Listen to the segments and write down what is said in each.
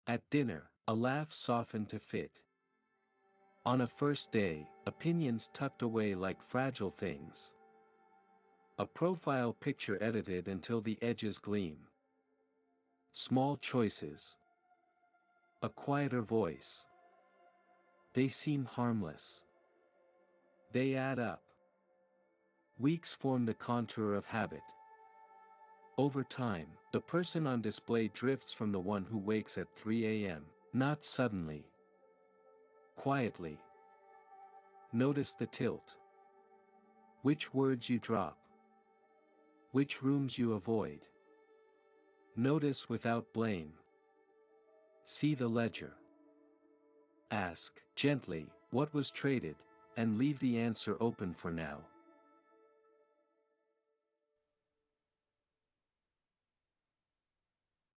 At dinner, a laugh softened to fit. On a first day, opinions tucked away like fragile things. A profile picture edited until the edges gleam. Small choices. A quieter voice. They seem harmless. They add up. Weeks form the contour of habit. Over time, the person on display drifts from the one who wakes at 3 a.m., not suddenly. Quietly. Notice the tilt. Which words you drop. Which rooms you avoid. Notice without blame. See the ledger. Ask, gently, what was traded, and leave the answer open for now.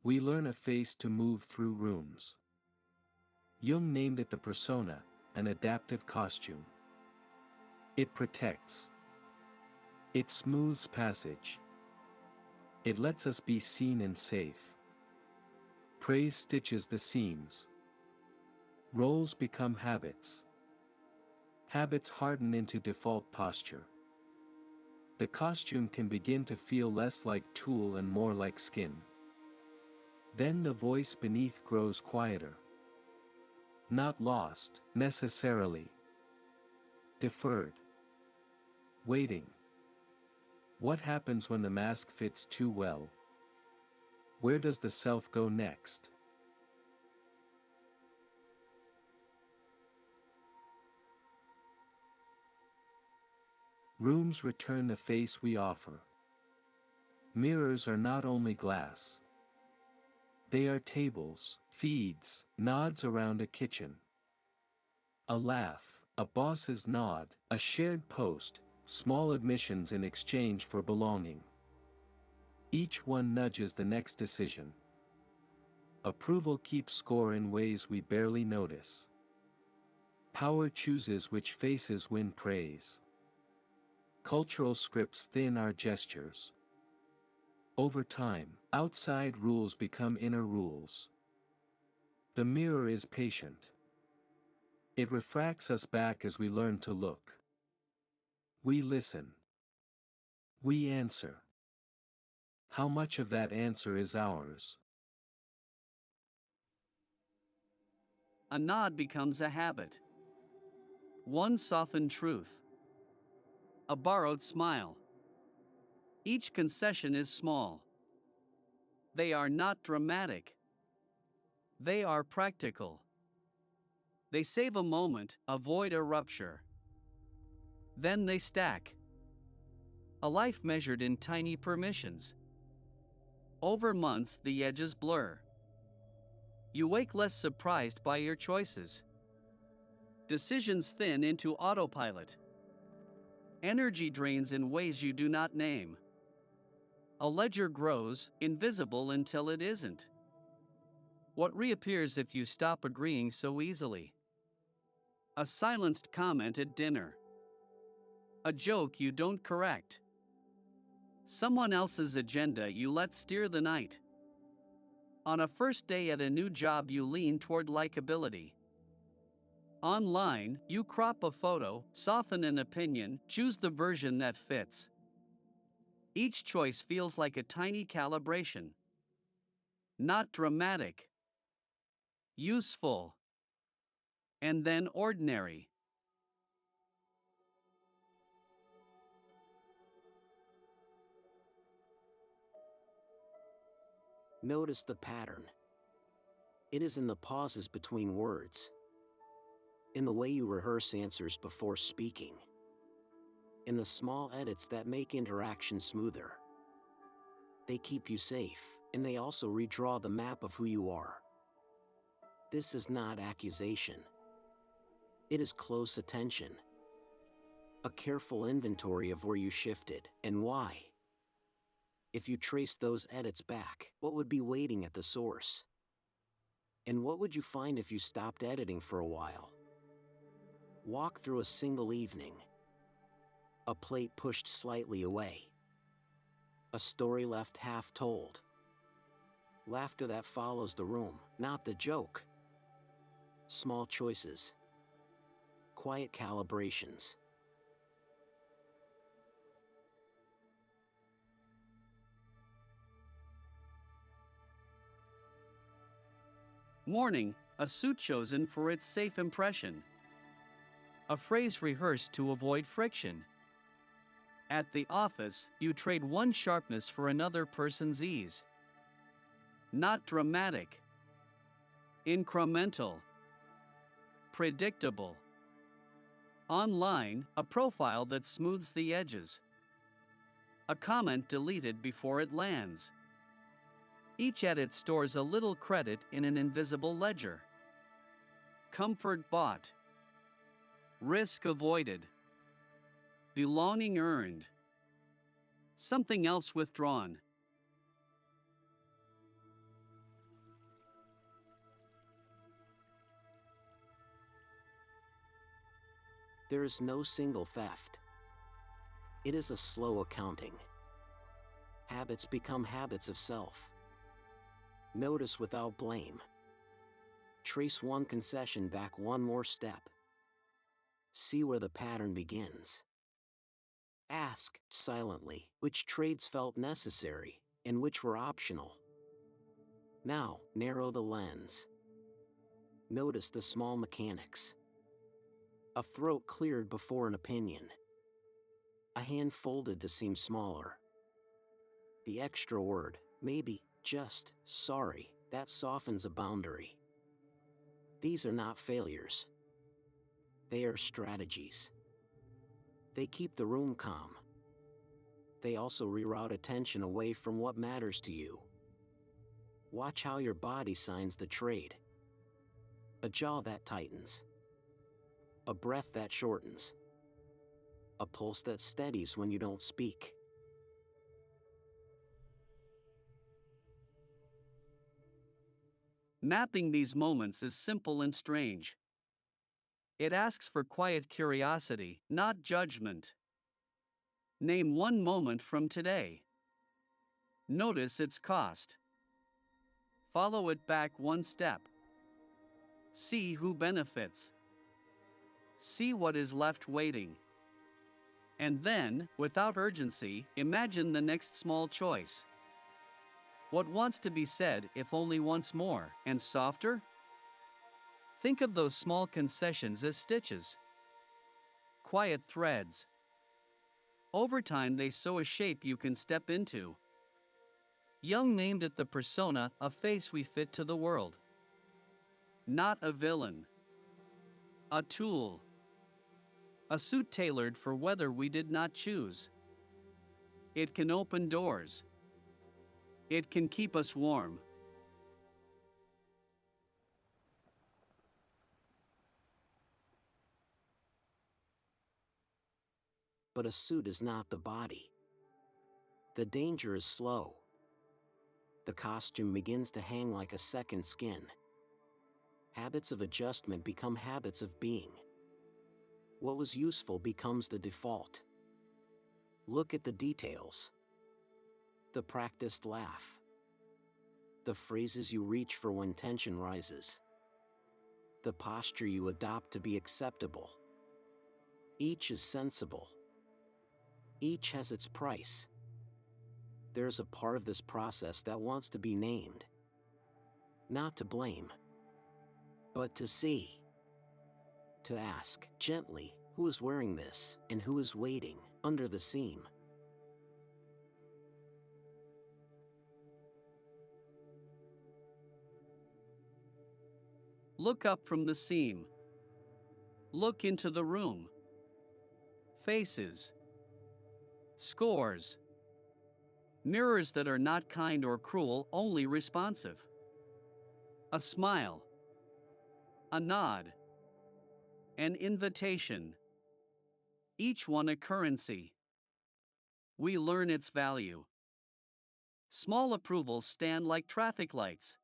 We learn a face to move through rooms. Jung named it the persona, an adaptive costume. It protects. It smooths passage. It lets us be seen and safe. Praise stitches the seams. Roles become habits. Habits harden into default posture. The costume can begin to feel less like tool and more like skin. Then the voice beneath grows quieter. Not lost, necessarily. Deferred. Waiting. What happens when the mask fits too well? Where does the self go next? Rooms return the face we offer. Mirrors are not only glass. They are tables, feeds, nods around a kitchen. A laugh, a boss's nod, a shared post, small admissions in exchange for belonging. Each one nudges the next decision. Approval keeps score in ways we barely notice. Power chooses which faces win praise. Cultural scripts thin our gestures. Over time, outside rules become inner rules. The mirror is patient. It refracts us back as we learn to look. We listen. We answer. How much of that answer is ours? A nod becomes a habit. One softened truth. A borrowed smile. Each concession is small. They are not dramatic. They are practical. They save a moment, avoid a rupture. Then they stack. A life measured in tiny permissions. Over months, the edges blur. You wake less surprised by your choices. Decisions thin into autopilot. Energy drains in ways you do not name. A ledger grows, invisible until it isn't. What reappears if you stop agreeing so easily? A silenced comment at dinner. A joke you don't correct. Someone else's agenda you let steer the night. On a first day at a new job, you lean toward likability. Online, you crop a photo, soften an opinion, choose the version that fits. Each choice feels like a tiny calibration. Not dramatic. Useful. And then ordinary. Notice the pattern. It is in the pauses between words. In the way you rehearse answers before speaking. In the small edits that make interaction smoother. They keep you safe, and they also redraw the map of who you are. This is not accusation. It is close attention. A careful inventory of where you shifted, and why. If you trace those edits back, what would be waiting at the source? And what would you find if you stopped editing for a while? Walk through a single evening. A plate pushed slightly away. A story left half told. Laughter that follows the room, not the joke. Small choices. Quiet calibrations. Warning, a suit chosen for its safe impression. A phrase rehearsed to avoid friction. At the office, you trade one sharpness for another person's ease. Not dramatic. Incremental. Predictable. Online, a profile that smooths the edges. A comment deleted before it lands. Each edit stores a little credit in an invisible ledger. Comfort bought. Risk avoided. Belonging earned. Something else withdrawn. There is no single theft. It is a slow accounting. Habits become habits of self. Notice without blame. Trace one concession back one more step. See where the pattern begins. Ask, silently, which trades felt necessary, and which were optional. Now, narrow the lens. Notice the small mechanics. A throat cleared before an opinion. A hand folded to seem smaller. The extra word, maybe, just, sorry, that softens a boundary. These are not failures. They are strategies. They keep the room calm. They also reroute attention away from what matters to you. Watch how your body signs the trade. A jaw that tightens. A breath that shortens. A pulse that steadies when you don't speak. Mapping these moments is simple and strange. It asks for quiet curiosity, not judgment. Name one moment from today. Notice its cost. Follow it back one step. See who benefits. See what is left waiting. And then, without urgency, imagine the next small choice. What wants to be said, if only once more, and softer? Think of those small concessions as stitches. Quiet threads. Over time they sew a shape you can step into. Jung named it the persona, a face we fit to the world. Not a villain. A tool. A suit tailored for weather we did not choose. It can open doors. It can keep us warm. But a suit is not the body. The danger is slow. The costume begins to hang like a second skin. Habits of adjustment become habits of being. What was useful becomes the default. Look at the details. The practiced laugh. The phrases you reach for when tension rises. The posture you adopt to be acceptable. Each is sensible. Each has its price. There's a part of this process that wants to be named. Not to blame, but to see. To ask, gently, who is wearing this, and who is waiting, under the seam. Look up from the seam. Look into the room. Faces. Scores. Mirrors that are not kind or cruel, only responsive. A smile. A nod. An invitation. Each one a currency. We learn its value. Small approvals stand like traffic lights.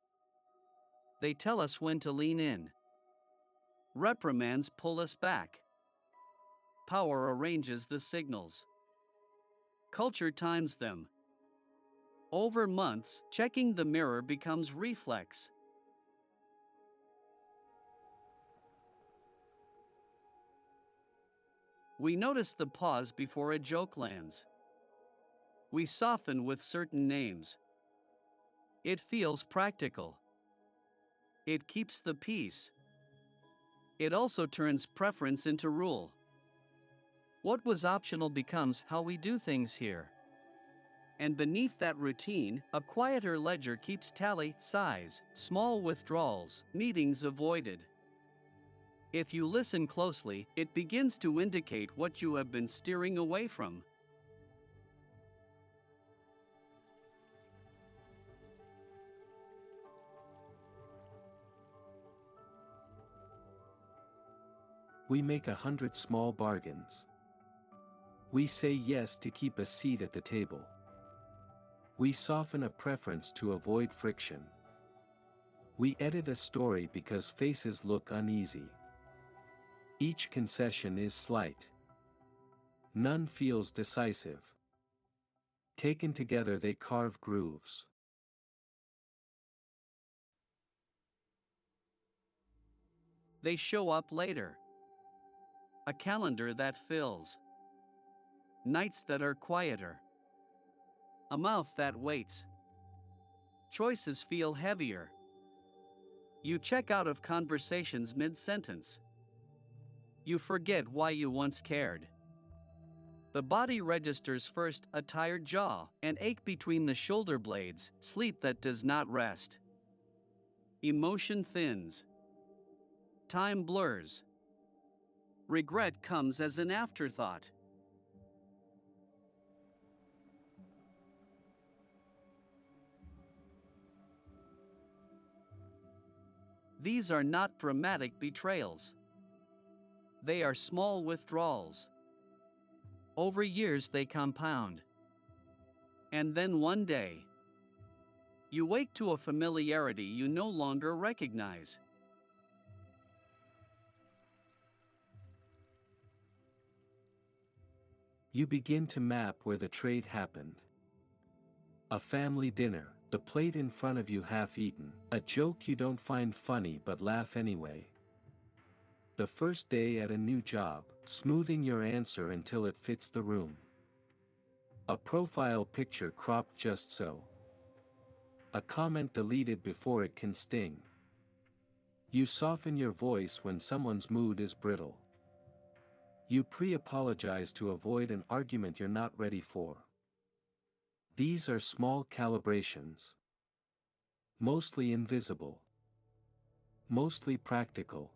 They tell us when to lean in. Reprimands pull us back. Power arranges the signals. Culture times them. Over months, checking the mirror becomes reflex. We notice the pause before a joke lands. We soften with certain names. It feels practical. It keeps the peace. It also turns preference into rule. What was optional becomes how we do things here. And beneath that routine, a quieter ledger keeps tally, sighs, small withdrawals, meetings avoided. If you listen closely, it begins to indicate what you have been steering away from. We make 100 small bargains. We say yes to keep a seat at the table. We soften a preference to avoid friction. We edit a story because faces look uneasy. Each concession is slight. None feels decisive. Taken together they carve grooves. They show up later. A calendar that fills. Nights that are quieter. A mouth that waits. Choices feel heavier. You check out of conversations mid-sentence. You forget why you once cared. The body registers first, a tired jaw, an ache between the shoulder blades, sleep that does not rest. Emotion thins. Time blurs. Regret comes as an afterthought. These are not dramatic betrayals. They are small withdrawals. Over years they compound. And then one day, you wake to a familiarity you no longer recognize. You begin to map where the trade happened. A family dinner, the plate in front of you half-eaten, a joke you don't find funny but laugh anyway. The first day at a new job, smoothing your answer until it fits the room. A profile picture cropped just so. A comment deleted before it can sting. You soften your voice when someone's mood is brittle. You pre-apologize to avoid an argument you're not ready for. These are small calibrations. Mostly invisible. Mostly practical.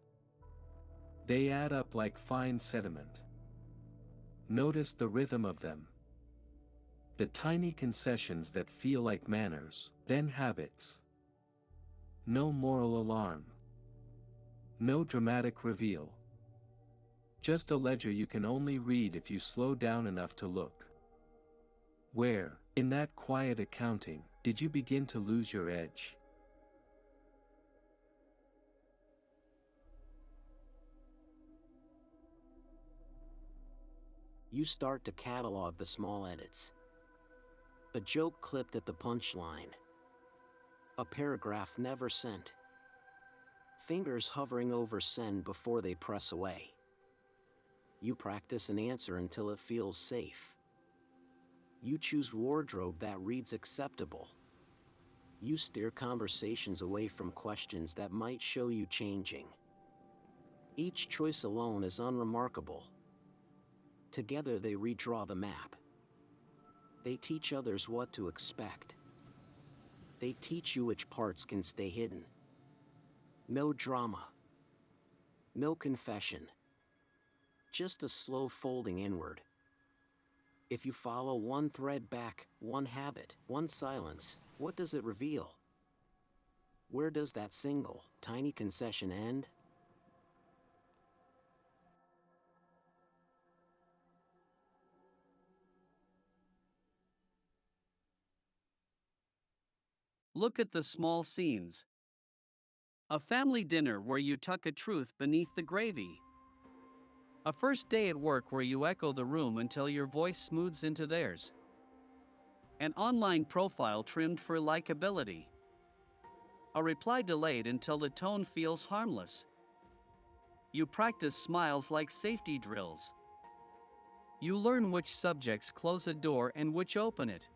They add up like fine sediment. Notice the rhythm of them. The tiny concessions that feel like manners, then habits. No moral alarm. No dramatic reveal. Just a ledger you can only read if you slow down enough to look. Where, in that quiet accounting, did you begin to lose your edge? You start to catalog the small edits. A joke clipped at the punchline. A paragraph never sent. Fingers hovering over send before they press away. You practice an answer until it feels safe. You choose wardrobe that reads acceptable. You steer conversations away from questions that might show you changing. Each choice alone is unremarkable. Together they redraw the map. They teach others what to expect. They teach you which parts can stay hidden. No drama. No confession. Just a slow folding inward. If you follow one thread back, one habit, one silence, what does it reveal? Where does that single, tiny concession end? Look at the small scenes. A family dinner where you tuck a truth beneath the gravy. A first day at work where you echo the room until your voice smooths into theirs. An online profile trimmed for likability. A reply delayed until the tone feels harmless. You practice smiles like safety drills. You learn which subjects close a door and which open it.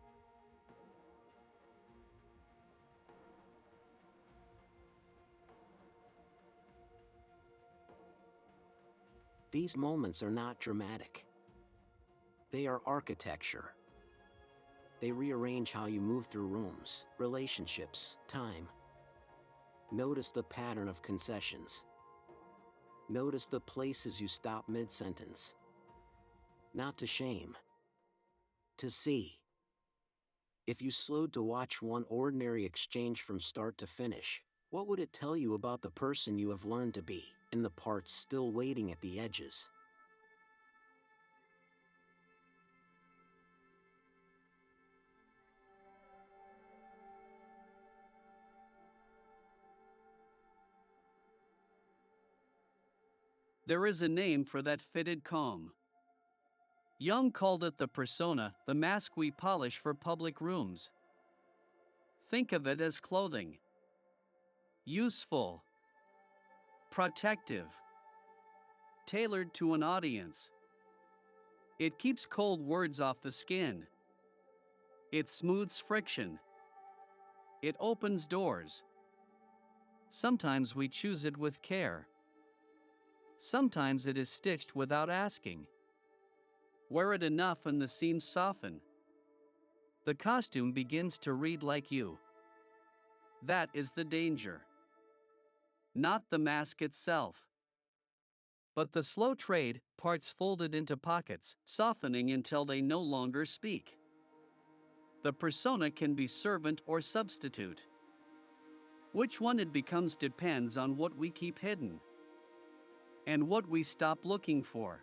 These moments are not dramatic. They are architecture. They rearrange how you move through rooms, relationships, time. Notice the pattern of concessions. Notice the places you stop mid-sentence. Not to shame. To see. If you slowed to watch one ordinary exchange from start to finish, what would it tell you about the person you have learned to be, and the parts still waiting at the edges? There is a name for that fitted calm. Jung called it the persona, the mask we polish for public rooms. Think of it as clothing. Useful, protective, tailored to an audience. It keeps cold words off the skin. It smooths friction. It opens doors. Sometimes we choose it with care. Sometimes it is stitched without asking. Wear it enough and the seams soften. The costume begins to read like you. That is the danger. Not the mask itself, but the slow trade, parts folded into pockets, softening until they no longer speak. The persona can be servant or substitute. Which one it becomes depends on what we keep hidden and what we stop looking for.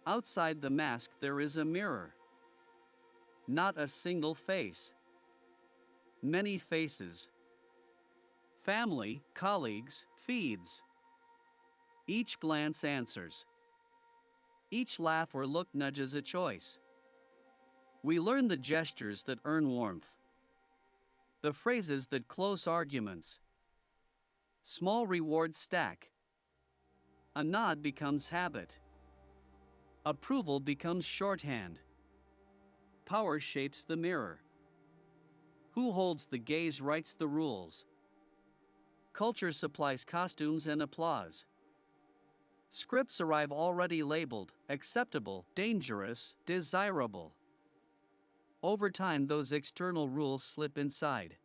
Outside the mask there is a mirror. Not a single face. Many faces. Family, colleagues, feeds. Each glance answers. Each laugh or look nudges a choice. We learn the gestures that earn warmth. The phrases that close arguments. Small rewards stack. A nod becomes habit. Approval becomes shorthand. Power shapes the mirror. Who holds the gaze writes the rules. Culture supplies costumes and applause. Scripts arrive already labeled, acceptable, dangerous, desirable. Over time those external rules slip inside.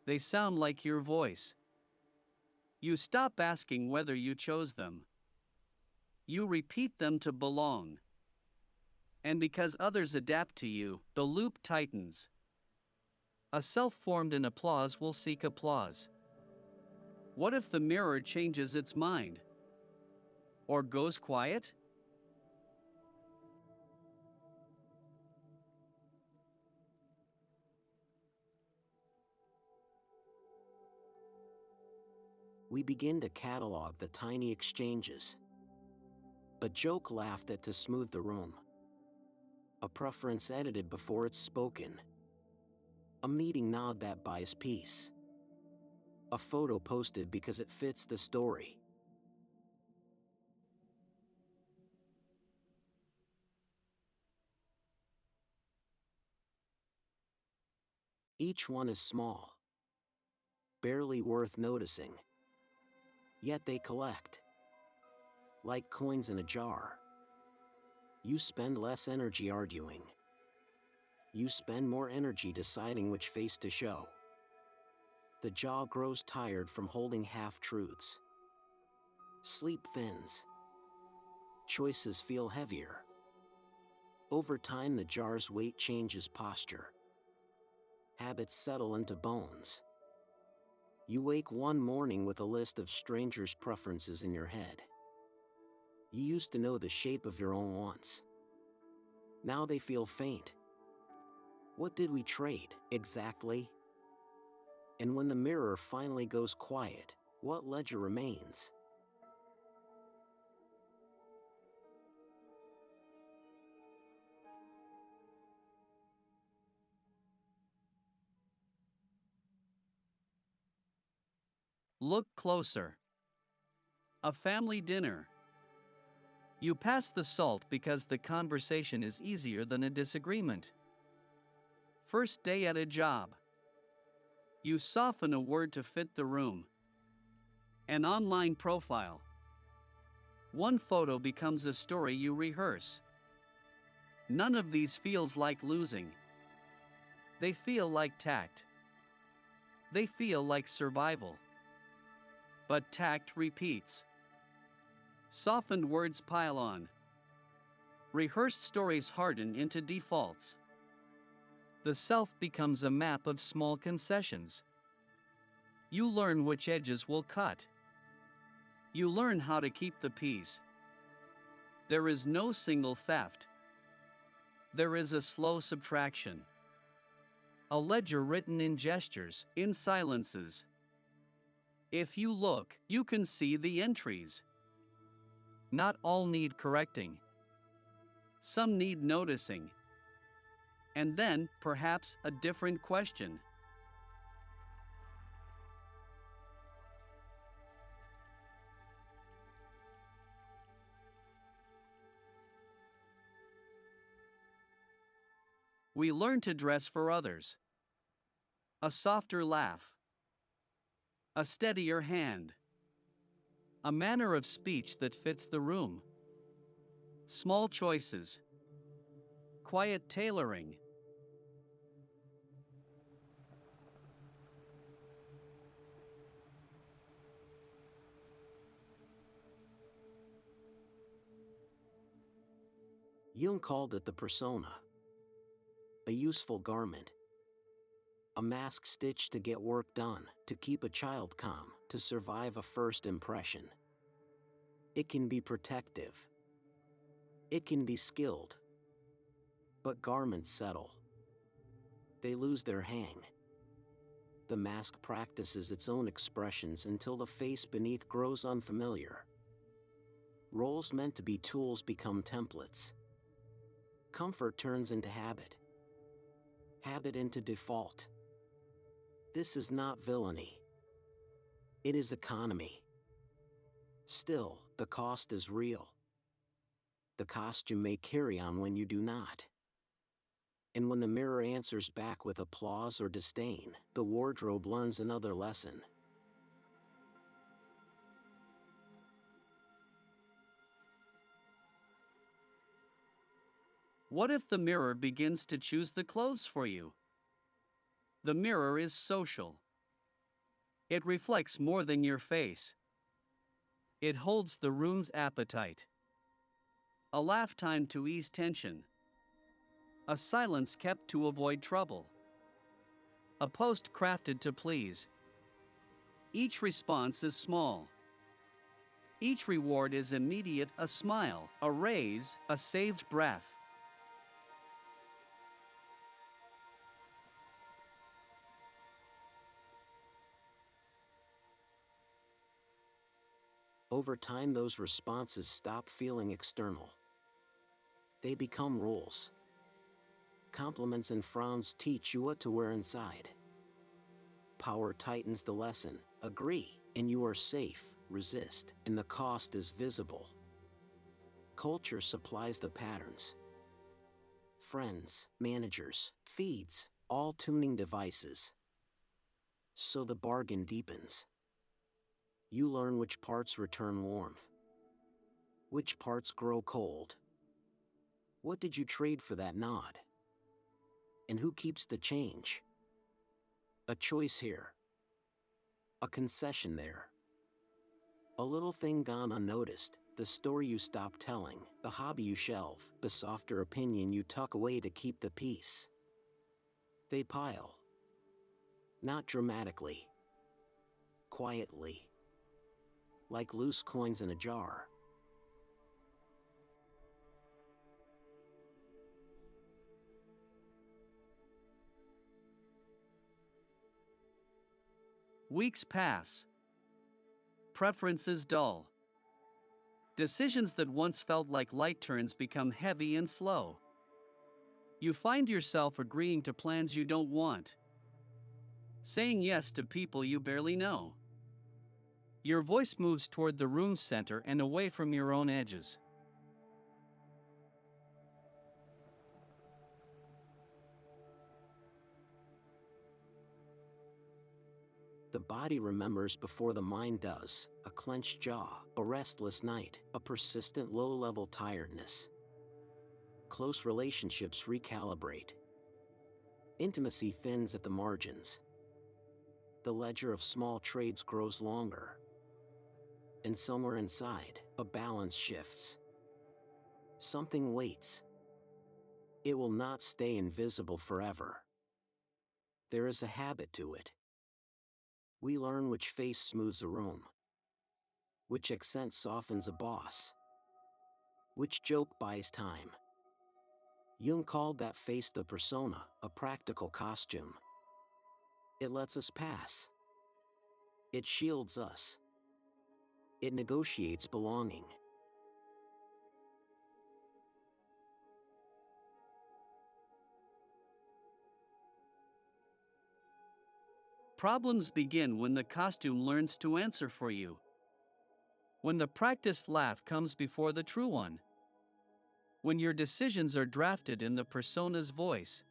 They sound like your voice. You stop asking whether you chose them. You repeat them to belong. And because others adapt to you, the loop tightens. A self-formed in applause will seek applause. What if the mirror changes its mind? Or goes quiet? We begin to catalog the tiny exchanges. A joke laughed at to smooth the room. A preference edited before it's spoken. A meeting nod that buys peace. A photo posted because it fits the story. Each one is small, barely worth noticing. Yet they collect. Like coins in a jar. You spend less energy arguing. You spend more energy deciding which face to show. The jaw grows tired from holding half-truths. Sleep thins. Choices feel heavier. Over time the jar's weight changes posture. Habits settle into bones. You wake one morning with a list of strangers' preferences in your head. You used to know the shape of your own wants. Now they feel faint. What did we trade, exactly? And when the mirror finally goes quiet, what ledger remains? Look closer. A family dinner. You pass the salt because the conversation is easier than a disagreement. First day at a job. You soften a word to fit the room. An online profile. One photo becomes a story you rehearse. None of these feels like losing. They feel like tact. They feel like survival. But tact repeats. Softened words pile on. Rehearsed stories harden into defaults. The self becomes a map of small concessions. You learn which edges will cut. You learn how to keep the peace. There is no single theft. There is a slow subtraction. A ledger written in gestures, in silences. If you look, you can see the entries. Not all need correcting. Some need noticing. And then, perhaps, a different question. We learn to dress for others. A softer laugh. A steadier hand. A manner of speech that fits the room. Small choices. Quiet tailoring. Jung called it the persona. A useful garment. A mask stitched to get work done, to keep a child calm, to survive a first impression. It can be protective. It can be skilled. But garments settle. They lose their hang. The mask practices its own expressions until the face beneath grows unfamiliar. Roles meant to be tools become templates. Comfort turns into habit. Habit into default. This is not villainy. It is economy. Still, the cost is real. The costume may carry on when you do not. And when the mirror answers back with applause or disdain, the wardrobe learns another lesson. What if the mirror begins to choose the clothes for you? The mirror is social. It reflects more than your face. It holds the room's appetite. A laugh timed to ease tension. A silence kept to avoid trouble. A post crafted to please. Each response is small. Each reward is immediate, a smile, a raise, a saved breath. Over time, those responses stop feeling external. They become rules. Compliments and frowns teach you what to wear inside. Power tightens the lesson. Agree, and you are safe. Resist, and the cost is visible. Culture supplies the patterns. Friends, managers, feeds, all tuning devices. So the bargain deepens. You learn which parts return warmth. Which parts grow cold. What did you trade for that nod? And who keeps the change? A choice here. A concession there. A little thing gone unnoticed, the story you stop telling, the hobby you shelve, the softer opinion you tuck away to keep the peace. They pile. Not dramatically. Quietly. Like loose coins in a jar. Weeks pass. Preferences dull. Decisions that once felt like light turns become heavy and slow. You find yourself agreeing to plans you don't want. Saying yes to people you barely know. Your voice moves toward the room's center and away from your own edges. The body remembers before the mind does: a clenched jaw, a restless night, a persistent low-level tiredness. Close relationships recalibrate. Intimacy thins at the margins. The ledger of small trades grows longer. And somewhere inside, a balance shifts. Something waits. It will not stay invisible forever. There is a habit to it. We learn which face smooths a room, which accent softens a boss, which joke buys time. Jung called that face the persona, a practical costume. It lets us pass. It shields us. It negotiates belonging. Problems begin when the costume learns to answer for you. When the practiced laugh comes before the true one. When your decisions are drafted in the persona's voice.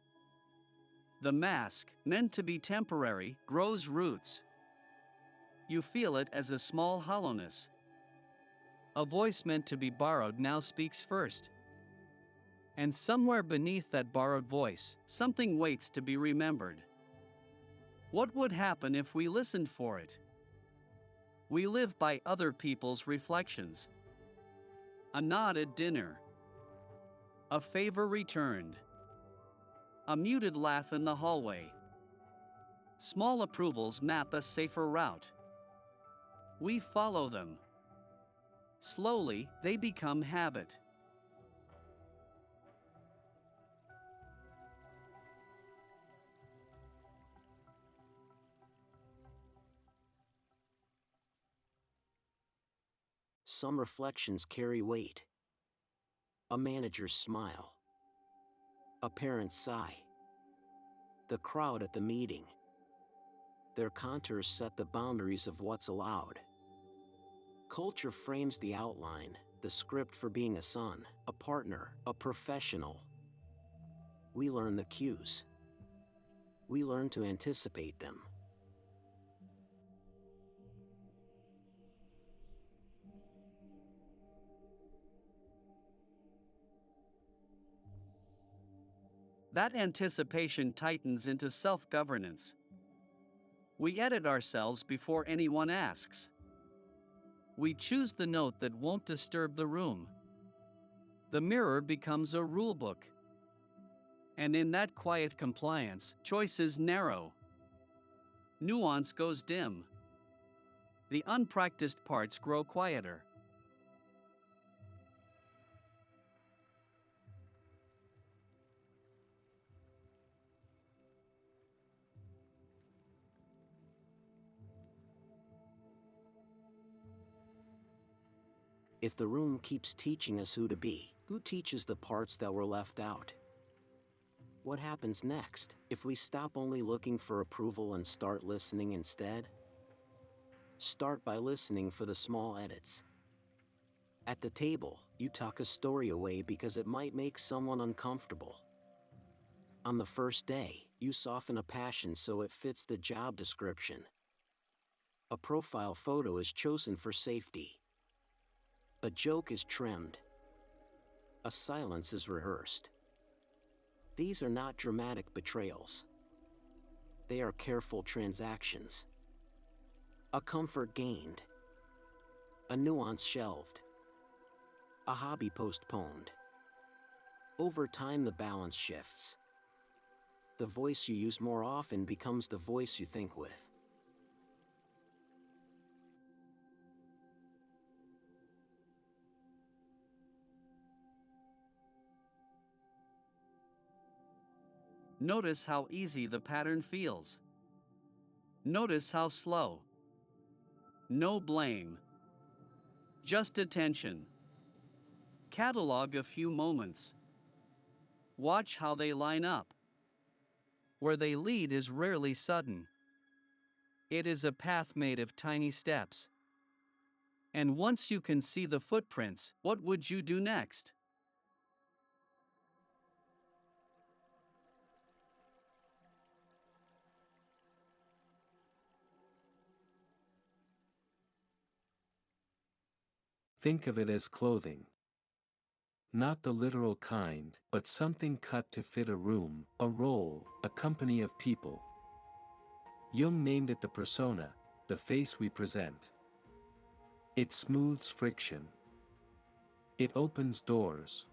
The mask, meant to be temporary, grows roots. You feel it as a small hollowness. A voice meant to be borrowed now speaks first. And somewhere beneath that borrowed voice, something waits to be remembered. What would happen if we listened for it? We live by other people's reflections. A nod at dinner. A favor returned. A muted laugh in the hallway. Small approvals map a safer route. We follow them. Slowly, they become habit. Some reflections carry weight. A manager's smile. A parent's sigh. The crowd at the meeting. Their contours set the boundaries of what's allowed. Culture frames the outline, the script for being a son, a partner, a professional. We learn the cues. We learn to anticipate them. That anticipation tightens into self-governance. We edit ourselves before anyone asks. We choose the note that won't disturb the room. The mirror becomes a rulebook. And in that quiet compliance, choices narrow. Nuance goes dim. The unpracticed parts grow quieter. If the room keeps teaching us who to be, who teaches the parts that were left out? What happens next, if we stop only looking for approval and start listening instead? Start by listening for the small edits. At the table, you tuck a story away because it might make someone uncomfortable. On the first day, you soften a passion so it fits the job description. A profile photo is chosen for safety. A joke is trimmed. A silence is rehearsed. These are not dramatic betrayals. They are careful transactions. A comfort gained. A nuance shelved. A hobby postponed. Over time, the balance shifts. The voice you use more often becomes the voice you think with. Notice how easy the pattern feels. Notice how slow. No blame. Just attention. Catalog a few moments. Watch how they line up. Where they lead is rarely sudden. It is a path made of tiny steps. And once you can see the footprints, what would you do next? Think of it as clothing. Not the literal kind, but something cut to fit a room, a role, a company of people. Jung named it the persona, the face we present. It smooths friction. It opens doors.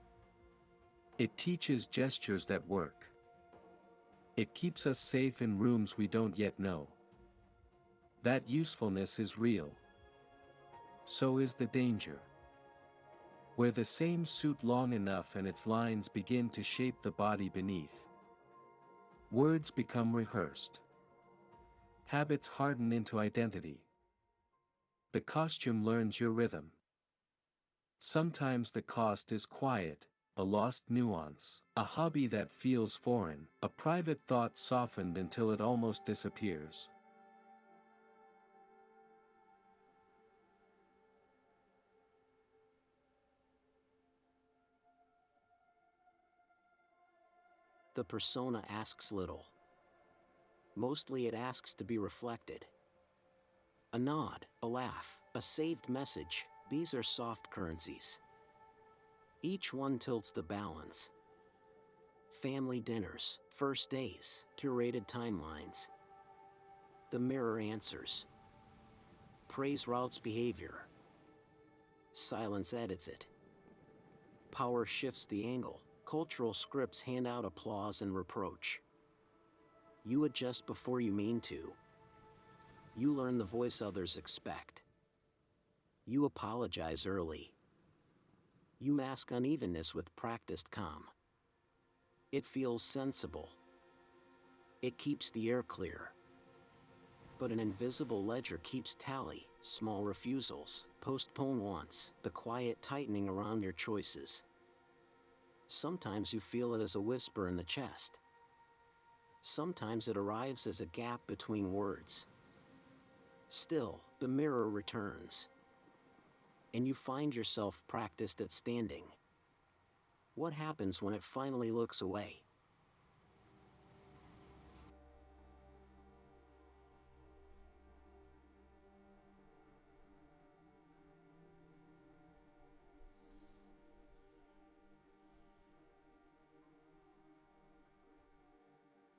It teaches gestures that work. It keeps us safe in rooms we don't yet know. That usefulness is real. So is the danger. Wear the same suit long enough and its lines begin to shape the body beneath. Words become rehearsed. Habits harden into identity. The costume learns your rhythm. Sometimes the cost is quiet, a lost nuance, a hobby that feels foreign, a private thought softened until it almost disappears. The persona asks little. Mostly it asks to be reflected. A nod, a laugh, a saved message, these are soft currencies. Each one tilts the balance. Family dinners, first days, curated timelines. The mirror answers. Praise routes behavior. Silence edits it. Power shifts the angle. Cultural scripts hand out applause and reproach. You adjust before you mean to. You learn the voice others expect. You apologize early. You mask unevenness with practiced calm. It feels sensible. It keeps the air clear. But an invisible ledger keeps tally, small refusals, postpone wants, the quiet tightening around your choices. Sometimes you feel it as a whisper in the chest. Sometimes it arrives as a gap between words. Still, the mirror returns. And you find yourself practiced at standing. What happens when it finally looks away?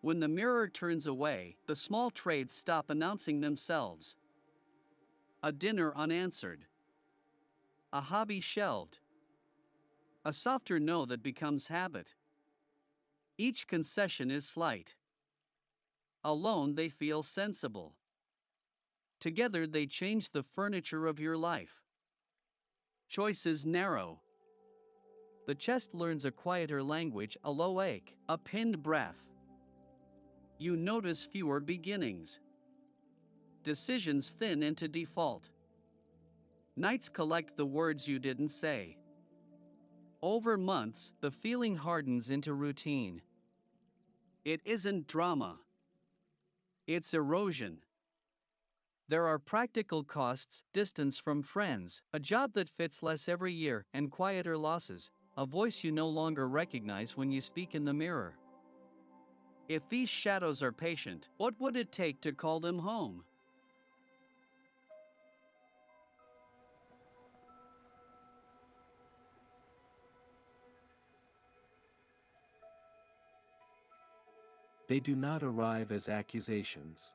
When the mirror turns away, the small trades stop announcing themselves. A dinner unanswered. A hobby shelved. A softer no that becomes habit. Each concession is slight. Alone they feel sensible. Together they change the furniture of your life. Choices narrow. The chest learns a quieter language, a low ache, a pinned breath. You notice fewer beginnings. Decisions thin into default. Nights collect the words you didn't say. Over months, the feeling hardens into routine. It isn't drama. It's erosion. There are practical costs, distance from friends, a job that fits less every year, and quieter losses, a voice you no longer recognize when you speak in the mirror. If these shadows are patient, what would it take to call them home? They do not arrive as accusations.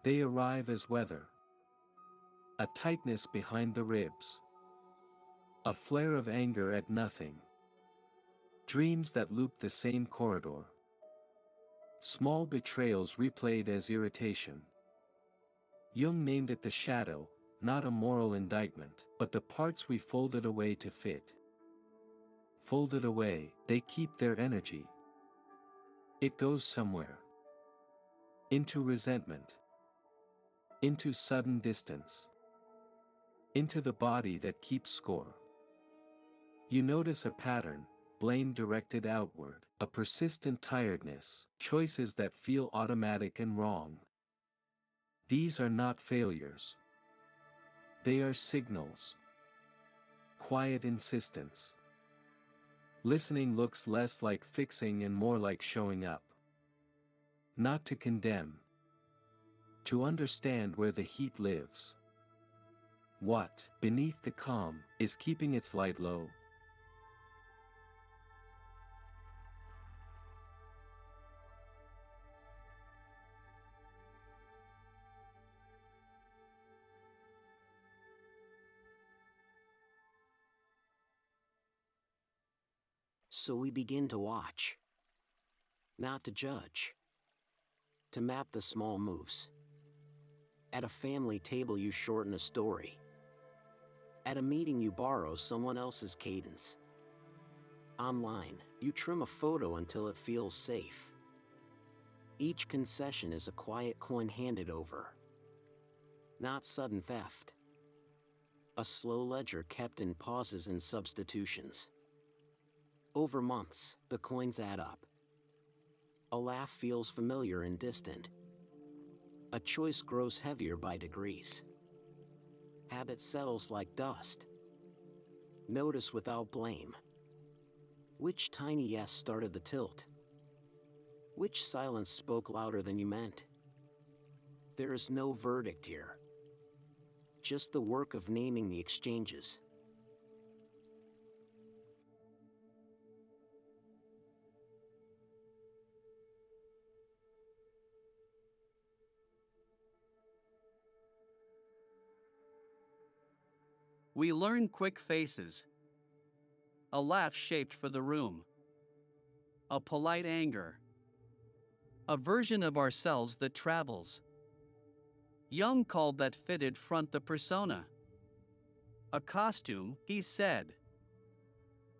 They arrive as weather. A tightness behind the ribs. A flare of anger at nothing. Dreams that loop the same corridor. Small betrayals replayed as irritation. Jung named it the shadow, not a moral indictment, but the parts we folded away to fit. Folded away, they keep their energy. It goes somewhere. Into resentment. Into sudden distance. Into the body that keeps score. You notice a pattern, blame directed outward, a persistent tiredness, choices that feel automatic and wrong. These are not failures. They are signals. Quiet insistence. Listening looks less like fixing and more like showing up. Not to condemn. To understand where the heat lives. What, beneath the calm, is keeping its light low? So we begin to watch. Not to judge. To map the small moves. At a family table you shorten a story. At a meeting you borrow someone else's cadence. Online, you trim a photo until it feels safe. Each concession is a quiet coin handed over. Not sudden theft. A slow ledger kept in pauses and substitutions. Over months, the coins add up. A laugh feels familiar and distant. A choice grows heavier by degrees. Habit settles like dust. Notice without blame. Which tiny yes started the tilt? Which silence spoke louder than you meant? There is no verdict here. Just the work of naming the exchanges. We learn quick faces. A laugh shaped for the room. A polite anger. A version of ourselves that travels. Jung called that fitted front the persona. A costume, he said.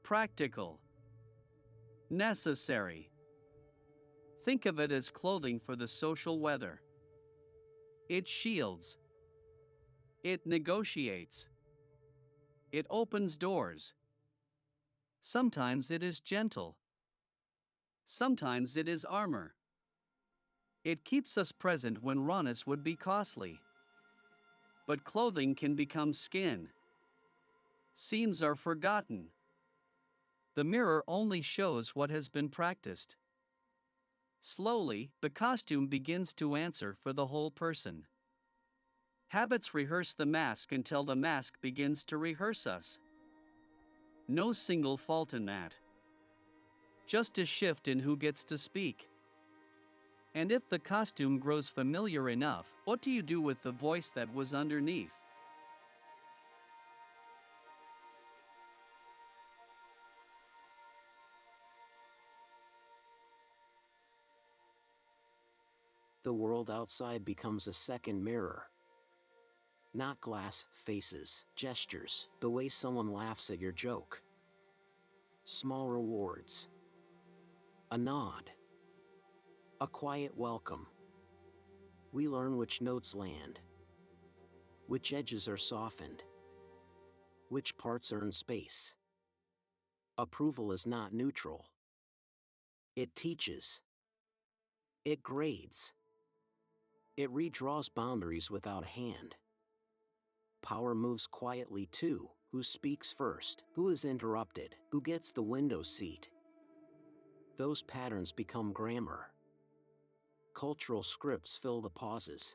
Practical. Necessary. Think of it as clothing for the social weather. It shields. It negotiates. It opens doors. Sometimes it is gentle. Sometimes it is armor. It keeps us present when rawness would be costly. But clothing can become skin. Scenes are forgotten. The mirror only shows what has been practiced. Slowly, the costume begins to answer for the whole person. Habits rehearse the mask until the mask begins to rehearse us. No single fault in that. Just a shift in who gets to speak. And if the costume grows familiar enough, what do you do with the voice that was underneath? The world outside becomes a second mirror. Not glass, faces, gestures, the way someone laughs at your joke. Small rewards. A nod. A quiet welcome. We learn which notes land. Which edges are softened. Which parts earn space. Approval is not neutral. It teaches. It grades. It redraws boundaries without a hand. Power moves quietly too. Who speaks first? Who is interrupted? Who gets the window seat? Those patterns become grammar. Cultural scripts fill the pauses.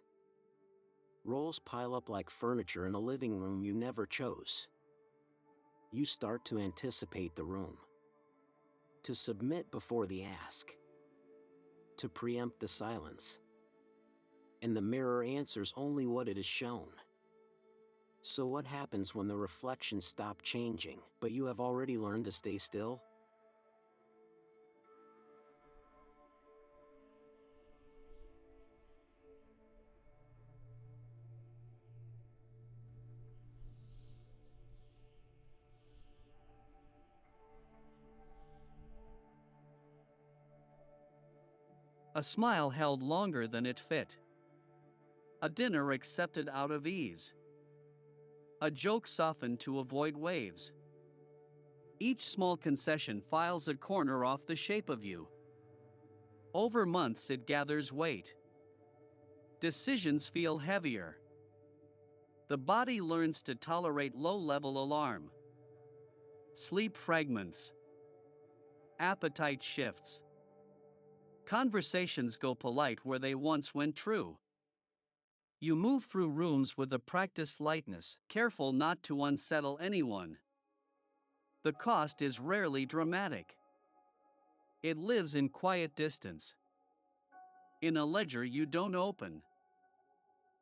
Roles pile up like furniture in a living room you never chose. You start to anticipate the room. To submit before the ask. To preempt the silence. And the mirror answers only what it is shown. So what happens when the reflections stop changing, but you have already learned to stay still? A smile held longer than it fit. A dinner accepted out of ease. A joke softened to avoid waves. Each small concession files a corner off the shape of you. Over months it gathers weight. Decisions feel heavier. The body learns to tolerate low-level alarm. Sleep fragments. Appetite shifts. Conversations go polite where they once went true. You move through rooms with a practiced lightness, careful not to unsettle anyone. The cost is rarely dramatic. It lives in quiet distance. In a ledger you don't open.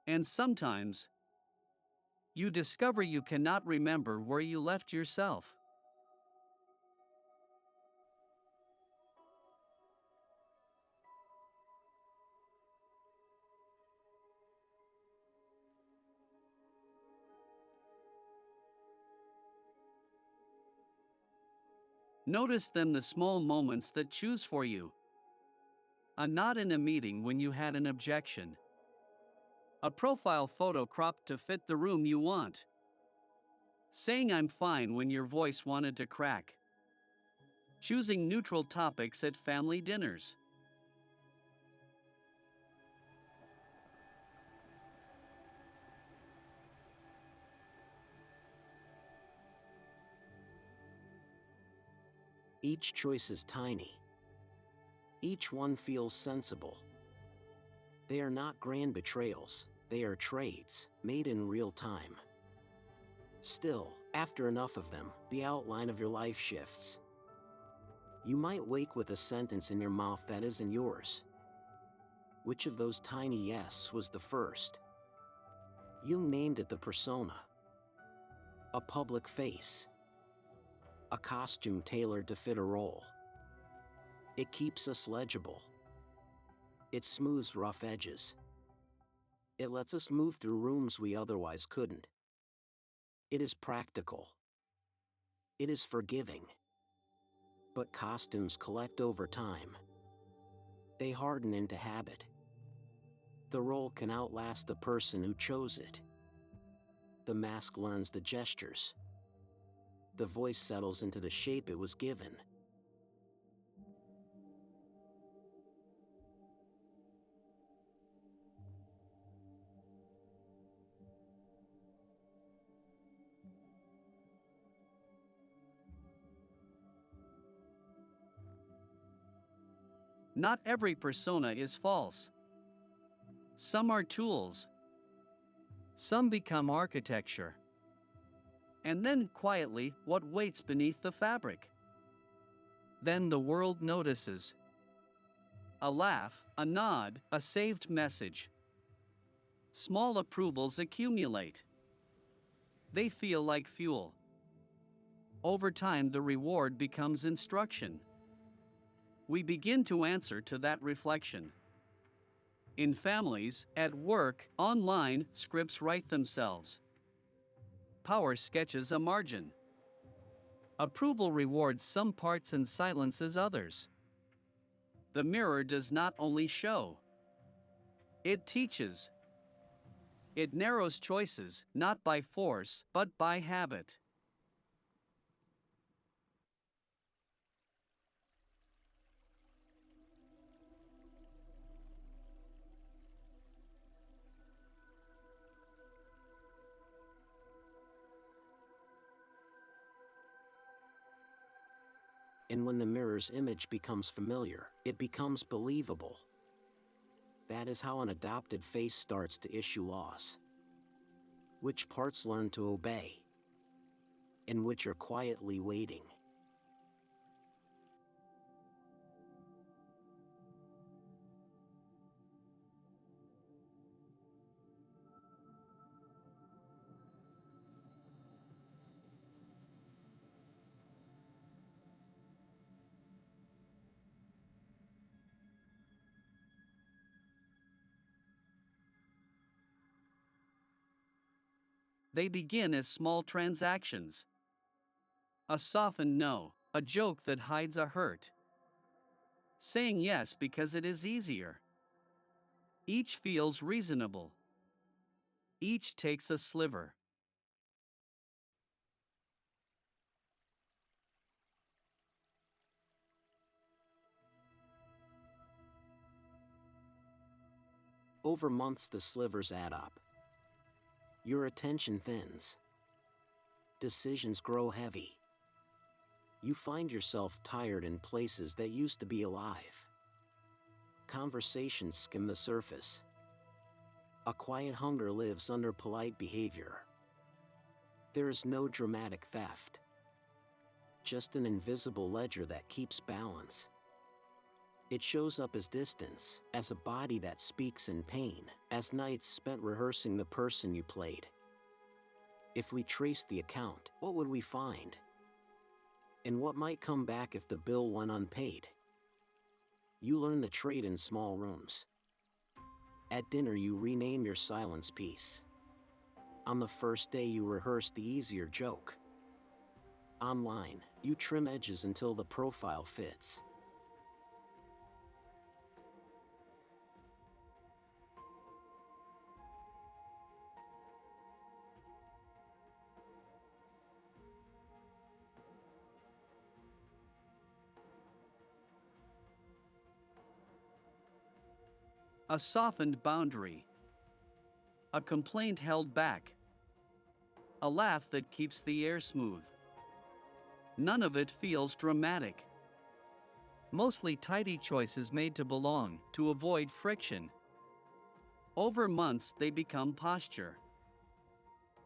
And sometimes, you discover you cannot remember where you left yourself. Notice them, the small moments that choose for you. A nod in a meeting when you had an objection. A profile photo cropped to fit the room you want. Saying "I'm fine" when your voice wanted to crack. Choosing neutral topics at family dinners. Each choice is tiny. Each one feels sensible. They are not grand betrayals, they are trades, made in real time. Still, after enough of them, the outline of your life shifts. You might wake with a sentence in your mouth that isn't yours. Which of those tiny yes was the first? Jung named it the persona. A public face. A costume tailored to fit a role. It keeps us legible. It smooths rough edges. It lets us move through rooms we otherwise couldn't. It is practical. It is forgiving. But costumes collect over time. They harden into habit. The role can outlast the person who chose it. The mask learns the gestures. The voice settles into the shape it was given. Not every persona is false. Some are tools. Some become architecture. And then, quietly, what waits beneath the fabric? Then the world notices. A laugh, a nod, a saved message. Small approvals accumulate. They feel like fuel. Over time, the reward becomes instruction. We begin to answer to that reflection. In families, at work, online, scripts write themselves. Power sketches a margin. Approval rewards some parts and silences others. The mirror does not only show, it teaches. It narrows choices, not by force, but by habit. And when the mirror's image becomes familiar, it becomes believable. That is how an adopted face starts to issue laws. Which parts learn to obey? And which are quietly waiting? They begin as small transactions. A softened no, a joke that hides a hurt. Saying yes because it is easier. Each feels reasonable. Each takes a sliver. Over months the slivers add up. Your attention thins. Decisions grow heavy. You find yourself tired in places that used to be alive. Conversations skim the surface. A quiet hunger lives under polite behavior. There is no dramatic theft. Just an invisible ledger that keeps balance. It shows up as distance, as a body that speaks in pain, as nights spent rehearsing the person you played. If we traced the account, what would we find? And what might come back if the bill went unpaid? You learn to trade in small rooms. At dinner you rename your silence piece. On the first day you rehearse the easier joke. Online, you trim edges until the profile fits. A softened boundary. A complaint held back. A laugh that keeps the air smooth. None of it feels dramatic. Mostly tidy choices made to belong, to avoid friction. Over months they become posture.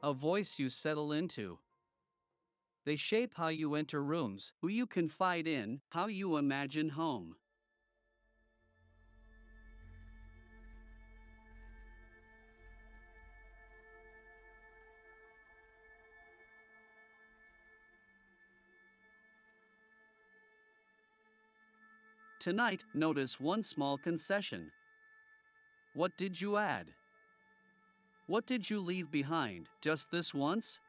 A voice you settle into. They shape how you enter rooms, who you confide in, how you imagine home. Tonight, notice one small concession. What did you add? What did you leave behind, just this once?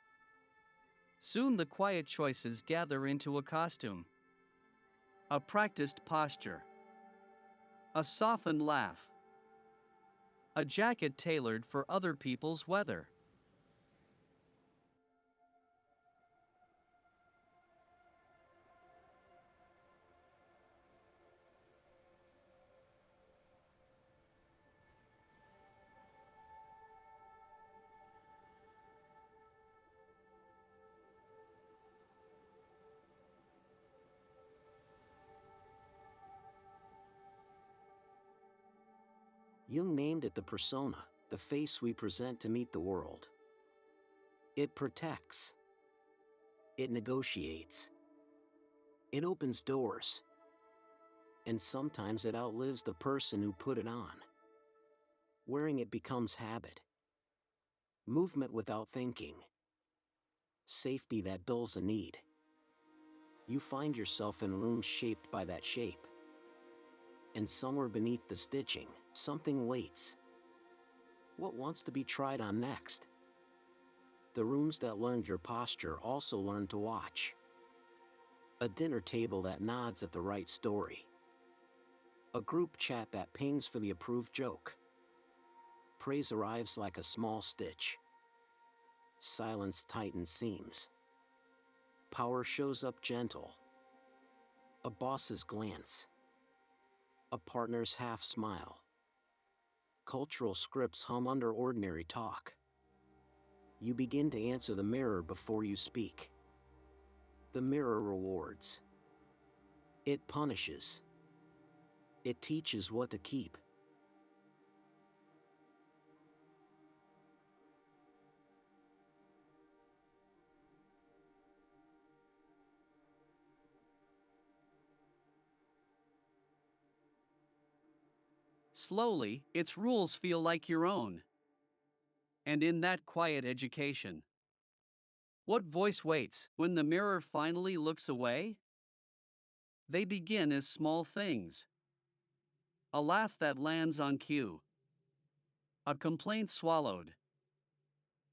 Soon the quiet choices gather into a costume. A practiced posture. A softened laugh. A jacket tailored for other people's weather. Jung named it the persona, the face we present to meet the world. It protects. It negotiates. It opens doors. And sometimes it outlives the person who put it on. Wearing it becomes habit. Movement without thinking. Safety that dulls a need. You find yourself in rooms shaped by that shape. And somewhere beneath the stitching, something waits. What wants to be tried on next? The rooms that learned your posture also learn to watch. A dinner table that nods at the right story. A group chat that pings for the approved joke. Praise arrives like a small stitch. Silence tightens seams. Power shows up gentle. A boss's glance. A partner's half smile. Cultural scripts hum under ordinary talk. You begin to answer the mirror before you speak. The mirror rewards. It punishes. It teaches what to keep. Slowly, its rules feel like your own. And in that quiet education, what voice waits when the mirror finally looks away? They begin as small things. A laugh that lands on cue. A complaint swallowed.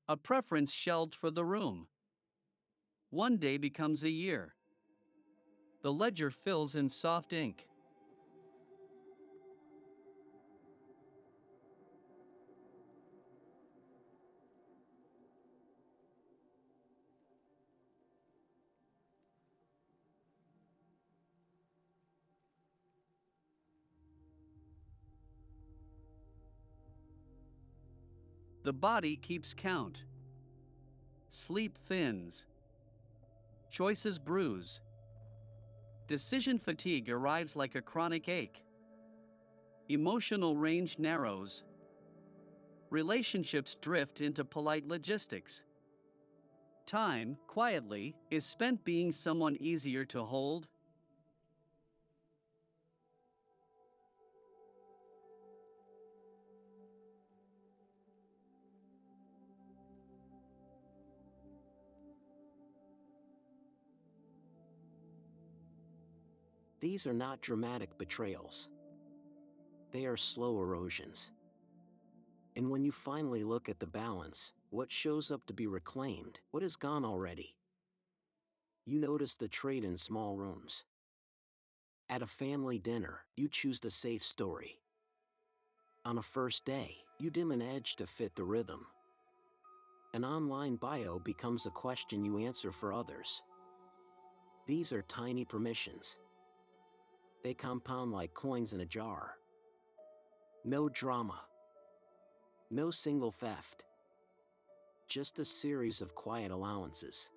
A preference shelved for the room. One day becomes a year. The ledger fills in soft ink. The body keeps count. Sleep thins. Choices bruise. Decision fatigue arrives like a chronic ache. Emotional range narrows. Relationships drift into polite logistics. Time, quietly, is spent being someone easier to hold. These are not dramatic betrayals. They are slow erosions. And when you finally look at the balance, what shows up to be reclaimed, what is gone already? You notice the trade in small rooms. At a family dinner, you choose the safe story. On a first day, you dim an edge to fit the rhythm. An online bio becomes a question you answer for others. These are tiny permissions. They compound like coins in a jar. No drama. No single theft. Just a series of quiet allowances.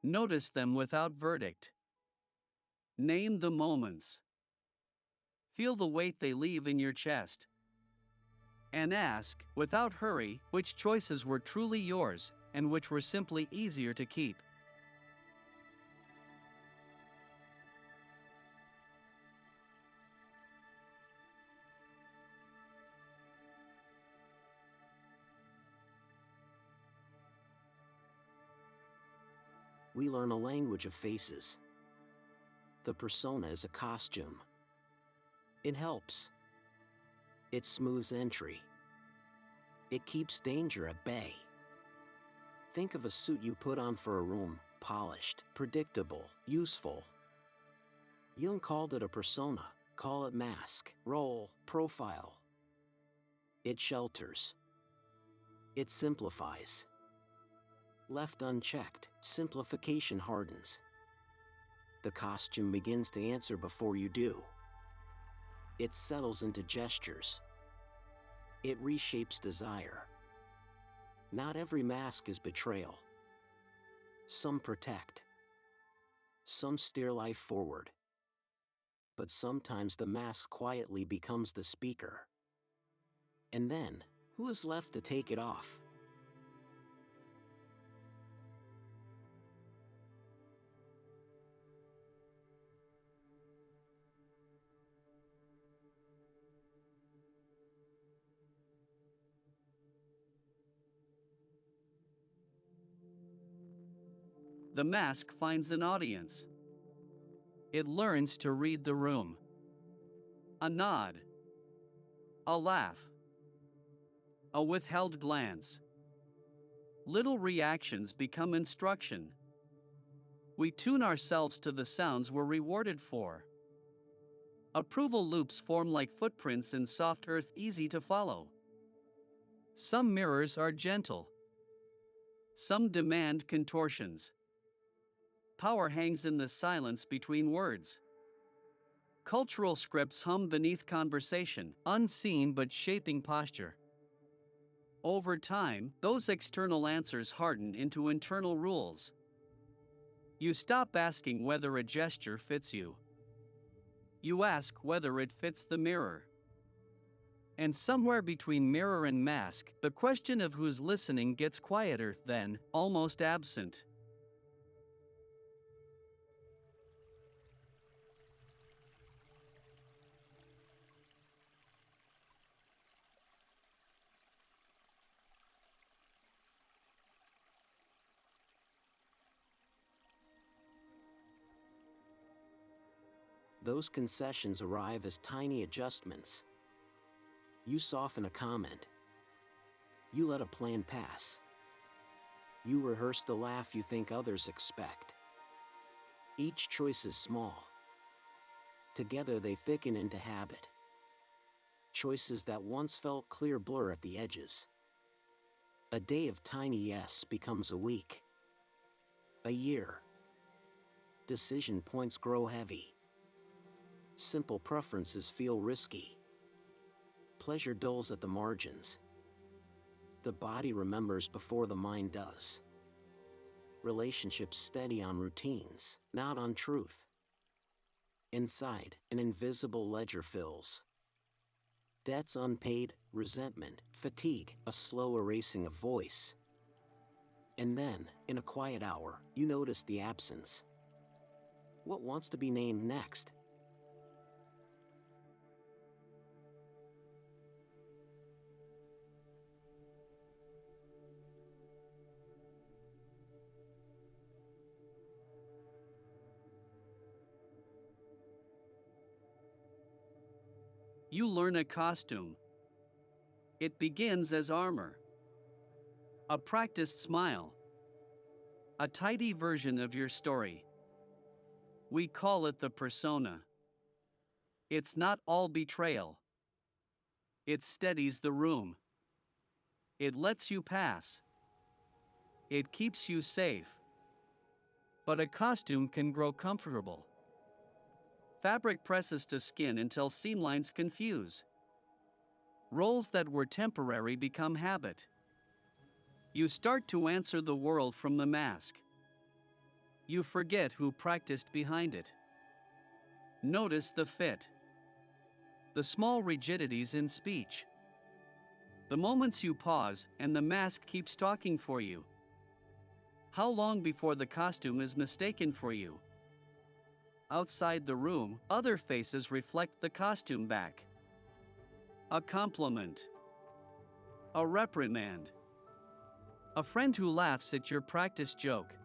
Notice them without verdict. Name the moments. Feel the weight they leave in your chest. And ask, without hurry, which choices were truly yours, and which were simply easier to keep. We learn a language of faces. The persona is a costume. It helps. It smooths entry. It keeps danger at bay. Think of a suit you put on for a room, polished, predictable, useful. Jung called it a persona, call it mask, role, profile. It shelters. It simplifies. Left unchecked, simplification hardens. The costume begins to answer before you do. It settles into gestures. It reshapes desire. Not every mask is betrayal. Some protect. Some steer life forward. But sometimes the mask quietly becomes the speaker. And then, who is left to take it off? The mask finds an audience. It learns to read the room. A nod. A laugh. A withheld glance. Little reactions become instruction. We tune ourselves to the sounds we're rewarded for. Approval loops form like footprints in soft earth, easy to follow. Some mirrors are gentle. Some demand contortions. Power hangs in the silence between words. Cultural scripts hum beneath conversation, unseen but shaping posture. Over time, those external answers harden into internal rules. You stop asking whether a gesture fits you. You ask whether it fits the mirror. And somewhere between mirror and mask, the question of who's listening gets quieter, then almost absent. Those concessions arrive as tiny adjustments. You soften a comment. You let a plan pass. You rehearse the laugh you think others expect. Each choice is small. Together they thicken into habit. Choices that once felt clear blur at the edges. A day of tiny yes becomes a week. A year. Decision points grow heavy. Simple preferences feel risky. Pleasure dulls at the margins. The body remembers before the mind does. Relationships steady on routines, not on truth. Inside, an invisible ledger fills. Debts unpaid, resentment, fatigue, a slow erasing of voice. And then, in a quiet hour, you notice the absence. What wants to be named next? You learn a costume. It begins as armor. A practiced smile. A tidy version of your story. We call it the persona. It's not all betrayal. It steadies the room. It lets you pass. It keeps you safe. But a costume can grow comfortable. Fabric presses to skin until seam lines confuse. Roles that were temporary become habit. You start to answer the world from the mask. You forget who practiced behind it. Notice the fit. The small rigidities in speech. The moments you pause and the mask keeps talking for you. How long before the costume is mistaken for you? Outside the room, other faces reflect the costume back. A compliment. A reprimand. A friend who laughs at your practice joke.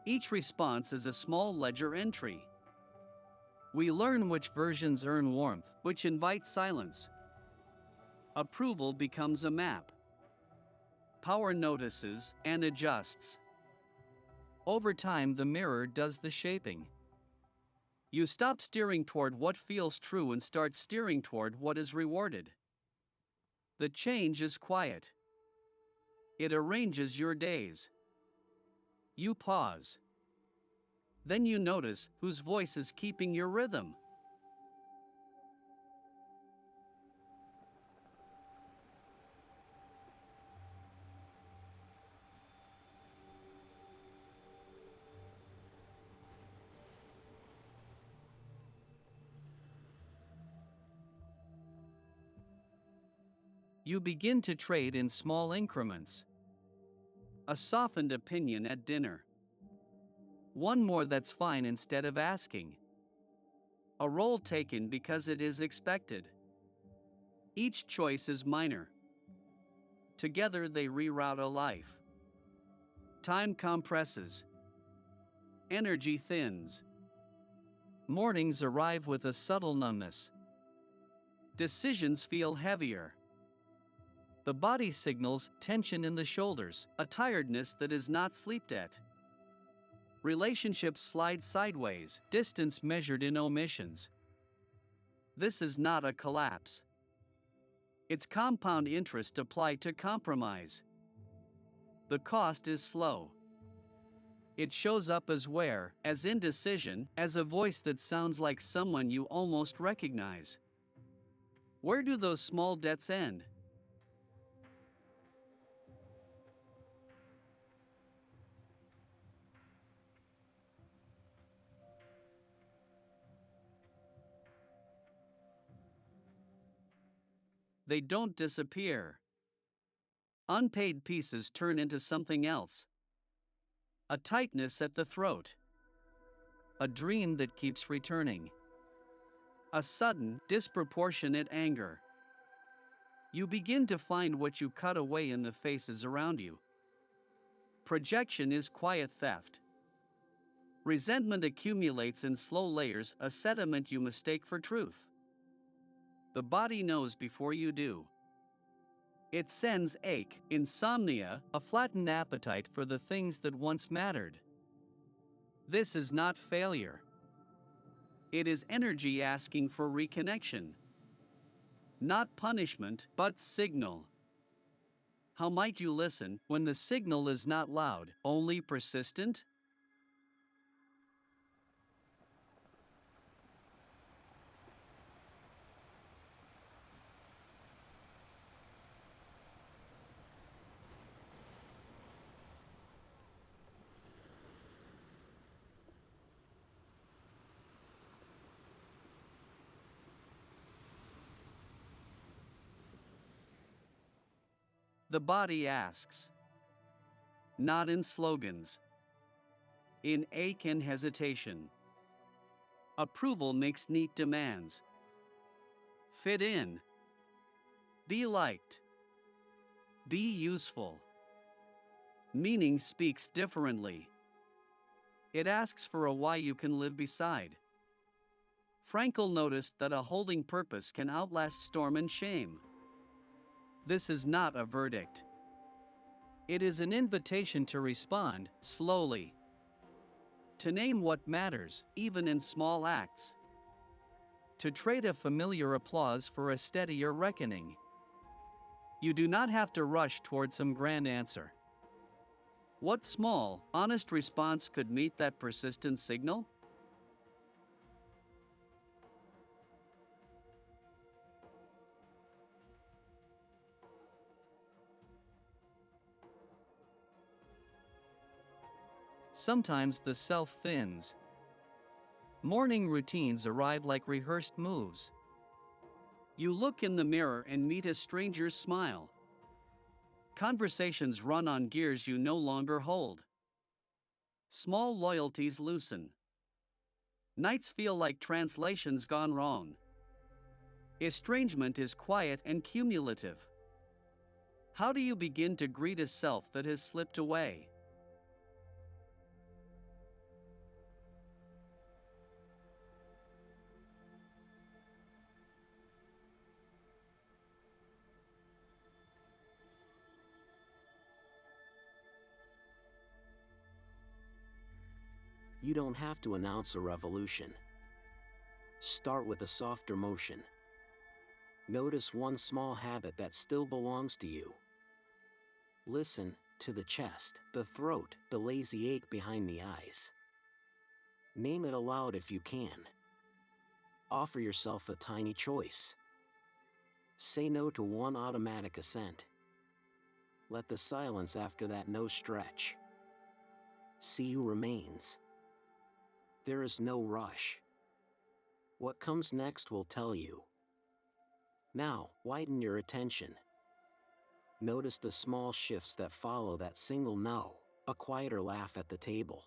Each response is a small ledger entry. We learn which versions earn warmth, which invite silence. Approval becomes a map. Power notices and adjusts. Over time, the mirror does the shaping. You stop steering toward what feels true and start steering toward what is rewarded. The change is quiet. It arranges your days. You pause. Then you notice whose voice is keeping your rhythm. You begin to trade in small increments. A softened opinion at dinner. One more that's fine instead of asking. A role taken because it is expected. Each choice is minor. Together they reroute a life. Time compresses. Energy thins. Mornings arrive with a subtle numbness. Decisions feel heavier. The body signals tension in the shoulders, a tiredness that is not sleep debt. Relationships slide sideways, distance measured in omissions. This is not a collapse. It's compound interest applied to compromise. The cost is slow. It shows up as wear, as indecision, as a voice that sounds like someone you almost recognize. Where do those small debts end? They don't disappear. Unpaid pieces turn into something else. A tightness at the throat. A dream that keeps returning. A sudden, disproportionate anger. You begin to find what you cut away in the faces around you. Projection is quiet theft. Resentment accumulates in slow layers, a sediment you mistake for truth. The body knows before you do. It sends ache, insomnia, a flattened appetite for the things that once mattered. This is not failure. It is energy asking for reconnection. Not punishment, but signal. How might you listen when the signal is not loud, only persistent? The body asks. Not in slogans. In ache and hesitation. Approval makes neat demands. Fit in. Be liked. Be useful. Meaning speaks differently. It asks for a why you can live beside. Frankl noticed that a holding purpose can outlast storm and shame. This is not a verdict. It is an invitation to respond, slowly. To name what matters, even in small acts. To trade a familiar applause for a steadier reckoning. You do not have to rush toward some grand answer. What small, honest response could meet that persistent signal? Sometimes the self thins. Morning routines arrive like rehearsed moves. You look in the mirror and meet a stranger's smile. Conversations run on gears you no longer hold. Small loyalties loosen. Nights feel like translations gone wrong. Estrangement is quiet and cumulative. How do you begin to greet a self that has slipped away? You don't have to announce a revolution. Start with a softer motion. Notice one small habit that still belongs to you. Listen to the chest, the throat, the lazy ache behind the eyes. Name it aloud if you can. Offer yourself a tiny choice. Say no to one automatic assent. Let the silence after that no stretch. See who remains. There is no rush. What comes next will tell you. Now, widen your attention. Notice the small shifts that follow that single no. A quieter laugh at the table.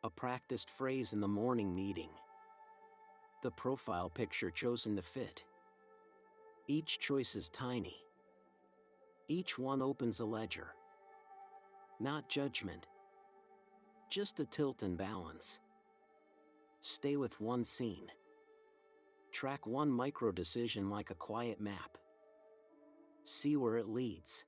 A practiced phrase in the morning meeting. The profile picture chosen to fit. Each choice is tiny. Each one opens a ledger. Not judgment. Just a tilt and balance. Stay with one scene. Track one micro decision like a quiet map. See where it leads.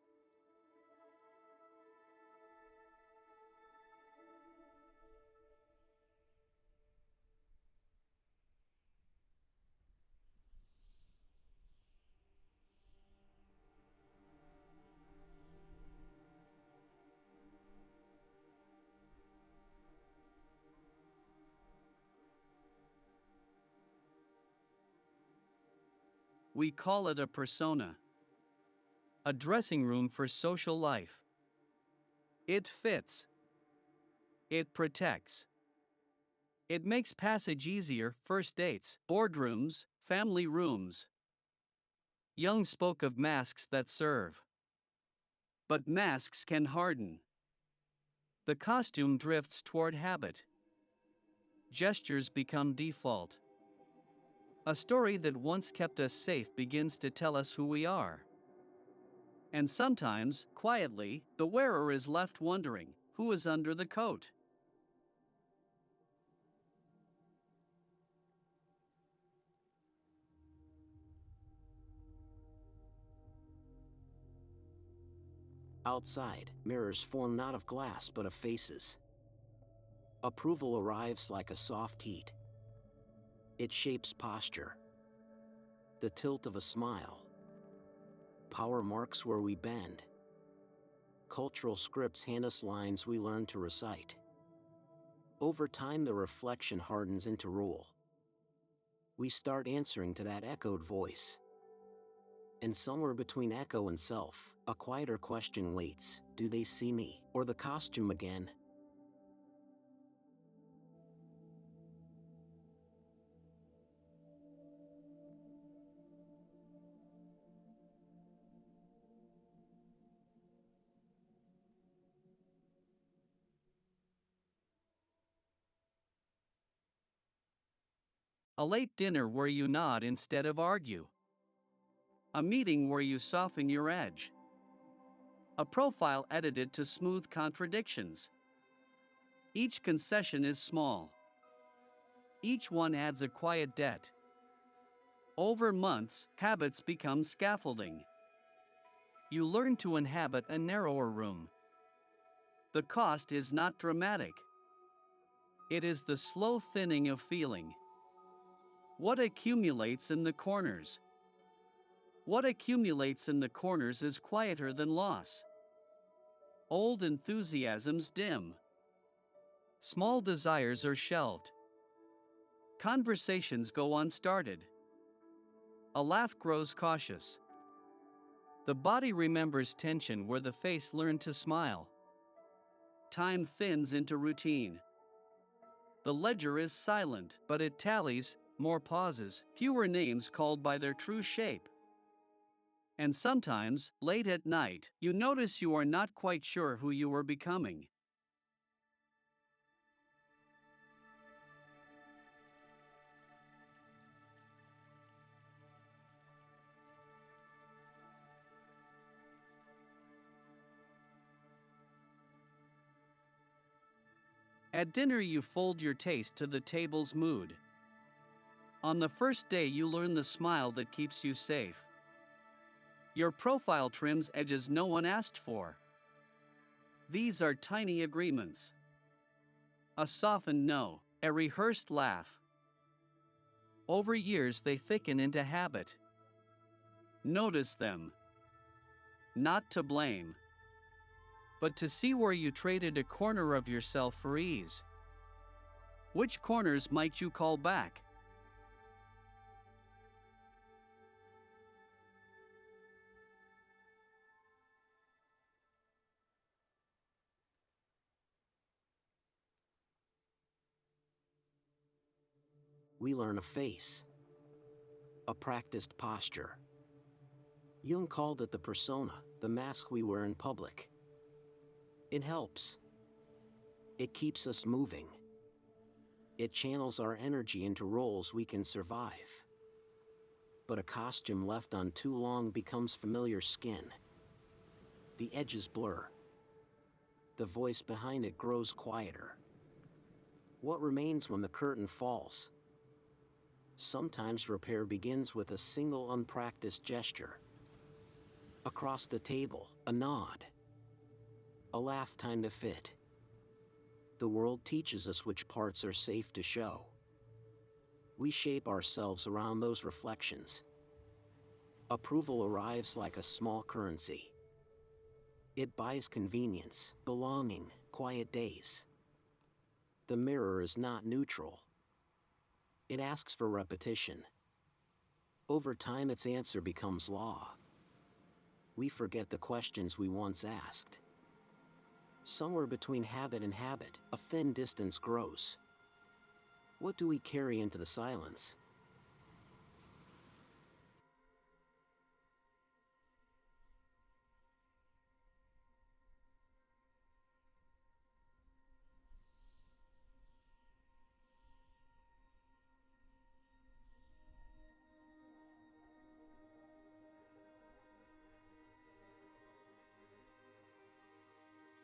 We call it a persona. A dressing room for social life. It fits. It protects. It makes passage easier, first dates, boardrooms, family rooms. Jung spoke of masks that serve. But masks can harden. The costume drifts toward habit. Gestures become default. A story that once kept us safe begins to tell us who we are. And sometimes, quietly, the wearer is left wondering, who is under the coat? Outside, mirrors form not of glass but of faces. Approval arrives like a soft heat. It shapes posture. The tilt of a smile. Power marks where we bend. Cultural scripts hand us lines we learn to recite. Over time, the reflection hardens into rule. We start answering to that echoed voice. And somewhere between echo and self, a quieter question waits: do they see me, or the costume again? A late dinner where you nod instead of argue. A meeting where you soften your edge. A profile edited to smooth contradictions. Each concession is small. Each one adds a quiet debt. Over months, habits become scaffolding. You learn to inhabit a narrower room. The cost is not dramatic. It is the slow thinning of feeling. What accumulates in the corners? What accumulates in the corners is quieter than loss. Old enthusiasms dim. Small desires are shelved. Conversations go unstarted. A laugh grows cautious. The body remembers tension where the face learned to smile. Time thins into routine. The ledger is silent, but it tallies: more pauses, fewer names called by their true shape. And sometimes, late at night, you notice you are not quite sure who you are becoming. At dinner, you fold your taste to the table's mood. On the first day, you learn the smile that keeps you safe. Your profile trims edges no one asked for. These are tiny agreements. A softened no, a rehearsed laugh. Over years, they thicken into habit. Notice them. Not to blame, but to see where you traded a corner of yourself for ease. Which corners might you call back? We learn a face. A practiced posture. Jung called it the persona, the mask we wear in public. It helps. It keeps us moving. It channels our energy into roles we can survive. But a costume left on too long becomes familiar skin. The edges blur. The voice behind it grows quieter. What remains when the curtain falls? Sometimes repair begins with a single unpracticed gesture. Across the table, a nod. A laugh timed to fit. The world teaches us which parts are safe to show. We shape ourselves around those reflections. Approval arrives like a small currency. It buys convenience, belonging, quiet days. The mirror is not neutral. It asks for repetition. Over time, its answer becomes law. We forget the questions we once asked. Somewhere between habit and habit, a thin distance grows. What do we carry into the silence?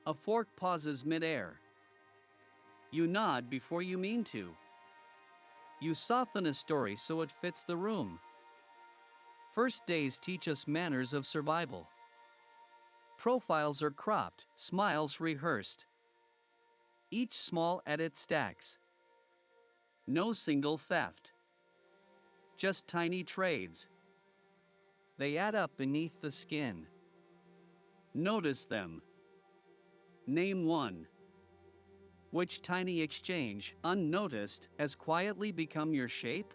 A fork pauses midair. You nod before you mean to. You soften a story so it fits the room. First days teach us manners of survival. Profiles are cropped, smiles rehearsed. Each small edit stacks. No single theft. just tiny trades. They add up beneath the skin. Notice them. Name one. Which tiny exchange, unnoticed, has quietly become your shape?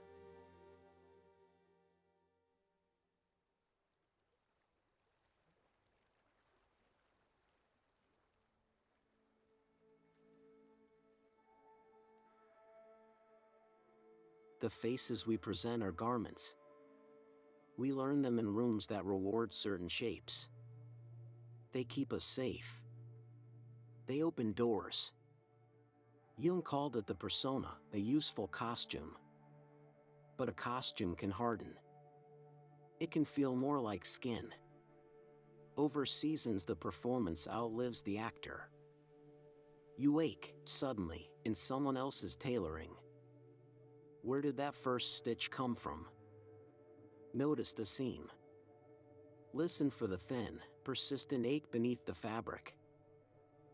The faces we present are garments. We learn them in rooms that reward certain shapes. They keep us safe. They open doors. Jung called it the persona, a useful costume. But a costume can harden. It can feel more like skin. Over seasons, the performance outlives the actor. You wake, suddenly, in someone else's tailoring. Where did that first stitch come from? Notice the seam. Listen for the thin, persistent ache beneath the fabric.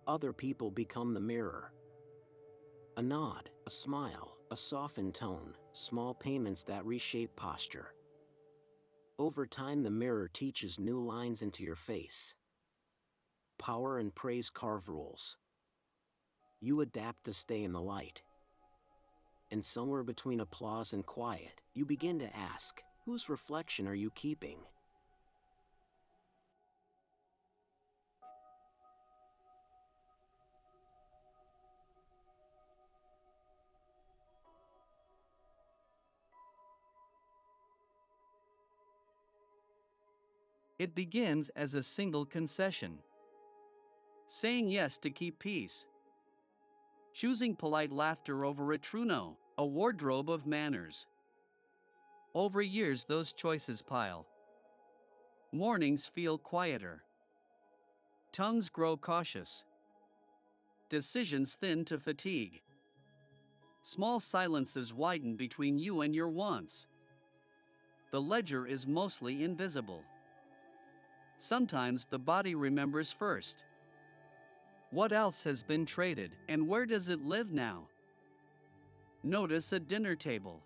Other people become the mirror. A nod, a smile, a softened tone, small payments that reshape posture. Over time, the mirror teaches new lines into your face. Power and praise carve rules. You adapt to stay in the light. And somewhere between applause and quiet, you begin to ask, whose reflection are you keeping? It begins as a single concession. Saying yes to keep peace. Choosing polite laughter over a true no, a wardrobe of manners. Over years, those choices pile. Mornings feel quieter. Tongues grow cautious. Decisions thin to fatigue. Small silences widen between you and your wants. The ledger is mostly invisible. Sometimes the body remembers first. What else has been traded, and where does it live now? Notice a dinner table.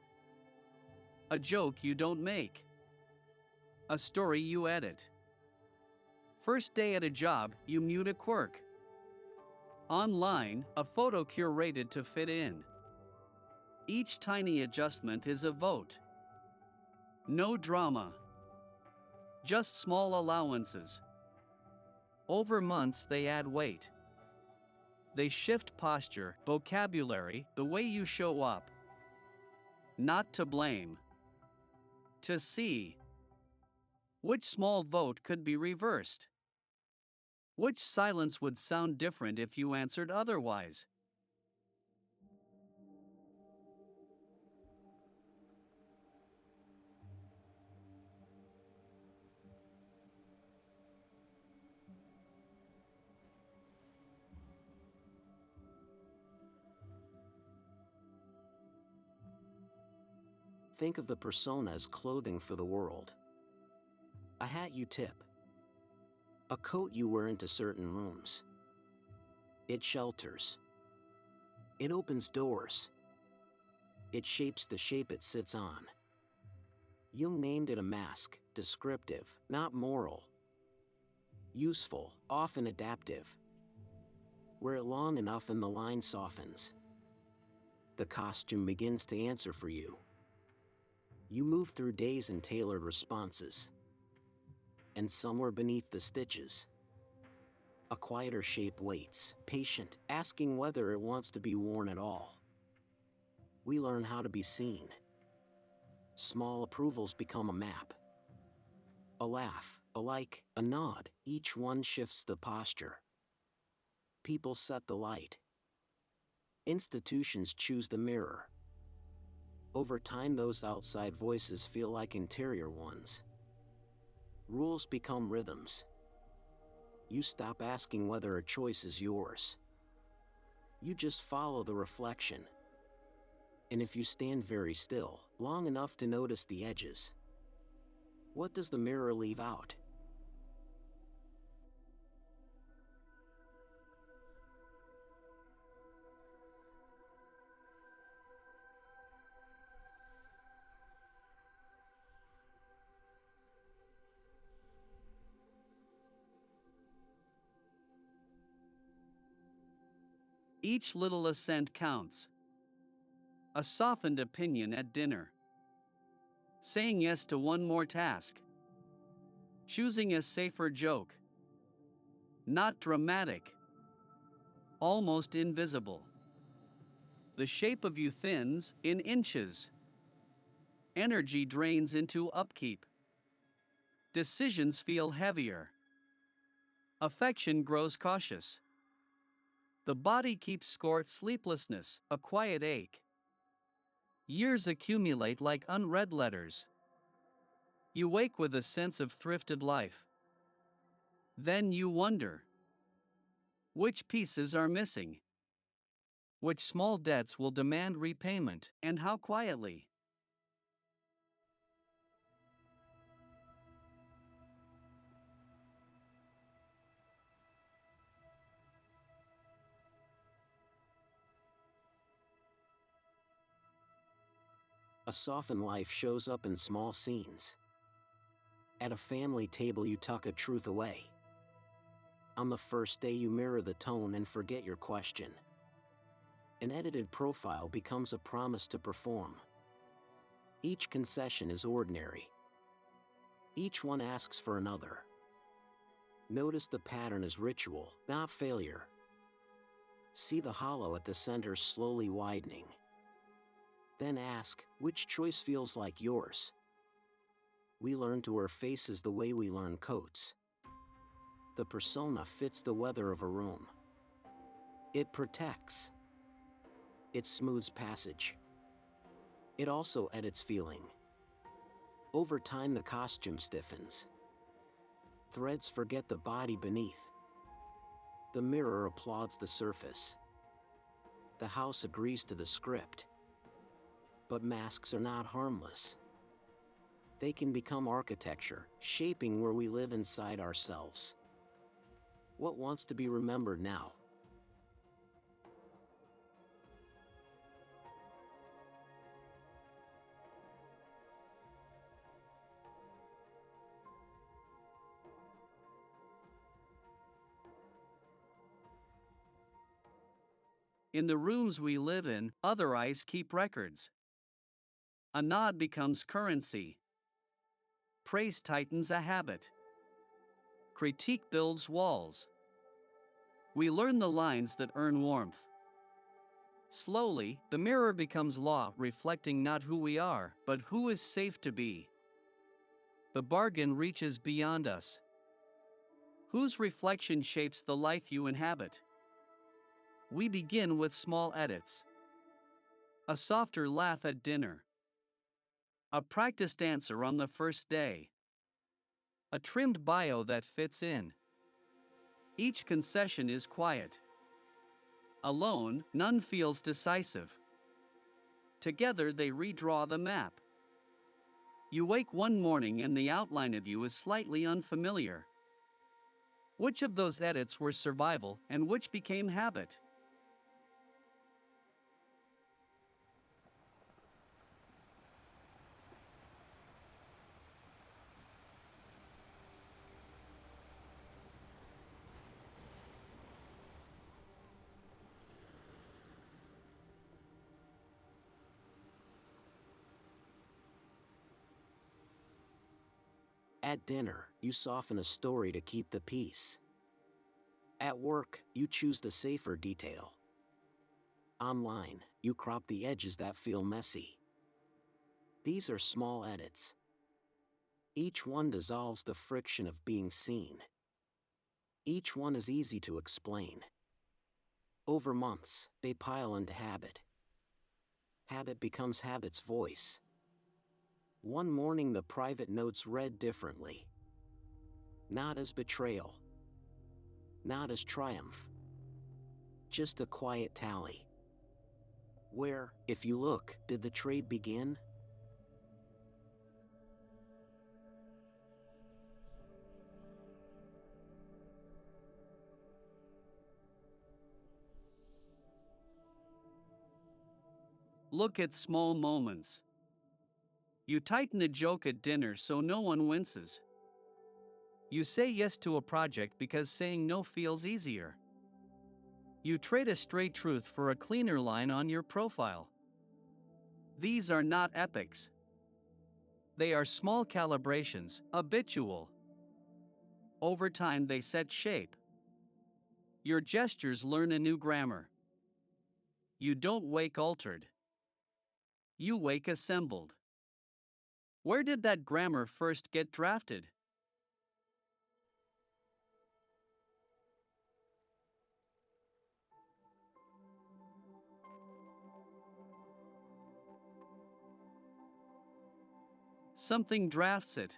A joke you don't make. A story you edit. First day at a job, you mute a quirk. Online, a photo curated to fit in. Each tiny adjustment is a vote. No drama. Just small allowances. Over months, they add weight. They shift posture, vocabulary, the way you show up. Not to blame. To see. Which small vote could be reversed? Which silence would sound different if you answered otherwise? Think of the persona as clothing for the world. A hat you tip. A coat you wear into certain rooms. It shelters. It opens doors. It shapes the shape it sits on. Jung named it a mask, descriptive, not moral. Useful, often adaptive. Wear it long enough and the line softens. The costume begins to answer for you. You move through days in tailored responses. And somewhere beneath the stitches, a quieter shape waits, patient, asking whether it wants to be worn at all. We learn how to be seen. Small approvals become a map. A laugh, a like, a nod, each one shifts the posture. People set the light. Institutions choose the mirror. Over time, those outside voices feel like interior ones. Rules become rhythms. You stop asking whether a choice is yours. You just follow the reflection. And if you stand very still, long enough to notice the edges, what does the mirror leave out? Each little assent counts. A softened opinion at dinner. Saying yes to one more task. Choosing a safer joke. Not dramatic. Almost invisible. The shape of you thins in inches. Energy drains into upkeep. Decisions feel heavier. Affection grows cautious. The body keeps score: sleeplessness, a quiet ache. Years accumulate like unread letters. You wake with a sense of thrifted life. Then you wonder, which pieces are missing? Which small debts will demand repayment, and how quietly? A softened life shows up in small scenes. At a family table you tuck a truth away. On the first day you mirror the tone and forget your question. An edited profile becomes a promise to perform. Each concession is ordinary. Each one asks for another. Notice the pattern as ritual, not failure. See the hollow at the center slowly widening. Then ask, which choice feels like yours? We learn to wear faces the way we learn coats. The persona fits the weather of a room. It protects. It smooths passage. It also edits feeling. Over time the costume stiffens. Threads forget the body beneath. The mirror applauds the surface. The house agrees to the script. But masks are not harmless. They can become architecture, shaping where we live inside ourselves. What wants to be remembered now? In the rooms we live in, other eyes keep records. A nod becomes currency. Praise tightens a habit. Critique builds walls. We learn the lines that earn warmth. Slowly, the mirror becomes law, reflecting not who we are, but who is safe to be. The bargain reaches beyond us. Whose reflection shapes the life you inhabit? We begin with small edits. A softer laugh at dinner. A practiced answer on the first day. A trimmed bio that fits in. Each concession is quiet. Alone, none feels decisive. Together they redraw the map. You wake one morning and the outline of you is slightly unfamiliar. Which of those edits were survival and which became habit? At dinner, you soften a story to keep the peace. At work, you choose the safer detail. Online, you crop the edges that feel messy. These are small edits. Each one dissolves the friction of being seen. Each one is easy to explain. Over months, they pile into habit. Habit becomes habit's voice. One morning the private notes read differently. Not as betrayal. Not as triumph. Just a quiet tally. Where, if you look, did the trade begin? Look at small moments. You tighten a joke at dinner so no one winces. You say yes to a project because saying no feels easier. You trade a straight truth for a cleaner line on your profile. These are not epics. They are small calibrations, habitual. Over time they set shape. Your gestures learn a new grammar. You don't wake altered. You wake assembled. Where did that grammar first get drafted? Something drafts it.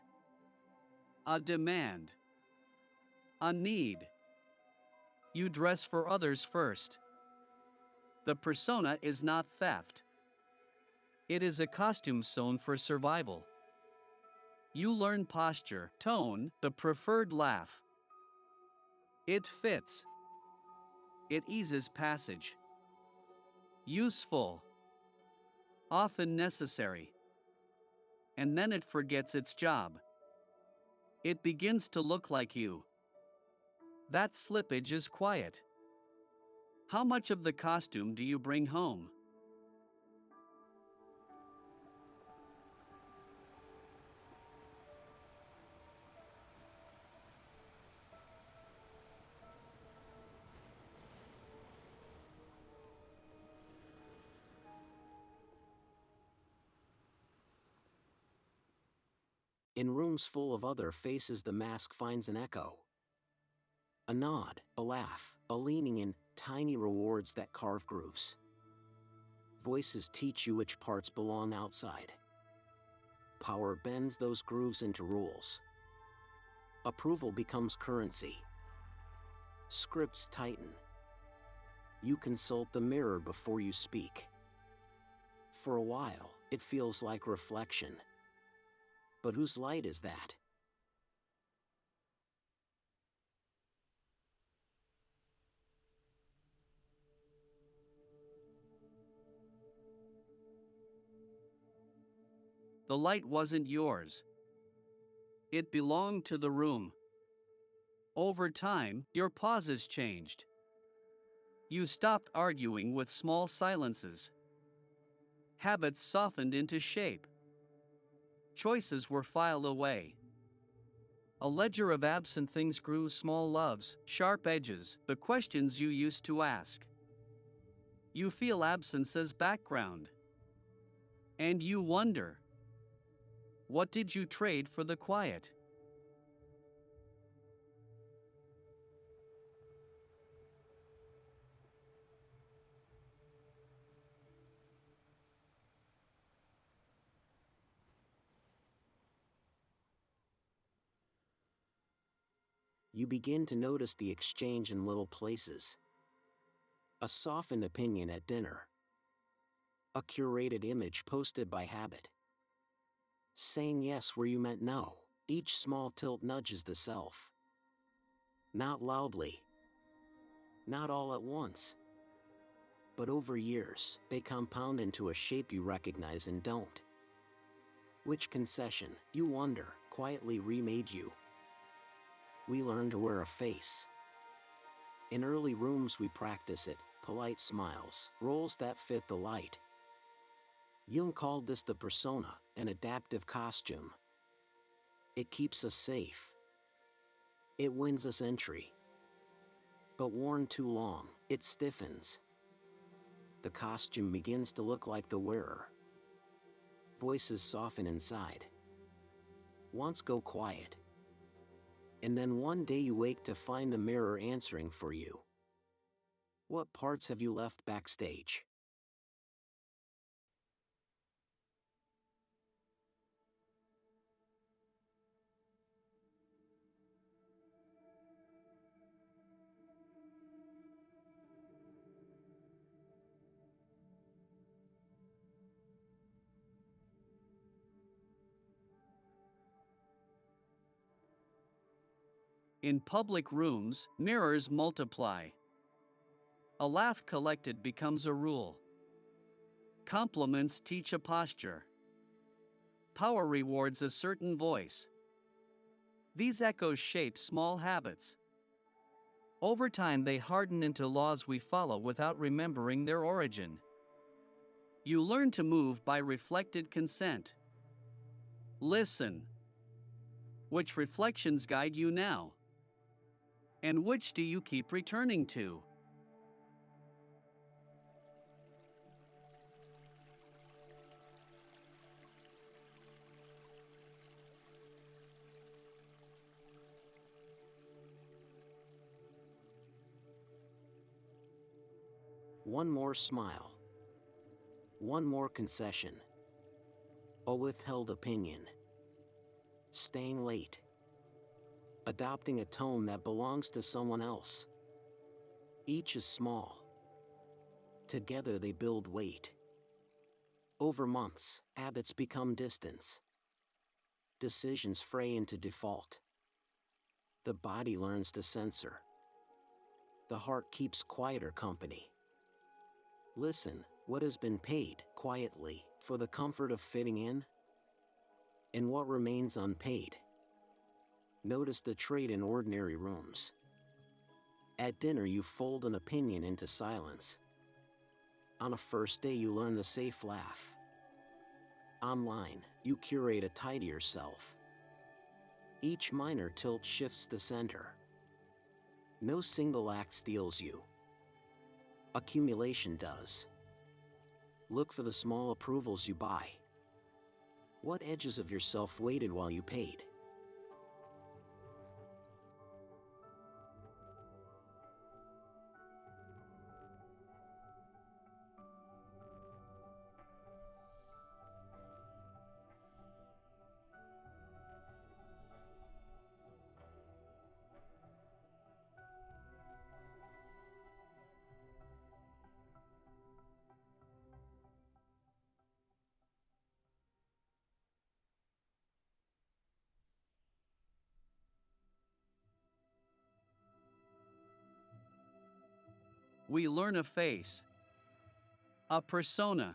A demand. A need. You dress for others first. The persona is not theft. It is a costume sewn for survival. You learn posture, tone, the preferred laugh. It fits. It eases passage. Useful. Often necessary. And then it forgets its job. It begins to look like you. That slippage is quiet. How much of the costume do you bring home? In rooms full of other faces, the mask finds an echo. A nod, a laugh, a leaning in, tiny rewards that carve grooves. Voices teach you which parts belong outside. Power bends those grooves into rules. Approval becomes currency. Scripts tighten. You consult the mirror before you speak. For a while, it feels like reflection. But whose light is that? The light wasn't yours. It belonged to the room. Over time, your pauses changed. You stopped arguing with small silences. Habits softened into shape. Choices were filed away. A ledger of absent things grew, small loves, sharp edges, the questions you used to ask. You feel absence as background. And you wonder, what did you trade for the quiet? You begin to notice the exchange in little places. A softened opinion at dinner. A curated image posted by habit. Saying yes where you meant no. Each small tilt nudges the self. Not loudly. Not all at once. But over years, they compound into a shape you recognize and don't. Which concession, you wonder, quietly remade you? We learn to wear a face. In early rooms we practice it, polite smiles, roles that fit the light. Jung called this the persona, an adaptive costume. It keeps us safe. It wins us entry. But worn too long, it stiffens. The costume begins to look like the wearer. Voices soften inside. Wants go quiet. And then one day you wake to find the mirror answering for you. What parts have you left backstage? In public rooms, mirrors multiply. A laugh collected becomes a rule. Compliments teach a posture. Power rewards a certain voice. These echoes shape small habits. Over time, they harden into laws we follow without remembering their origin. You learn to move by reflected consent. Listen. Which reflections guide you now? And which do you keep returning to? One more smile. One more concession. A withheld opinion. Staying late. Adopting a tone that belongs to someone else. Each is small. Together they build weight. Over months, habits become distance. Decisions fray into default. The body learns to censor. The heart keeps quieter company. Listen, what has been paid, quietly, for the comfort of fitting in? And what remains unpaid? Notice the trait in ordinary rooms. At dinner you fold an opinion into silence. On a first day you learn the safe laugh. Online, you curate a tidier self. Each minor tilt shifts the center. No single act steals you. Accumulation does. Look for the small approvals you buy. What edges of yourself waited while you paid? We learn a face. A persona.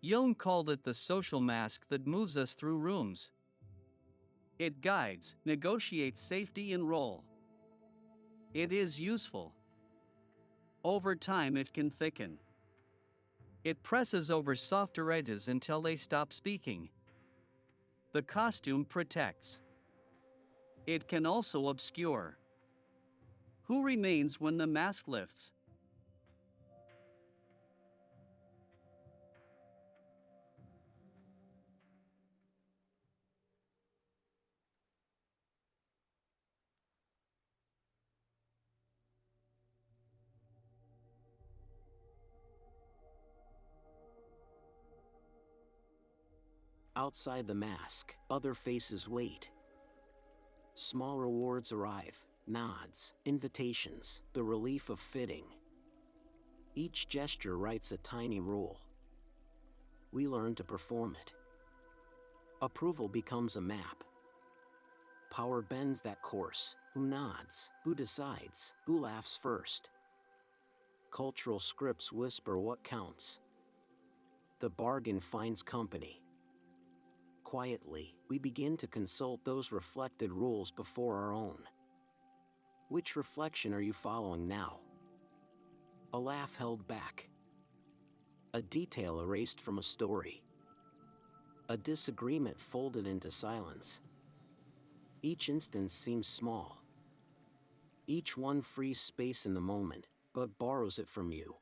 Jung called it the social mask that moves us through rooms. It guides, negotiates safety and role. It is useful. Over time it can thicken. It presses over softer edges until they stop speaking. The costume protects. It can also obscure. Who remains when the mask lifts? Outside the mask, other faces wait. Small rewards arrive, nods, invitations, the relief of fitting. Each gesture writes a tiny rule. We learn to perform it. Approval becomes a map. Power bends that course. Who nods? Who decides? Who laughs first? Cultural scripts whisper what counts. The bargain finds company. Quietly, we begin to consult those reflected rules before our own. Which reflection are you following now? A laugh held back. A detail erased from a story. A disagreement folded into silence. Each instance seems small. Each one frees space in the moment, but borrows it from you.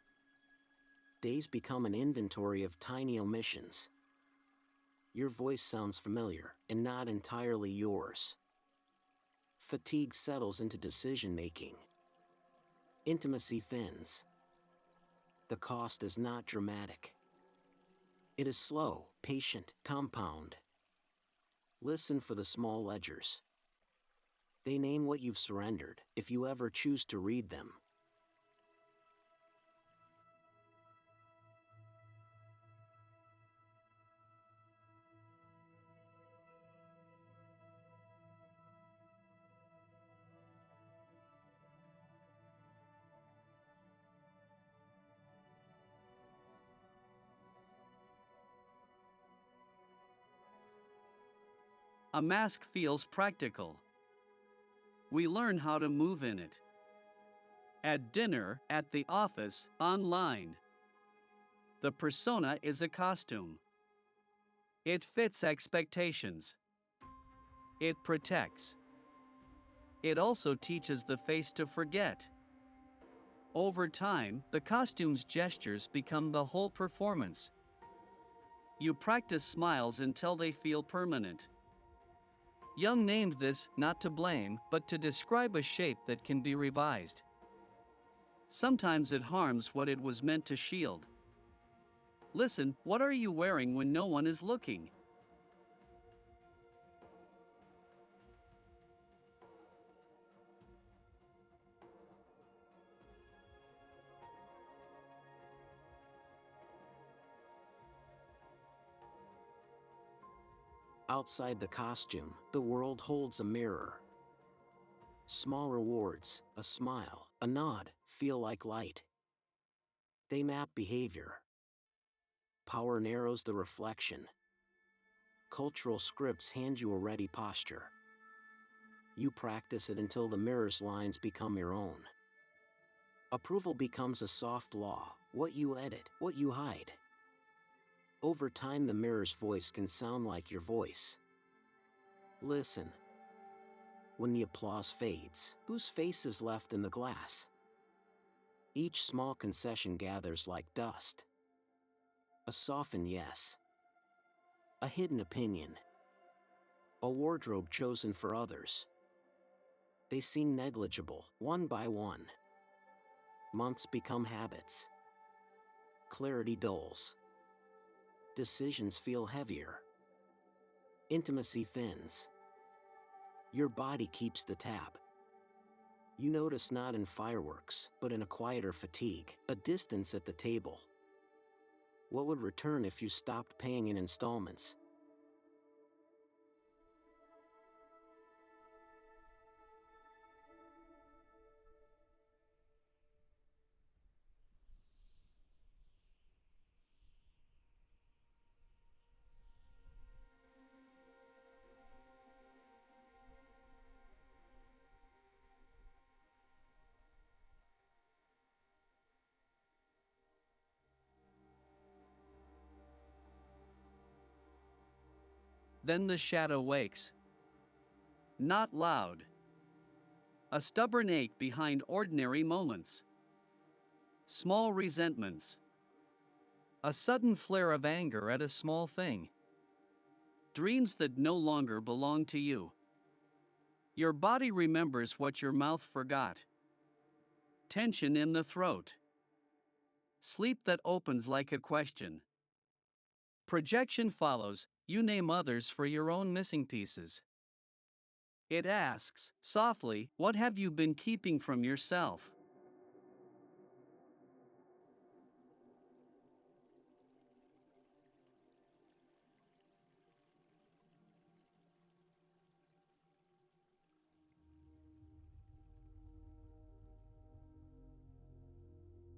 Days become an inventory of tiny omissions. Your voice sounds familiar, and not entirely yours. Fatigue settles into decision-making. Intimacy thins. The cost is not dramatic. It is slow, patient, compound. Listen for the small ledgers. They name what you've surrendered, if you ever choose to read them. A mask feels practical. We learn how to move in it. At dinner, at the office, online. The persona is a costume. It fits expectations. It protects. It also teaches the face to forget. Over time, the costume's gestures become the whole performance. You practice smiles until they feel permanent. Jung named this not to blame, but to describe a shape that can be revised. Sometimes it harms what it was meant to shield. Listen, what are you wearing when no one is looking? Outside the costume, the world holds a mirror. Small rewards, a smile, a nod, feel like light. They map behavior. Power narrows the reflection. Cultural scripts hand you a ready posture. You practice it until the mirror's lines become your own. Approval becomes a soft law, what you edit, what you hide. Over time, the mirror's voice can sound like your voice. Listen. When the applause fades, whose face is left in the glass? Each small concession gathers like dust. A softened yes. A hidden opinion. A wardrobe chosen for others. They seem negligible, one by one. Months become habits. Clarity dulls. Decisions feel heavier. Intimacy thins. Your body keeps the tab. You notice not in fireworks, but in a quieter fatigue, a distance at the table. What would return if you stopped paying in installments? Then the shadow wakes. Not loud. A stubborn ache behind ordinary moments. Small resentments. A sudden flare of anger at a small thing. Dreams that no longer belong to you. Your body remembers what your mouth forgot. Tension in the throat. Sleep that opens like a question. Projection follows, you name others for your own missing pieces. It asks, softly, what have you been keeping from yourself?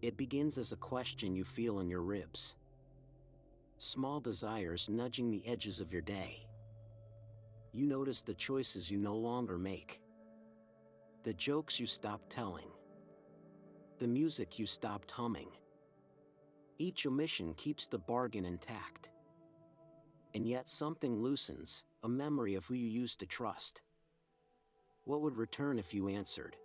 It begins as a question you feel in your ribs. Small desires nudging the edges of your day. You notice the choices you no longer make. The jokes you stopped telling. The music you stopped humming. Each omission keeps the bargain intact. And yet something loosens, a memory of who you used to trust. What would return if you answered?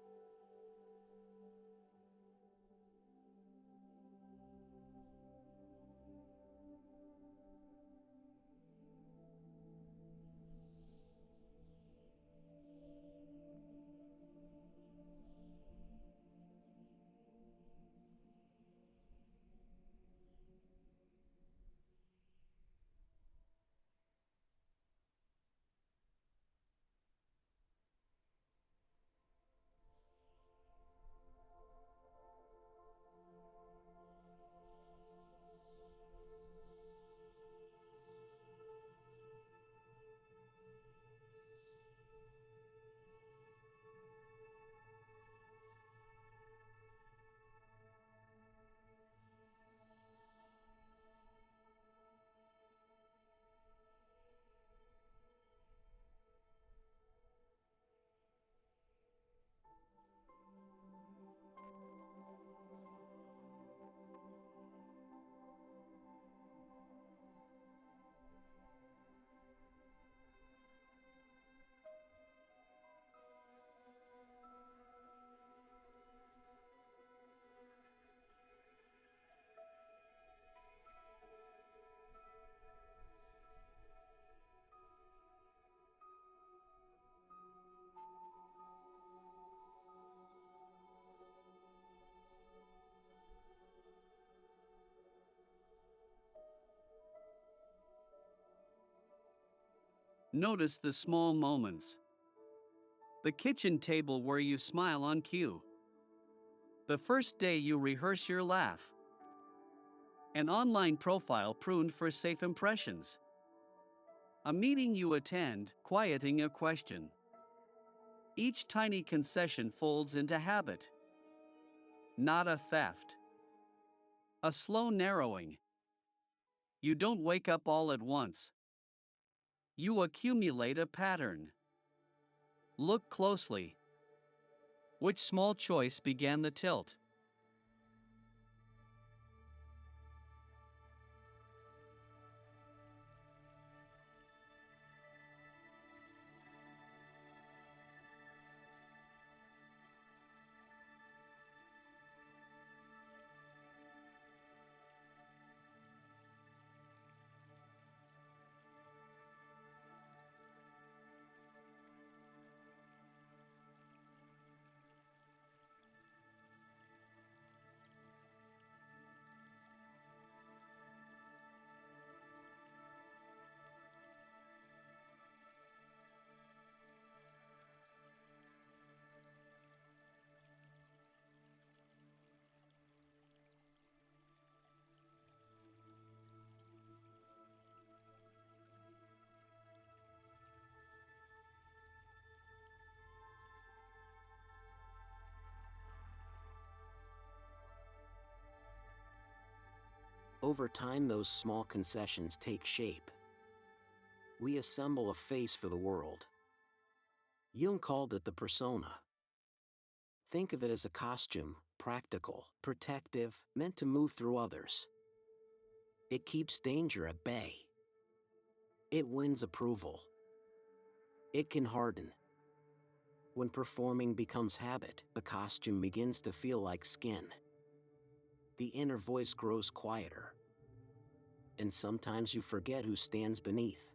Notice the small moments. The kitchen table where you smile on cue. The first day you rehearse your laugh. An online profile pruned for safe impressions. A meeting you attend, quieting a question. Each tiny concession folds into habit. Not a theft. A slow narrowing. You don't wake up all at once. You accumulate a pattern. Look closely. Which small choice began the tilt? Over time, those small concessions take shape. We assemble a face for the world. Jung called it the persona. Think of it as a costume, practical, protective, meant to move through others. It keeps danger at bay. It wins approval. It can harden. When performing becomes habit, the costume begins to feel like skin. The inner voice grows quieter. And sometimes you forget who stands beneath.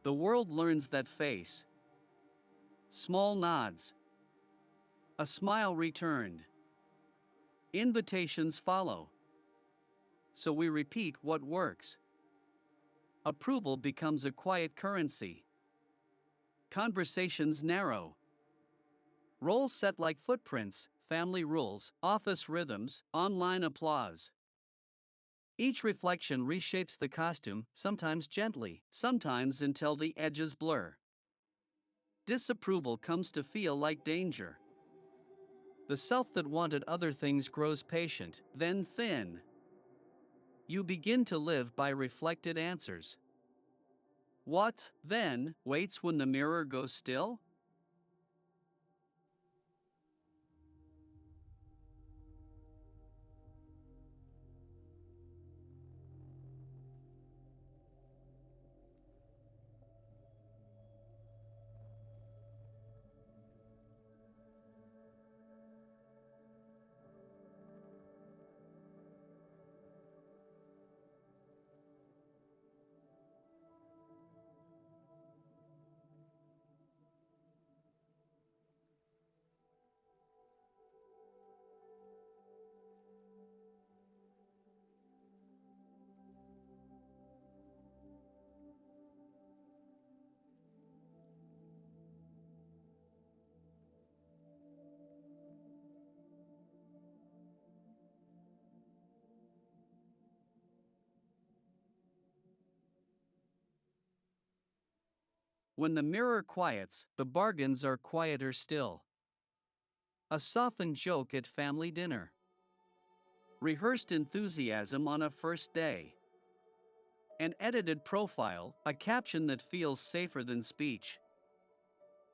The world learns that face. Small nods. A smile returned. Invitations follow. So we repeat what works. Approval becomes a quiet currency. Conversations narrow. Roles set like footprints, family rules, office rhythms, online applause. Each reflection reshapes the costume, sometimes gently, sometimes until the edges blur. Disapproval comes to feel like danger. The self that wanted other things grows patient, then thin. You begin to live by reflected answers. What, then, waits when the mirror goes still? When the mirror quiets, the bargains are quieter still. A softened joke at family dinner. Rehearsed enthusiasm on a first day. An edited profile, a caption that feels safer than speech.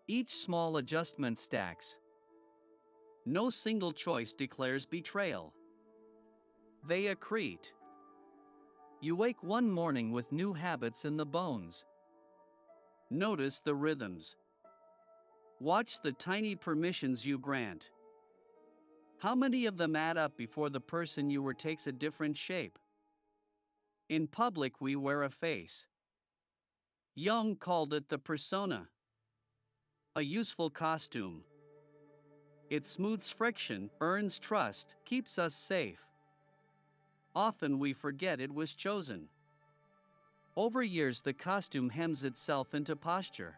Each small adjustment stacks. No single choice declares betrayal. They accrete. You wake one morning with new habits in the bones. Notice the rhythms. Watch the tiny permissions you grant. How many of them add up before the person you were takes a different shape? In public, we wear a face. Jung called it the persona. A useful costume. It smooths friction, earns trust, keeps us safe. Often we forget it was chosen. Over years, the costume hems itself into posture.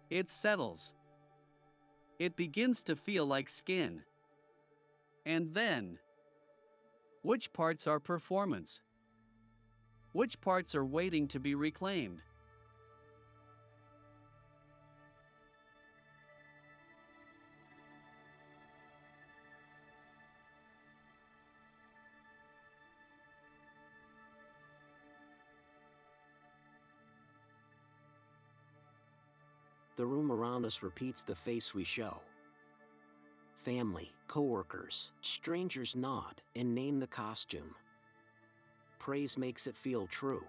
It settles. It begins to feel like skin. And then, which parts are performance? Which parts are waiting to be reclaimed? The room around us repeats the face we show. Family, coworkers, strangers nod and name the costume. Praise makes it feel true.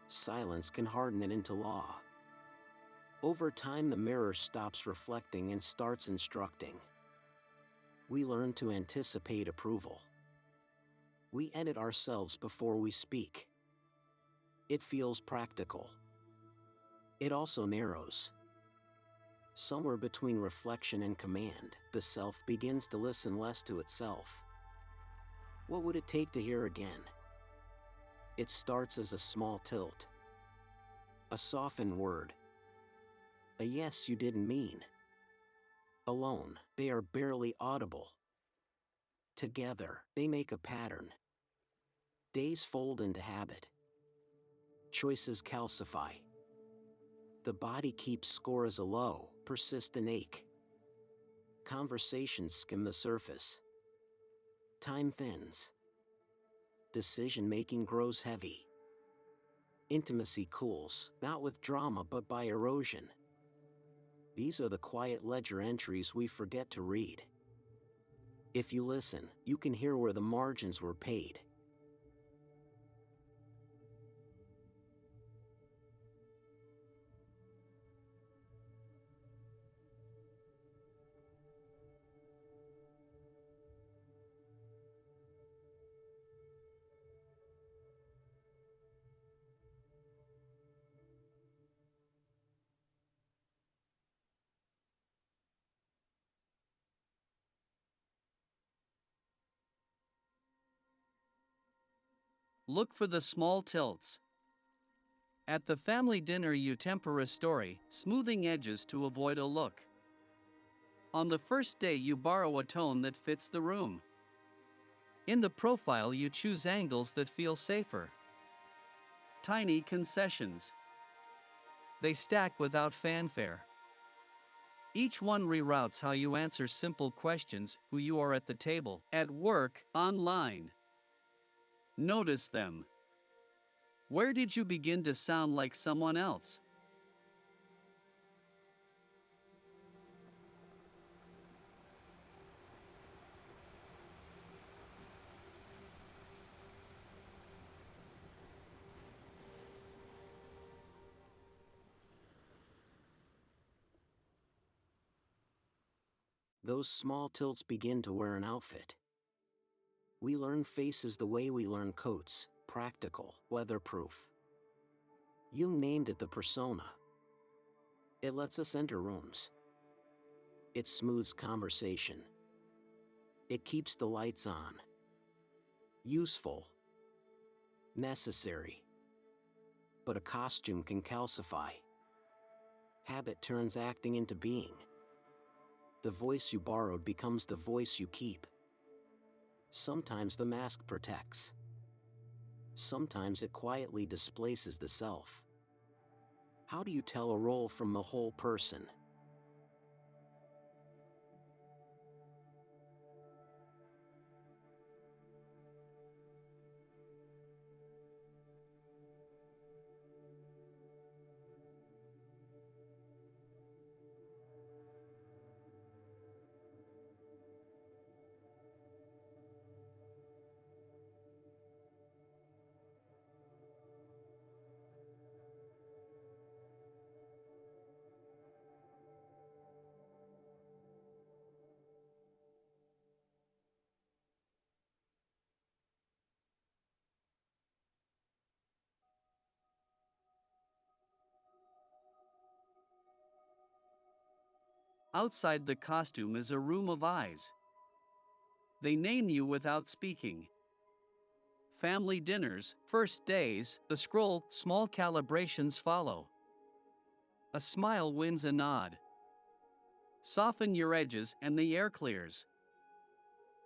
Silence can harden it into law. Over time, the mirror stops reflecting and starts instructing. We learn to anticipate approval. We edit ourselves before we speak. It feels practical. It also narrows. Somewhere between reflection and command, the self begins to listen less to itself. What would it take to hear again? It starts as a small tilt. A softened word. A yes you didn't mean. Alone, they are barely audible. Together, they make a pattern. Days fold into habit. Choices calcify. The body keeps score as a low, persistent ache. Conversations skim the surface. Time thins. Decision-making grows heavy. Intimacy cools, not with drama but by erosion. These are the quiet ledger entries we forget to read. If you listen, you can hear where the margins were paid. Look for the small tilts. At the family dinner, you temper a story, smoothing edges to avoid a look. On the first day, you borrow a tone that fits the room. In the profile, you choose angles that feel safer. Tiny concessions. They stack without fanfare. Each one reroutes how you answer simple questions: who you are at the table, at work, online. Notice them. Where did you begin to sound like someone else? Those small tilts begin to wear an outfit. We learn faces the way we learn coats: practical, weatherproof. Jung named it the persona. It lets us enter rooms. It smooths conversation. It keeps the lights on. Useful. Necessary. But a costume can calcify. Habit turns acting into being. The voice you borrowed becomes the voice you keep. Sometimes the mask protects. Sometimes it quietly displaces the self. How do you tell a role from the whole person? Outside the costume is a room of eyes. They name you without speaking. Family dinners, first days, the scroll, small calibrations follow. A smile wins a nod. Soften your edges and the air clears.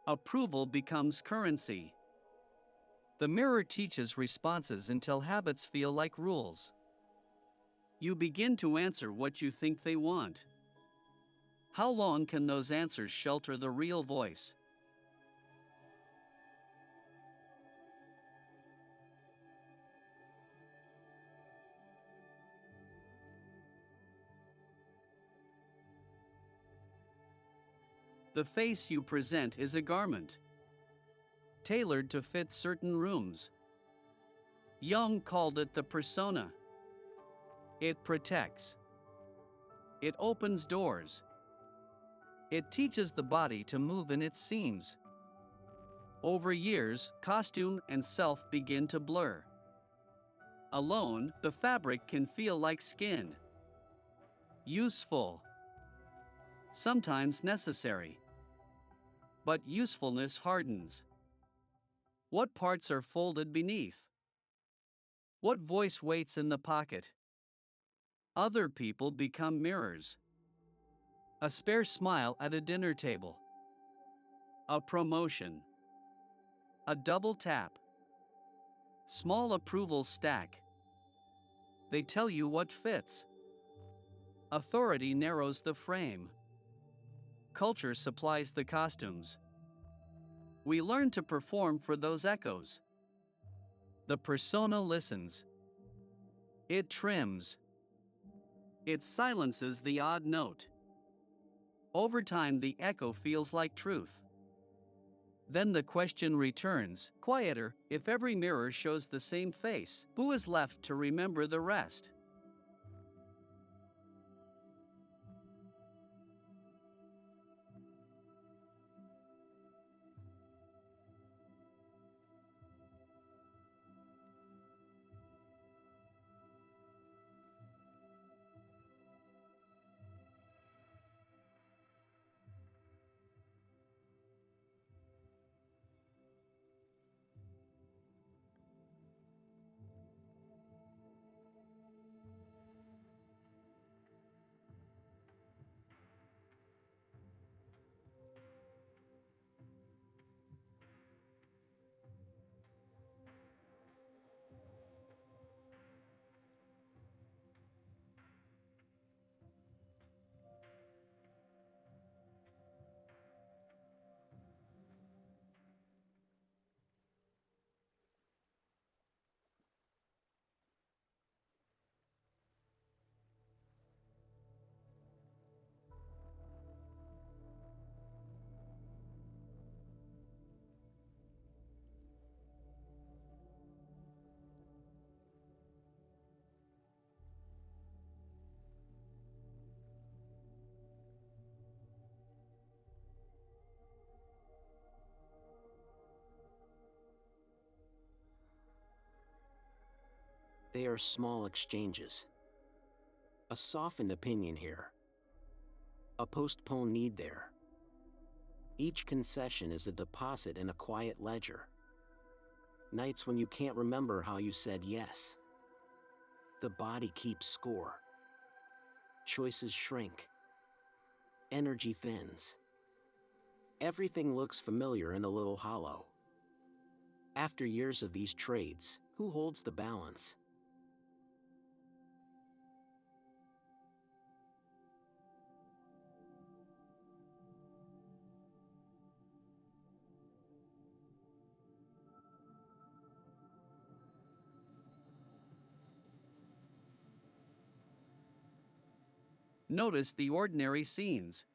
Approval becomes currency. The mirror teaches responses until habits feel like rules. You begin to answer what you think they want. How long can those answers shelter the real voice? The face you present is a garment, tailored to fit certain rooms. Jung called it the persona. It protects. It opens doors. It teaches the body to move in its seams. Over years, costume and self begin to blur. Alone, the fabric can feel like skin. Useful. Sometimes necessary. But usefulness hardens. What parts are folded beneath? What voice waits in the pocket? Other people become mirrors. A spare smile at a dinner table. A promotion. A double tap. Small approvals stack. They tell you what fits. Authority narrows the frame. Culture supplies the costumes. We learn to perform for those echoes. The persona listens. It trims. It silences the odd note. Over time, the echo feels like truth. Then the question returns, quieter: if every mirror shows the same face, who is left to remember the rest? They are small exchanges. A softened opinion here. A postponed need there. Each concession is a deposit in a quiet ledger. Nights when you can't remember how you said yes. The body keeps score. Choices shrink. Energy thins. Everything looks familiar and a little hollow. After years of these trades, who holds the balance? Notice the ordinary scenes.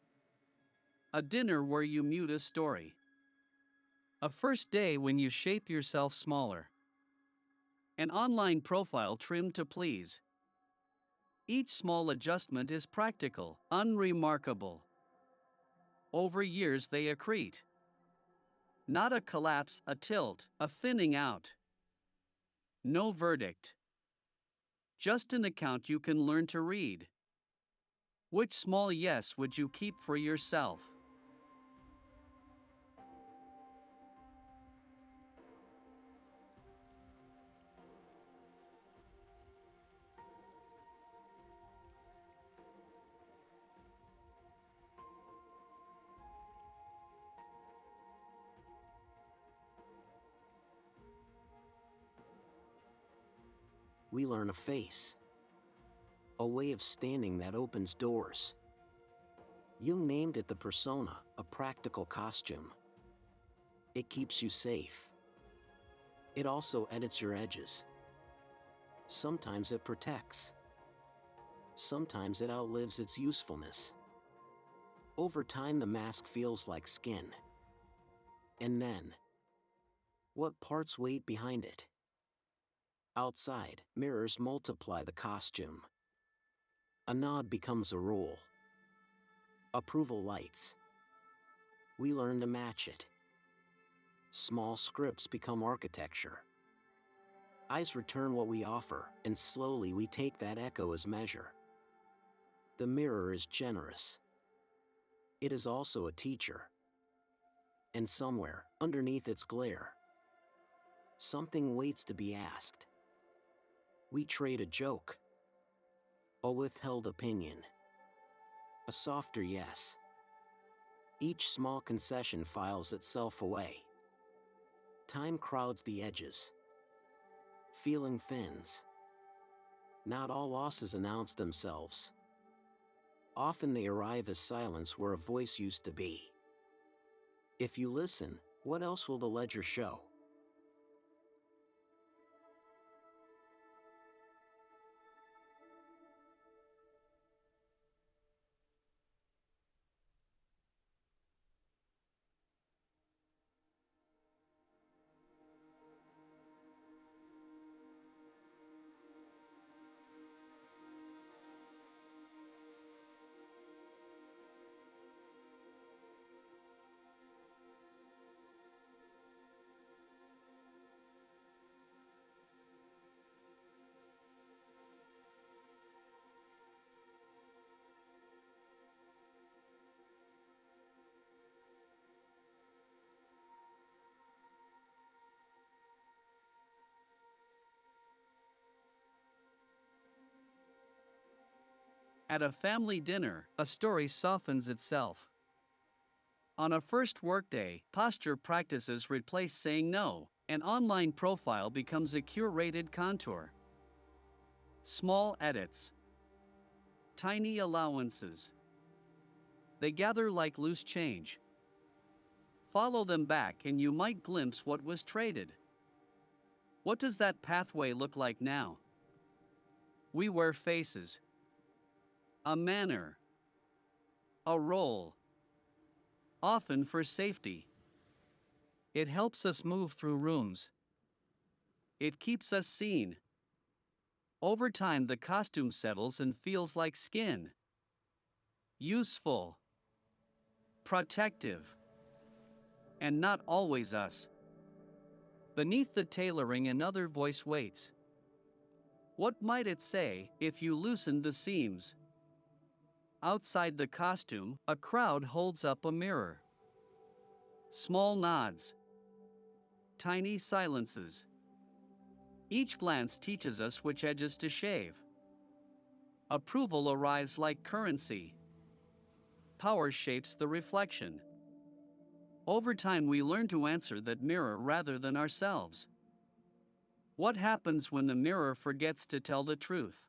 A dinner where you mute a story. A first day when you shape yourself smaller. An online profile trimmed to please. Each small adjustment is practical, unremarkable. Over years they accrete. Not a collapse, a tilt, a thinning out. No verdict. Just an account you can learn to read. Which small yes would you keep for yourself? We learn a face. A way of standing that opens doors. Jung named it the persona, a practical costume. It keeps you safe. It also edits your edges. Sometimes it protects. Sometimes it outlives its usefulness. Over time the mask feels like skin. And then, what parts wait behind it? Outside, mirrors multiply the costume. A nod becomes a rule. Approval lights. We learn to match it. Small scripts become architecture. Eyes return what we offer, and slowly we take that echo as measure. The mirror is generous. It is also a teacher. And somewhere, underneath its glare, something waits to be asked. We trade a joke. A withheld opinion. A softer yes. Each small concession files itself away. Time crowds the edges. Feeling thins. Not all losses announce themselves. Often they arrive as silence where a voice used to be. If you listen, what else will the ledger show? At a family dinner, a story softens itself. On a first workday, posture practices replace saying no. An online profile becomes a curated contour. Small edits. Tiny allowances. They gather like loose change. Follow them back and you might glimpse what was traded. What does that pathway look like now? We wear faces. A manner. A role. Often for safety. It helps us move through rooms. It keeps us seen. Over time the costume settles and feels like skin. Useful. Protective. And not always us. Beneath the tailoring another voice waits. What might it say if you loosened the seams? Outside the costume, a crowd holds up a mirror. Small nods. Tiny silences. Each glance teaches us which edges to shave. Approval arrives like currency. Power shapes the reflection. Over time we learn to answer that mirror rather than ourselves. What happens when the mirror forgets to tell the truth?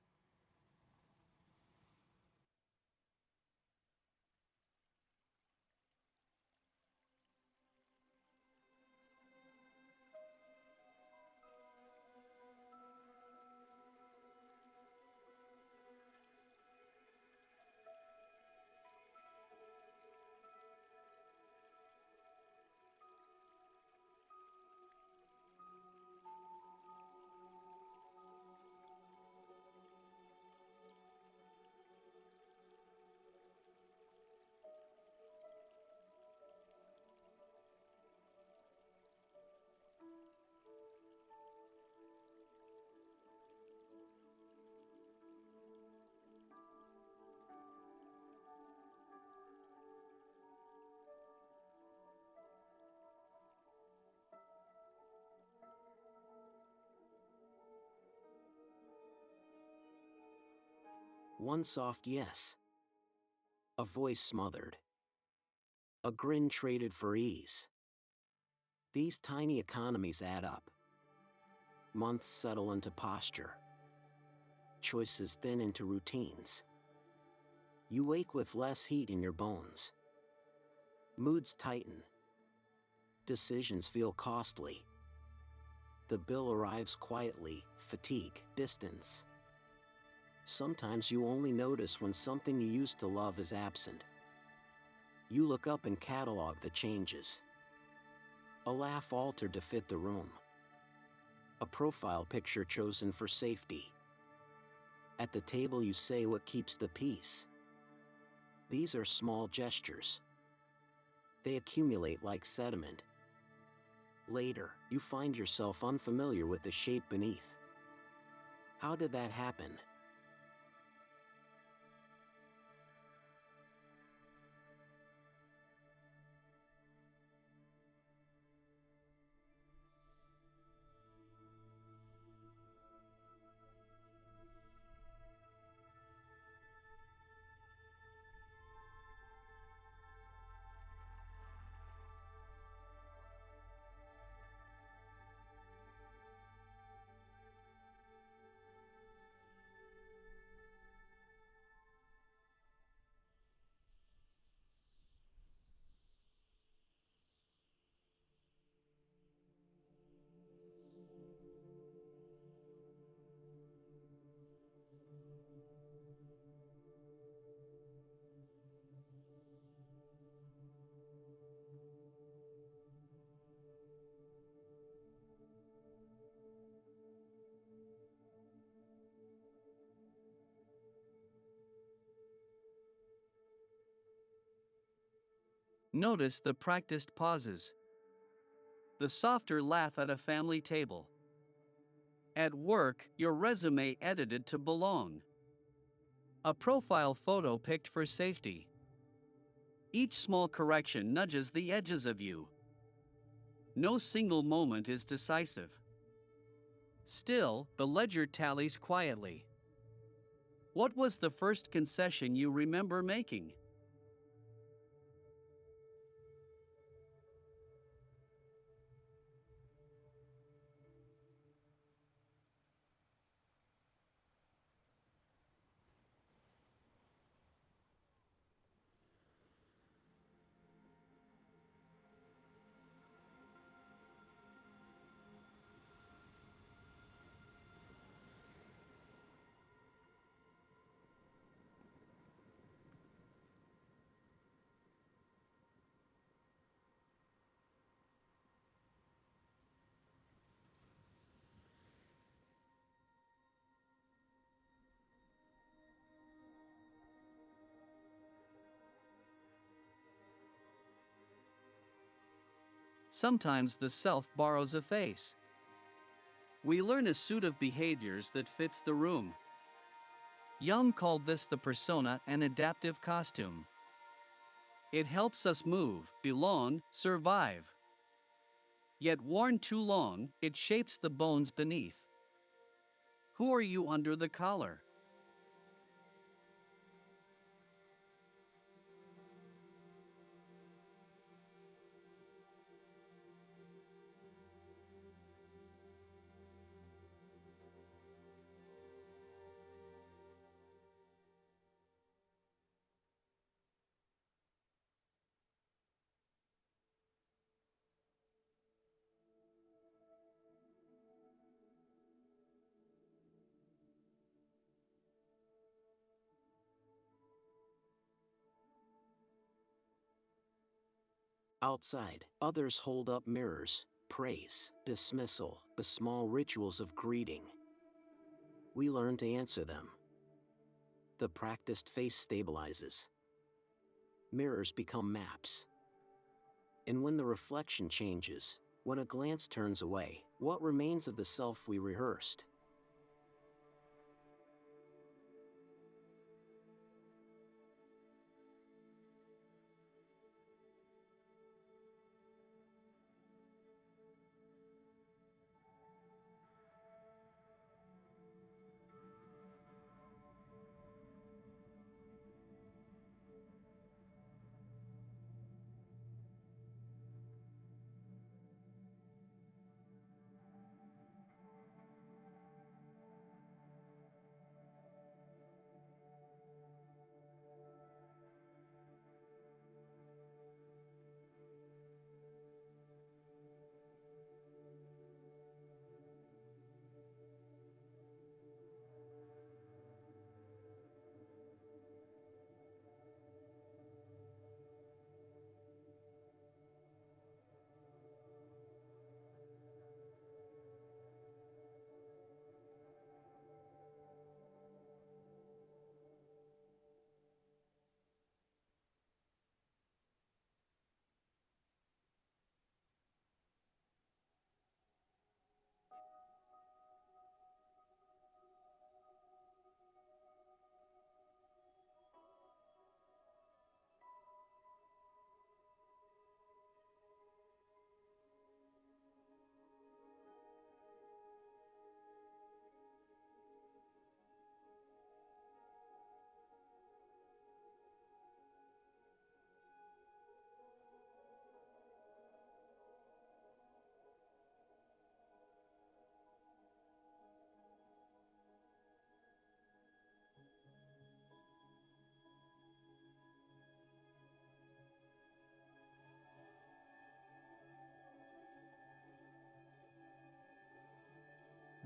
One soft yes. A voice smothered. A grin traded for ease. These tiny economies add up. Months settle into posture. Choices thin into routines. You wake with less heat in your bones. Moods tighten. Decisions feel costly. The bill arrives quietly, fatigue, distance. Sometimes you only notice when something you used to love is absent. You look up and catalog the changes. A laugh altered to fit the room. A profile picture chosen for safety. At the table you say what keeps the peace. These are small gestures. They accumulate like sediment. Later, you find yourself unfamiliar with the shape beneath. How did that happen? Notice the practiced pauses. The softer laugh at a family table. At work, your resume edited to belong. A profile photo picked for safety. Each small correction nudges the edges of you. No single moment is decisive. Still, the ledger tallies quietly. What was the first concession you remember making? Sometimes the self borrows a face. We learn a suit of behaviors that fits the room. Jung called this the persona, an adaptive costume. It helps us move, belong, survive. Yet worn too long, it shapes the bones beneath. Who are you under the collar? Outside, others hold up mirrors, praise, dismissal, the small rituals of greeting. We learn to answer them. The practiced face stabilizes. Mirrors become maps. And when the reflection changes, when a glance turns away, what remains of the self we rehearsed?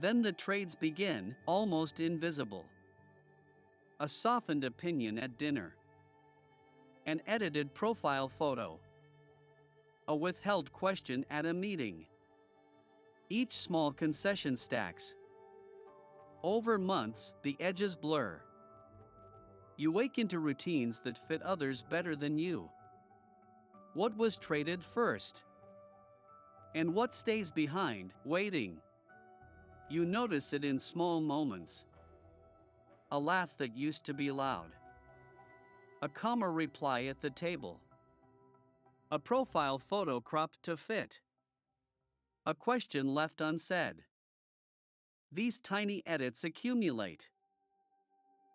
Then the trades begin, almost invisible. A softened opinion at dinner. An edited profile photo. A withheld question at a meeting. Each small concession stacks. Over months, the edges blur. You wake into routines that fit others better than you. What was traded first? And what stays behind, waiting? You notice it in small moments. A laugh that used to be loud. A calmer reply at the table. A profile photo cropped to fit. A question left unsaid. These tiny edits accumulate.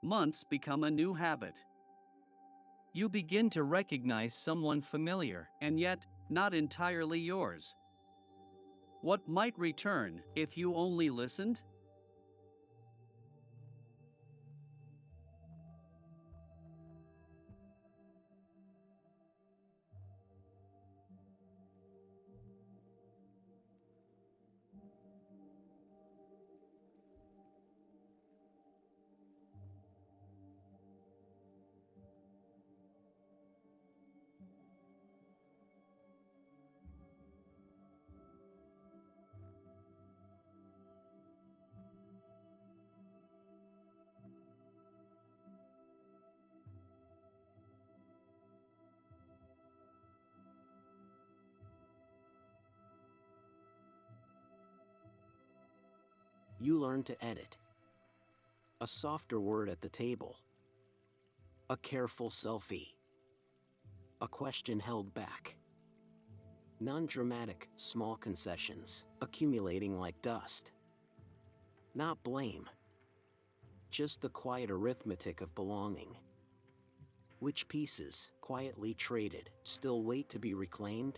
Months become a new habit. You begin to recognize someone familiar, and yet, not entirely yours. What might return if you only listened? You learn to edit. A softer word at the table. A careful selfie. A question held back. Non-dramatic, small concessions, accumulating like dust. Not blame. Just the quiet arithmetic of belonging. Which pieces, quietly traded, still wait to be reclaimed?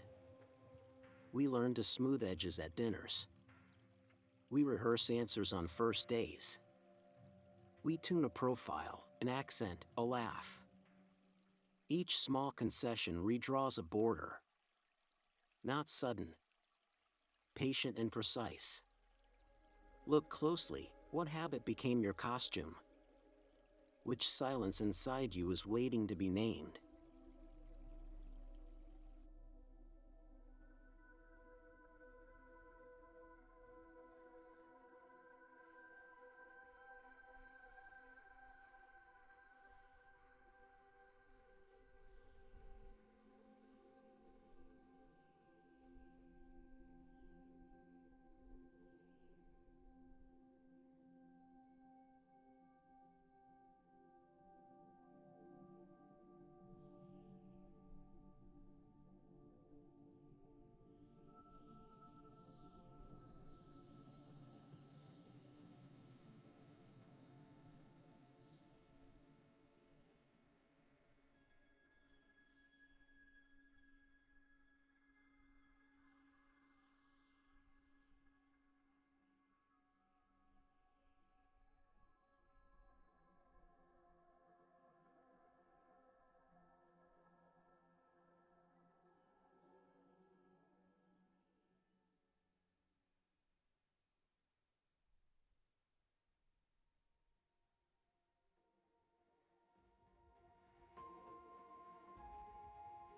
We learn to smooth edges at dinners. We rehearse answers on first days. We tune a profile, an accent, a laugh. Each small concession redraws a border. Not sudden. Patient and precise. Look closely, what habit became your costume? Which silence inside you is waiting to be named?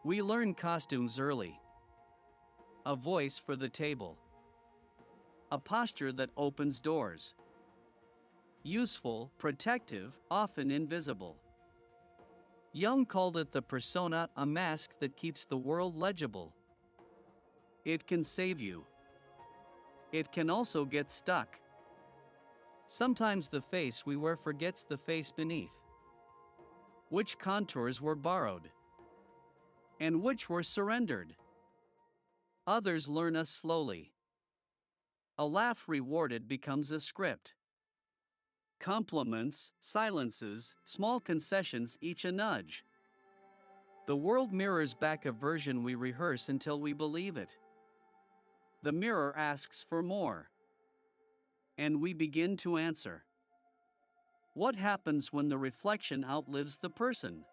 We learn costumes early. A voice for the table. A posture that opens doors. Useful, protective, often invisible. Jung called it the persona, a mask that keeps the world legible. It can save you. It can also get stuck. Sometimes the face we wear forgets the face beneath. Which contours were borrowed? And which were surrendered? Others learn us slowly. A laugh rewarded becomes a script. Compliments, silences, small concessions, each a nudge. The world mirrors back a version we rehearse until we believe it. The mirror asks for more. And we begin to answer. What happens when the reflection outlives the person?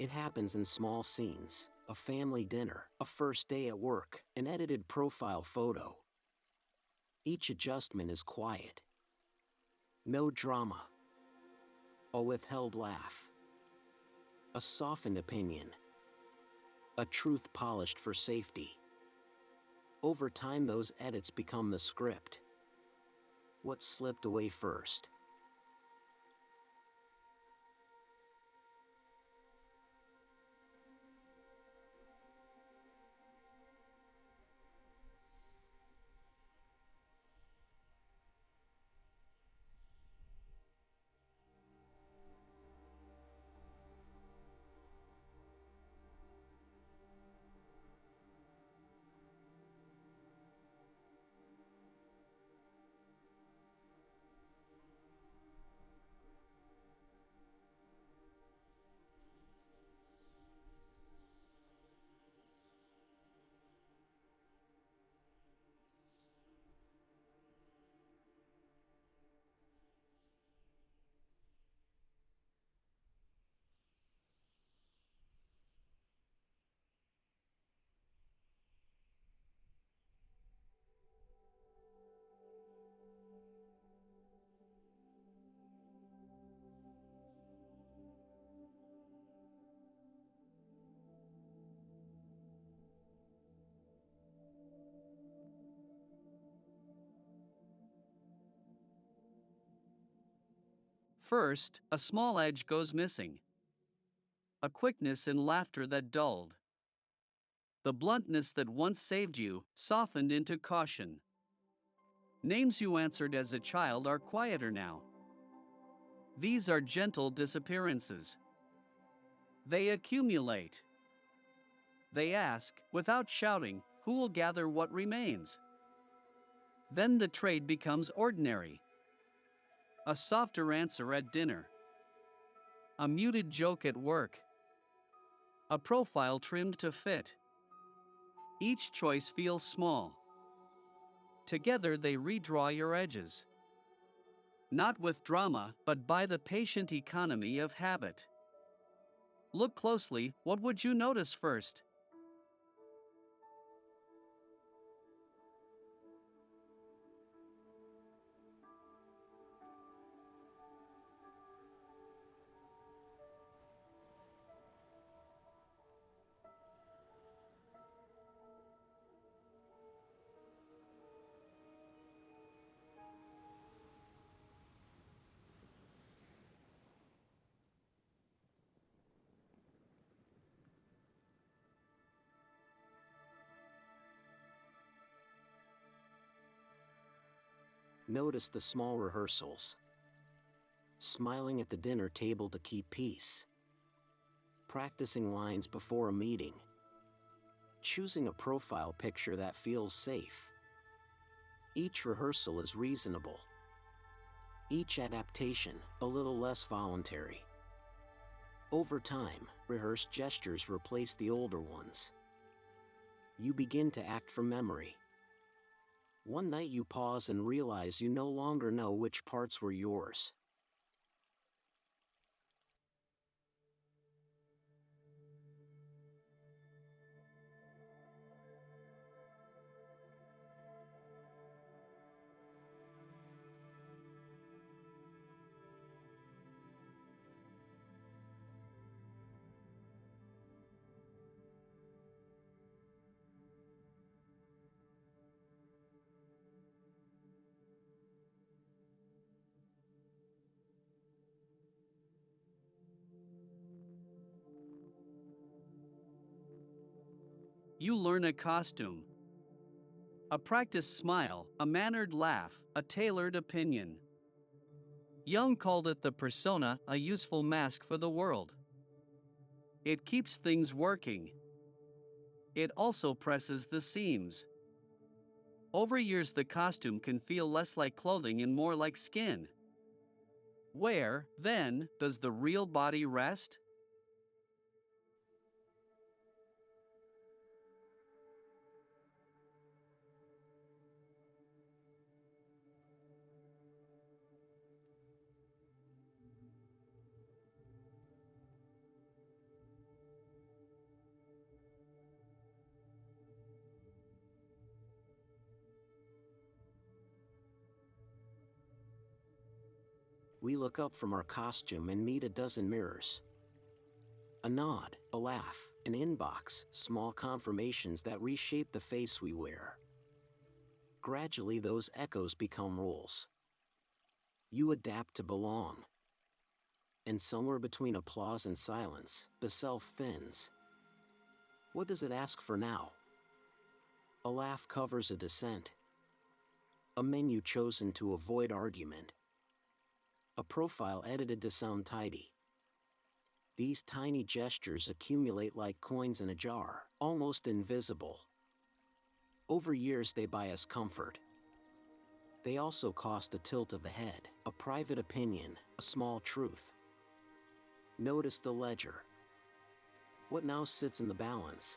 It happens in small scenes, a family dinner, a first day at work, an edited profile photo. Each adjustment is quiet. No drama. A withheld laugh. A softened opinion. A truth polished for safety. Over time those edits become the script. What slipped away first? first, a small edge goes missing. A quickness in laughter that dulled. The bluntness that once saved you, softened into caution. Names you answered as a child are quieter now. These are gentle disappearances. They accumulate. They ask, without shouting, who will gather what remains? Then the trade becomes ordinary. A softer answer at dinner. A muted joke at work. A profile trimmed to fit. Each choice feels small. Together they redraw your edges. Not with drama, but by the patient economy of habit. Look closely, what would you notice first? Notice the small rehearsals. Smiling at the dinner table to keep peace. Practicing lines before a meeting. Choosing a profile picture that feels safe. Each rehearsal is reasonable. Each adaptation, a little less voluntary. Over time, rehearsed gestures replace the older ones. You begin to act from memory. One night you pause and realize you no longer know which parts were yours. You learn a costume. A practiced smile, a mannered laugh, a tailored opinion. Jung called it the persona, a useful mask for the world. It keeps things working. It also presses the seams. Over years, the costume can feel less like clothing and more like skin. Where, then, does the real body rest? We look up from our costume and meet a dozen mirrors. A nod, a laugh, an inbox, small confirmations that reshape the face we wear. Gradually those echoes become roles. You adapt to belong. And somewhere between applause and silence, the self thins. What does it ask for now? A laugh covers a dissent. A menu chosen to avoid argument. A profile edited to sound tidy. These tiny gestures accumulate like coins in a jar, almost invisible. Over years they buy us comfort. They also cost a tilt of the head, a private opinion, a small truth. Notice the ledger. What now sits in the balance?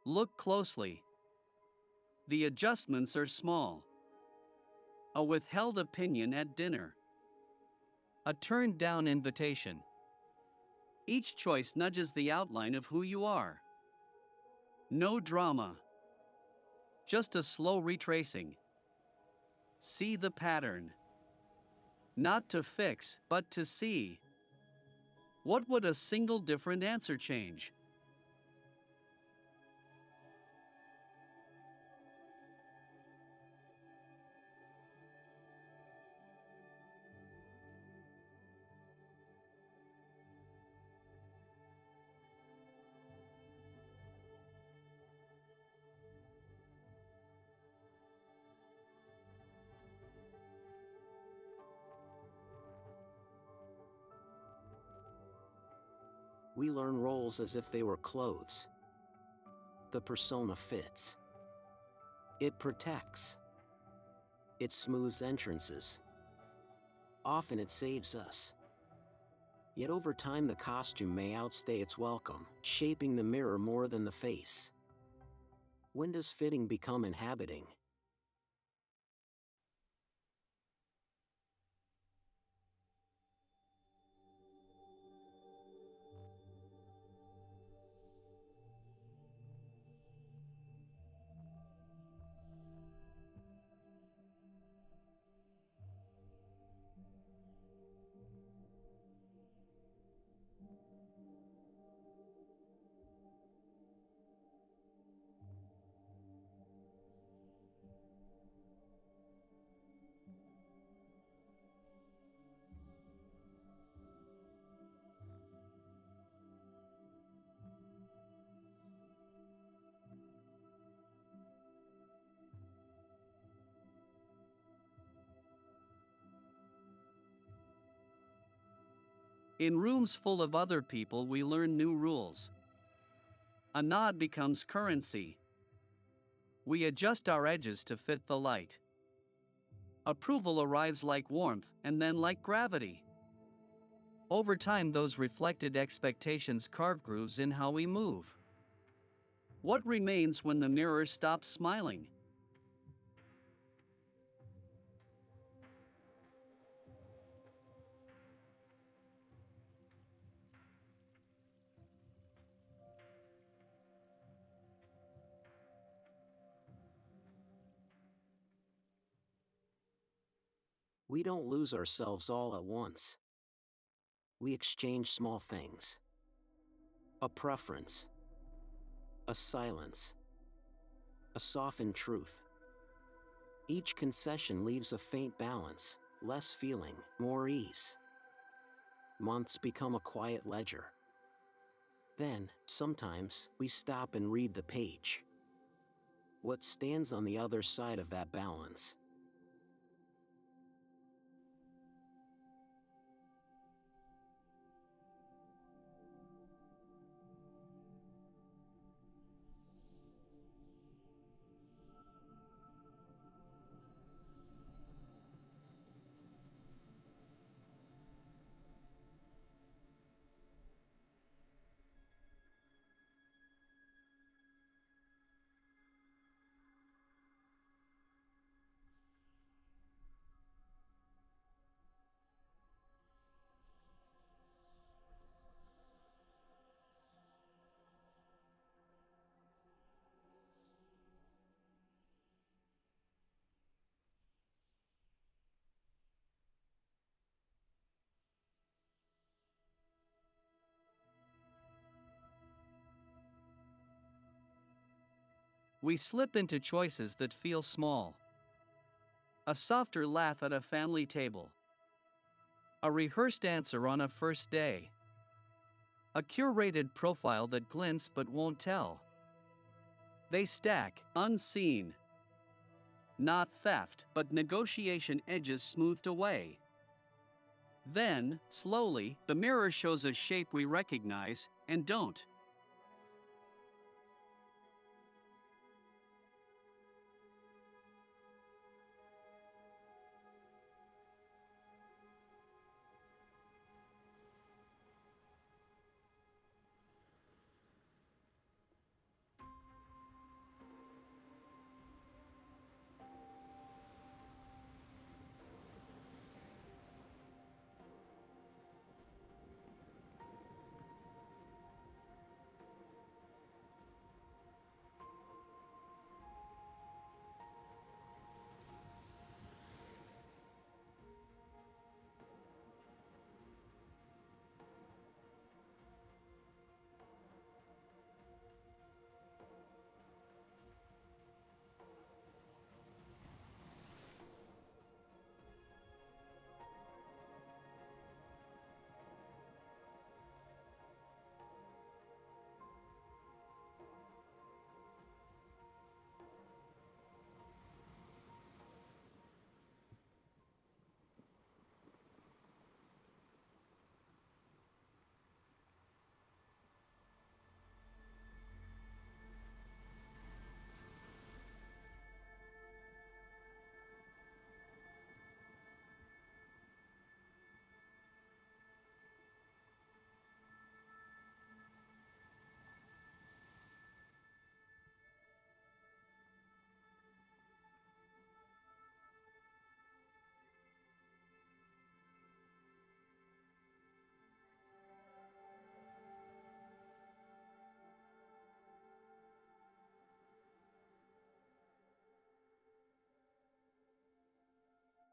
Look closely. The adjustments are small. A withheld opinion at dinner. A turned down invitation. Each choice nudges the outline of who you are. No drama. Just a slow retracing. See the pattern. Not to fix, but to see. What would a single different answer change? We learn roles as if they were clothes. The persona fits. It protects. It smooths entrances. Often it saves us. Yet over time the costume may outstay its welcome, shaping the mirror more than the face. When does fitting become inhabiting? In rooms full of other people, we learn new rules. A nod becomes currency. We adjust our edges to fit the light. Approval arrives like warmth and then like gravity. Over time, those reflected expectations carve grooves in how we move. What remains when the mirror stops smiling? We don't lose ourselves all at once. We exchange small things. A preference. A silence. A softened truth. Each concession leaves a faint balance, less feeling, more ease. Months become a quiet ledger. Then, sometimes, we stop and read the page. What stands on the other side of that balance? We slip into choices that feel small. A softer laugh at a family table. A rehearsed answer on a first day. A curated profile that glints but won't tell. They stack, unseen. Not theft, but negotiation edges smoothed away. Then, slowly, the mirror shows a shape we recognize and don't.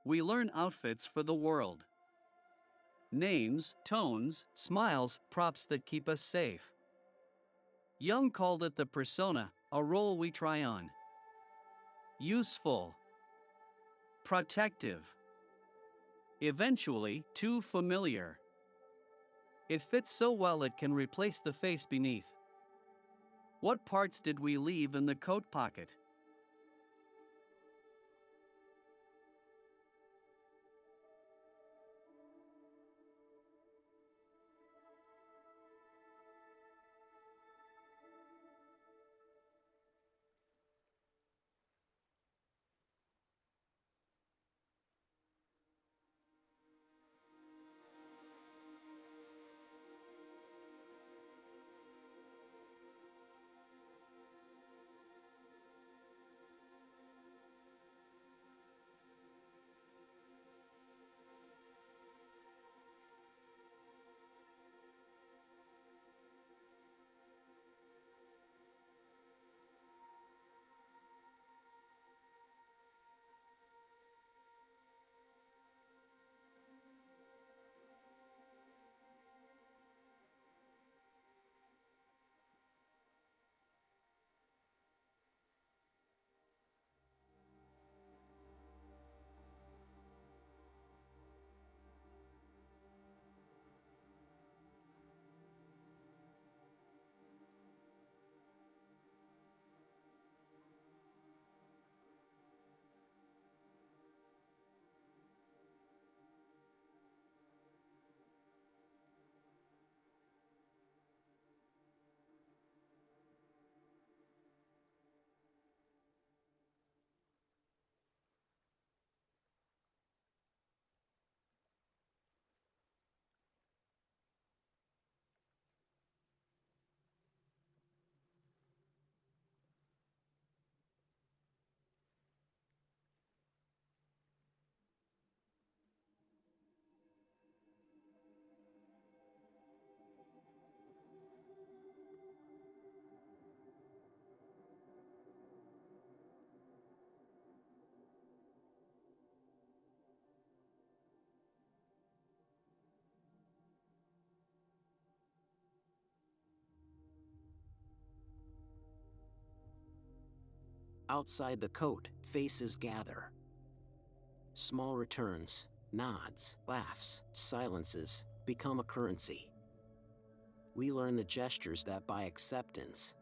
We learn outfits for the world. Names, tones, smiles, props that keep us safe. Jung called it the persona, a role we try on. Useful. Protective. Eventually, too familiar. It fits so well it can replace the face beneath. What parts did we leave in the coat pocket? Outside the coat, faces gather. Small returns, nods, laughs, silences, become a currency. We learn the gestures that buy acceptance.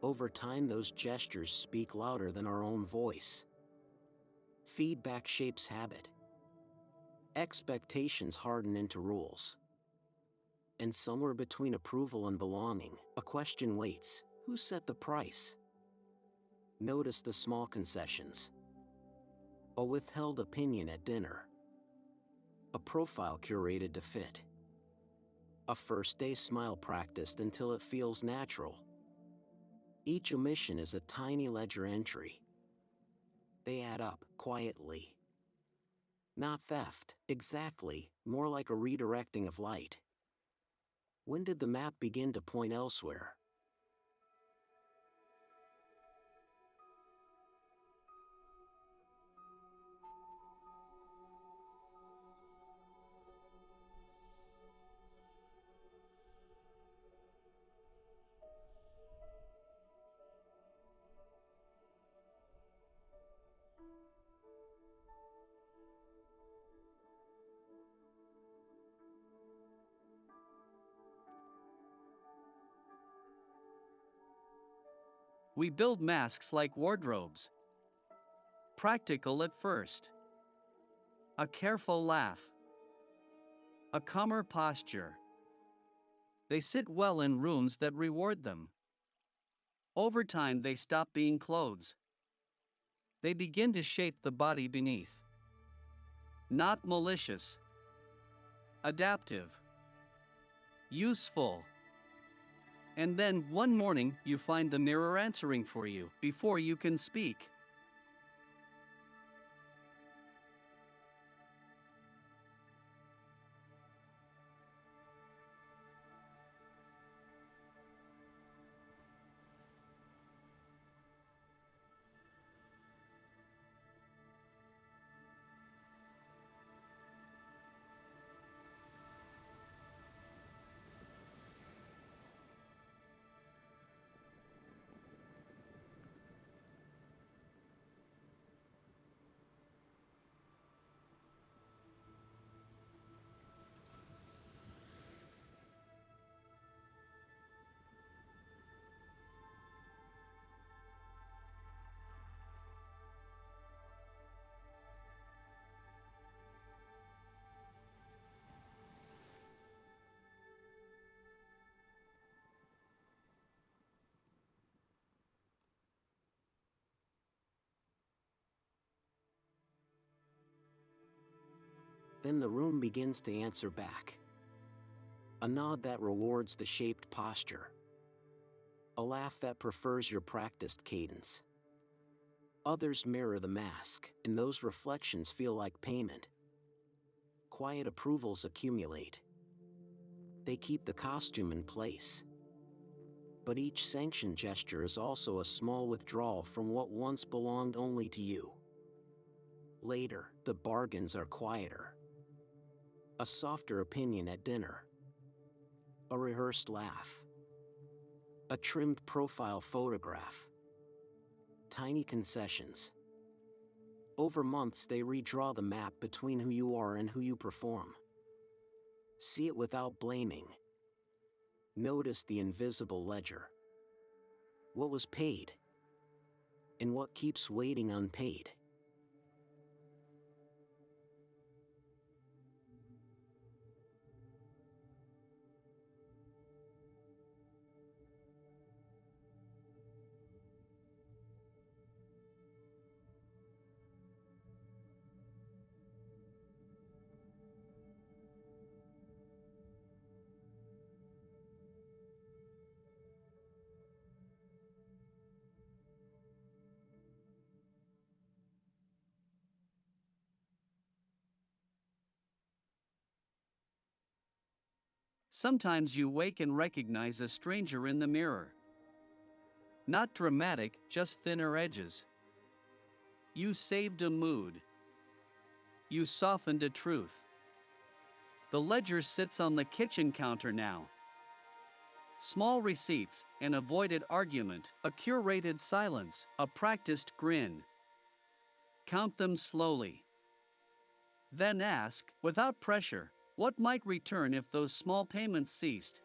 Over time, those gestures speak louder than our own voice. Feedback shapes habit. Expectations harden into rules. And somewhere between approval and belonging, a question waits: who set the price? Notice the small concessions. A withheld opinion at dinner. A profile curated to fit. A first-day smile practiced until it feels natural. Each omission is a tiny ledger entry. They add up, quietly. Not theft, exactly, more like a redirecting of light. When did the map begin to point elsewhere? We build masks like wardrobes. Practical at first. A careful laugh. A calmer posture. They sit well in rooms that reward them. Over time, they stop being clothes. They begin to shape the body beneath. Not malicious. Adaptive. Useful. And then, one morning, you find the mirror answering for you before you can speak. Then the room begins to answer back. A nod that rewards the shaped posture. A laugh that prefers your practiced cadence. Others mirror the mask, and those reflections feel like payment. Quiet approvals accumulate. They keep the costume in place. But each sanctioned gesture is also a small withdrawal from what once belonged only to you. Later, the bargains are quieter. A softer opinion at dinner. A rehearsed laugh. A trimmed profile photograph. Tiny concessions. Over months they redraw the map between who you are and who you perform. See it without blaming. Notice the invisible ledger. What was paid? And what keeps waiting unpaid? Sometimes you wake and recognize a stranger in the mirror. Not dramatic, just thinner edges. You saved a mood. You softened a truth. The ledger sits on the kitchen counter now. Small receipts, an avoided argument, a curated silence, a practiced grin. Count them slowly. Then ask, without pressure, what might return if those small payments ceased?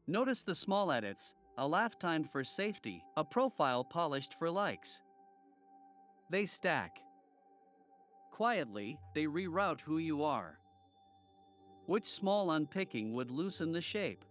Notice the small edits, a laugh timed for safety, a profile polished for likes. They stack. Quietly, they reroute who you are. Which small unpicking would loosen the shape?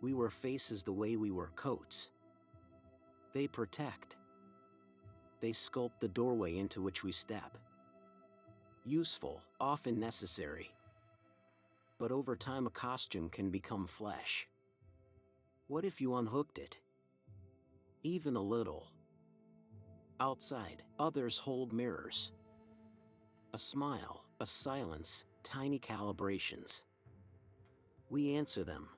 We wear faces the way we wear coats. They protect. They sculpt the doorway into which we step. Useful, often necessary. But over time a costume can become flesh. What if you unhooked it? Even a little. Outside, others hold mirrors. A smile, a silence, tiny calibrations. We answer them.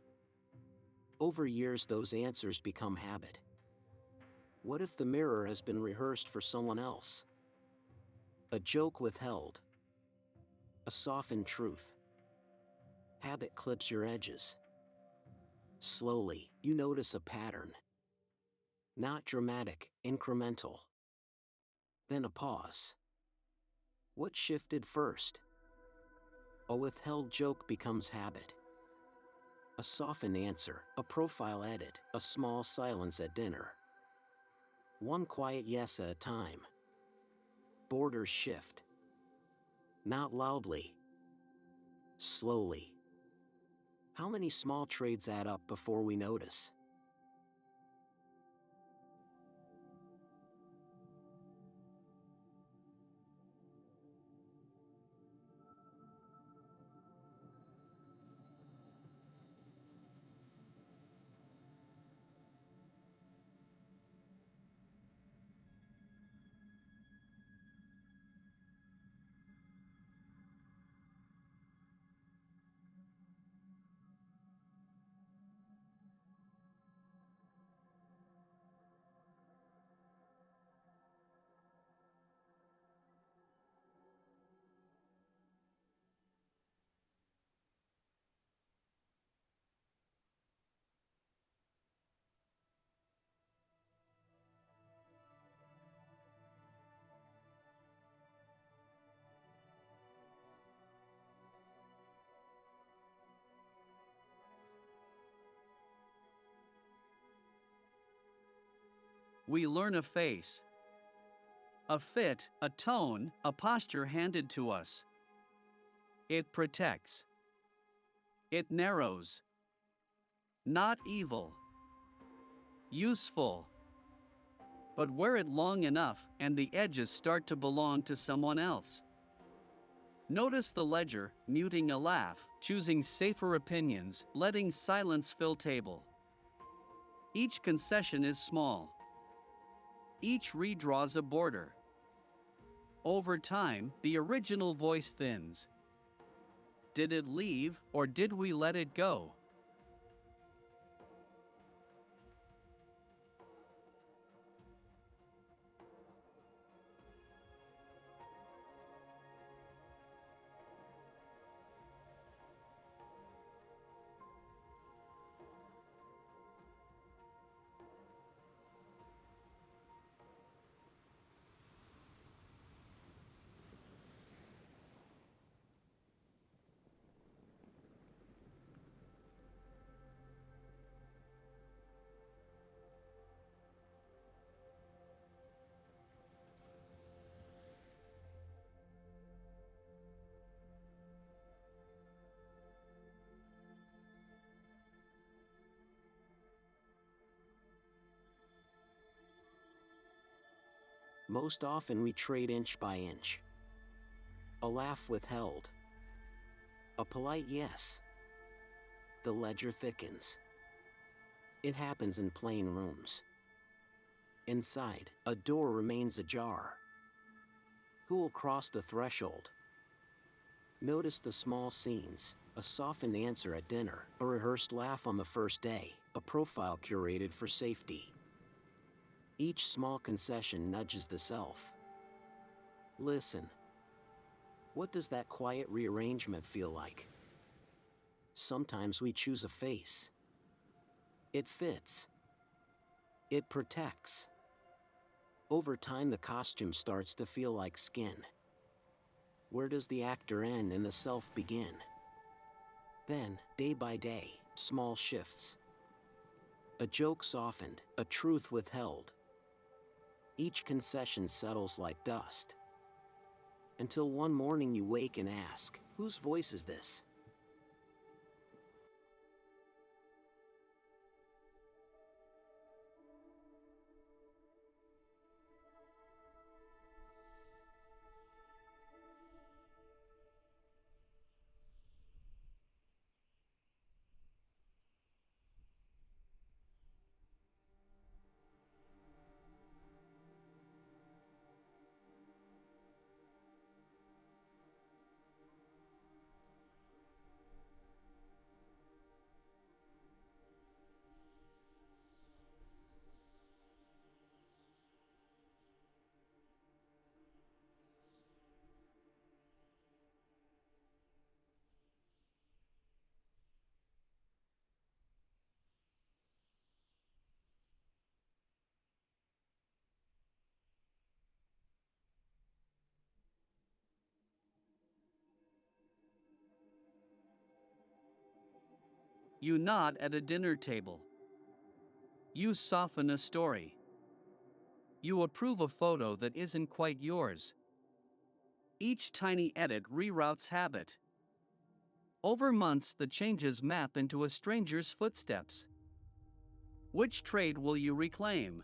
Over years those answers become habit. What if the mirror has been rehearsed for someone else? A joke withheld. A softened truth. Habit clips your edges. Slowly, you notice a pattern. Not dramatic, incremental. Then a pause. What shifted first? A withheld joke becomes habit. A softened answer, a profile edit, a small silence at dinner. One quiet yes at a time. Borders shift. Not loudly. Slowly. How many small trades add up before we notice? We learn a face, a fit, a tone, a posture handed to us. It protects. It narrows. Not evil. Useful. But wear it long enough and the edges start to belong to someone else. Notice the ledger, muting a laugh, choosing safer opinions, letting silence fill table. Each concession is small. Each redraws a border. Over time, the original voice thins. Did it leave, or did we let it go? Most often we trade inch by inch. A laugh withheld. A polite yes. The ledger thickens. It happens in plain rooms. Inside, a door remains ajar. Who will cross the threshold? Notice the small scenes, a softened answer at dinner, a rehearsed laugh on the first day, a profile curated for safety. Each small concession nudges the self. Listen. What does that quiet rearrangement feel like? Sometimes we choose a face. It fits. It protects. Over time the costume starts to feel like skin. Where does the actor end and the self begin? Then, day by day, small shifts. A joke softened, a truth withheld. Each concession settles like dust. Until one morning you wake and ask, whose voice is this? You nod at a dinner table. You soften a story. You approve a photo that isn't quite yours. Each tiny edit reroutes habit. Over months, the changes map into a stranger's footsteps. Which trait will you reclaim?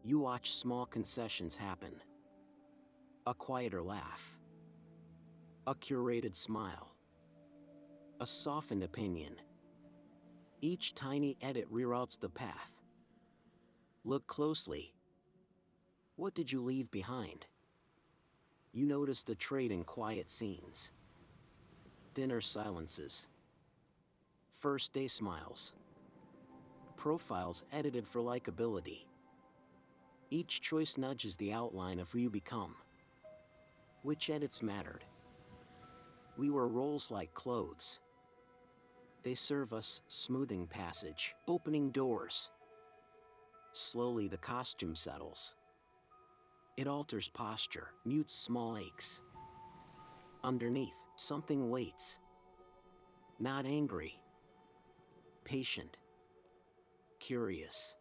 You watch small concessions happen. A quieter laugh. A curated smile. A softened opinion. Each tiny edit reroutes the path. Look closely. What did you leave behind? You notice the trait in quiet scenes. Dinner silences. First day smiles. Profiles edited for likability. Each choice nudges the outline of who you become. Which edits mattered? We wear roles like clothes. They serve us, smoothing passage, opening doors. Slowly the costume settles. It alters posture, mutes small aches. Underneath, something waits. Not angry. Patient. Curious.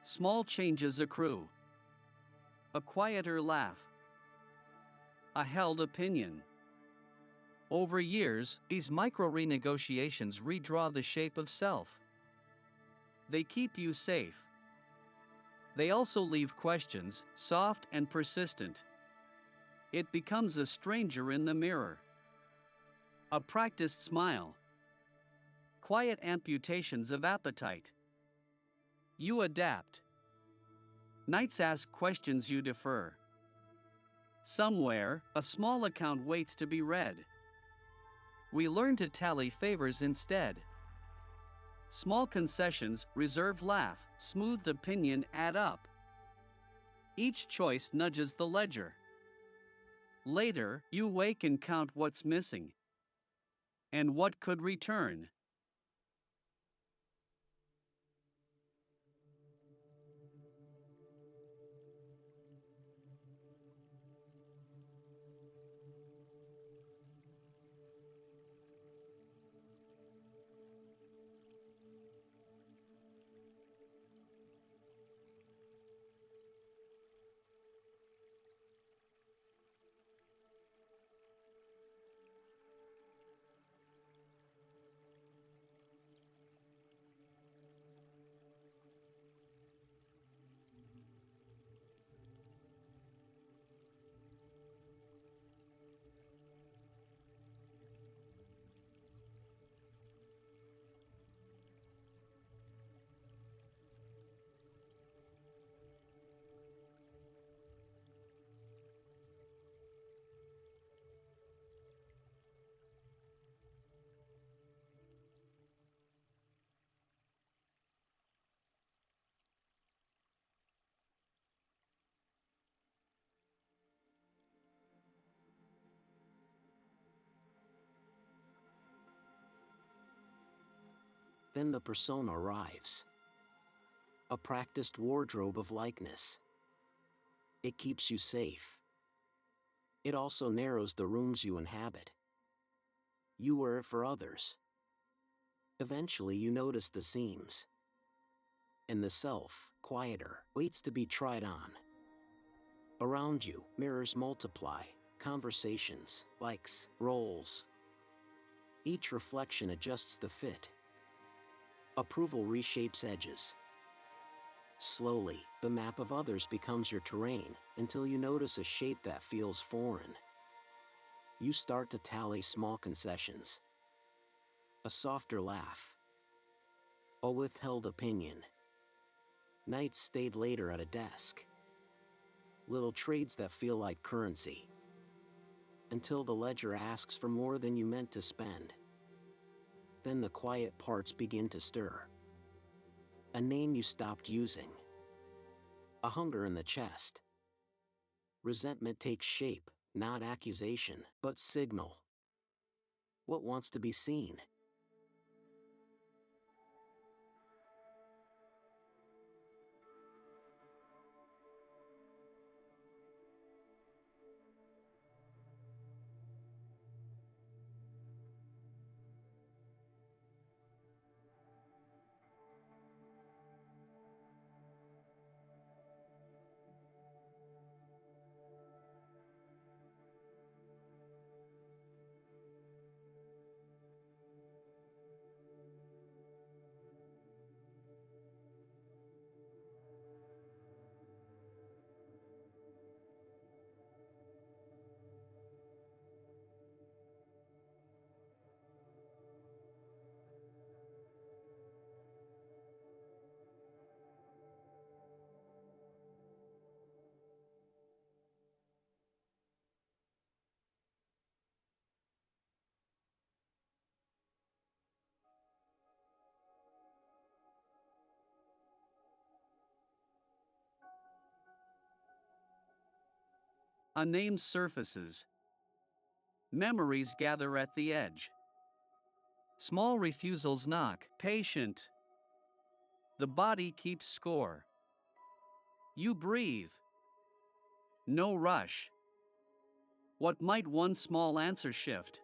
Small changes accrue. A quieter laugh. A held opinion. Over years, these micro renegotiations redraw the shape of self. They keep you safe. They also leave questions, soft and persistent. It becomes a stranger in the mirror. A practiced smile. Quiet amputations of appetite. You adapt. Nights ask questions, you defer. Somewhere, a small account waits to be read. We learn to tally favors instead. Small concessions, reserved laugh, smoothed opinion add up. Each choice nudges the ledger. Later, you wake and count what's missing and what could return. Then the persona arrives. A practiced wardrobe of likeness. It keeps you safe. It also narrows the rooms you inhabit. You wear it for others. Eventually you notice the seams. and the self, quieter, waits to be tried on. Around you, mirrors multiply, conversations, likes, roles. Each reflection adjusts the fit. Approval reshapes edges. Slowly, the map of others becomes your terrain, until you notice a shape that feels foreign. You start to tally small concessions. A softer laugh. A withheld opinion. Nights stayed later at a desk. Little trades that feel like currency. Until the ledger asks for more than you meant to spend. Then the quiet parts begin to stir. A name you stopped using. A hunger in the chest. Resentment takes shape, not accusation, but signal. What wants to be seen? A name surfaces. Memories gather at the edge. Small refusals knock, patient. The body keeps score. You breathe. No rush. What might one small answer shift?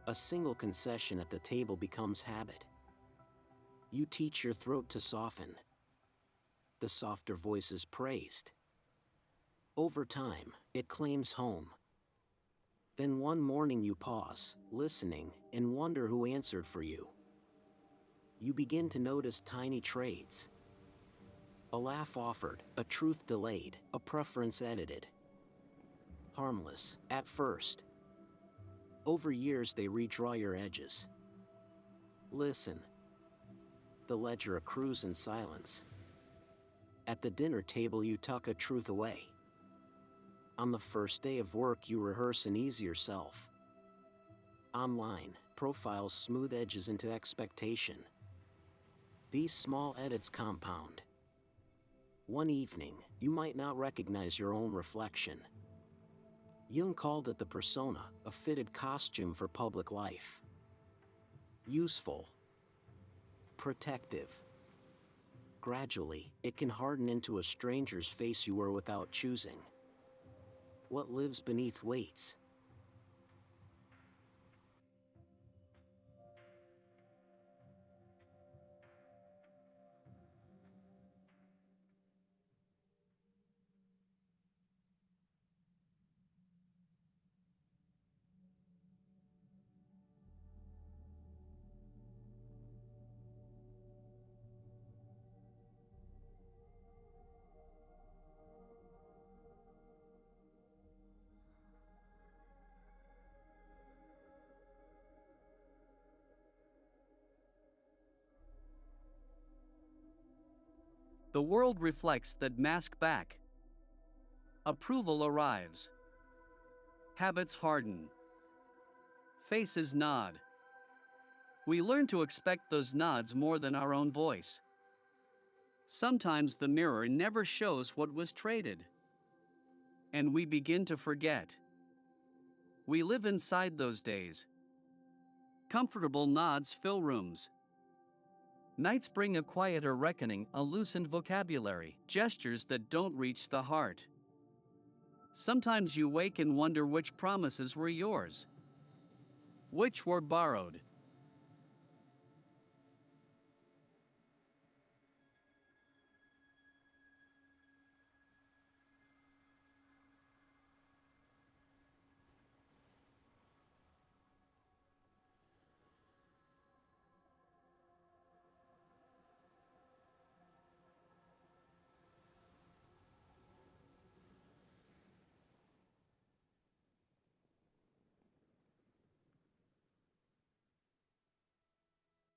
A single concession at the table becomes habit. You teach your throat to soften. The softer voice is praised. Over time, it claims home. Then one morning you pause, listening, and wonder who answered for you. You begin to notice tiny trades. A laugh offered, a truth delayed, a preference edited. Harmless, at first. Over years they redraw your edges. Listen. The ledger accrues in silence. At the dinner table you tuck a truth away. On the first day of work you rehearse an easier self. Online, profiles smooth edges into expectation. These small edits compound. One evening, you might not recognize your own reflection. Jung called it the persona, a fitted costume for public life. Useful. Protective. Gradually, it can harden into a stranger's face you were without choosing. What lives beneath waits. The world reflects that mask back. Approval arrives. Habits harden. Faces nod. We learn to expect those nods more than our own voice. Sometimes the mirror never shows what was traded. And we begin to forget. We live inside those days. Comfortable nods fill rooms. Nights bring a quieter reckoning, a loosened vocabulary, gestures that don't reach the heart. Sometimes you wake and wonder which promises were yours, which were borrowed.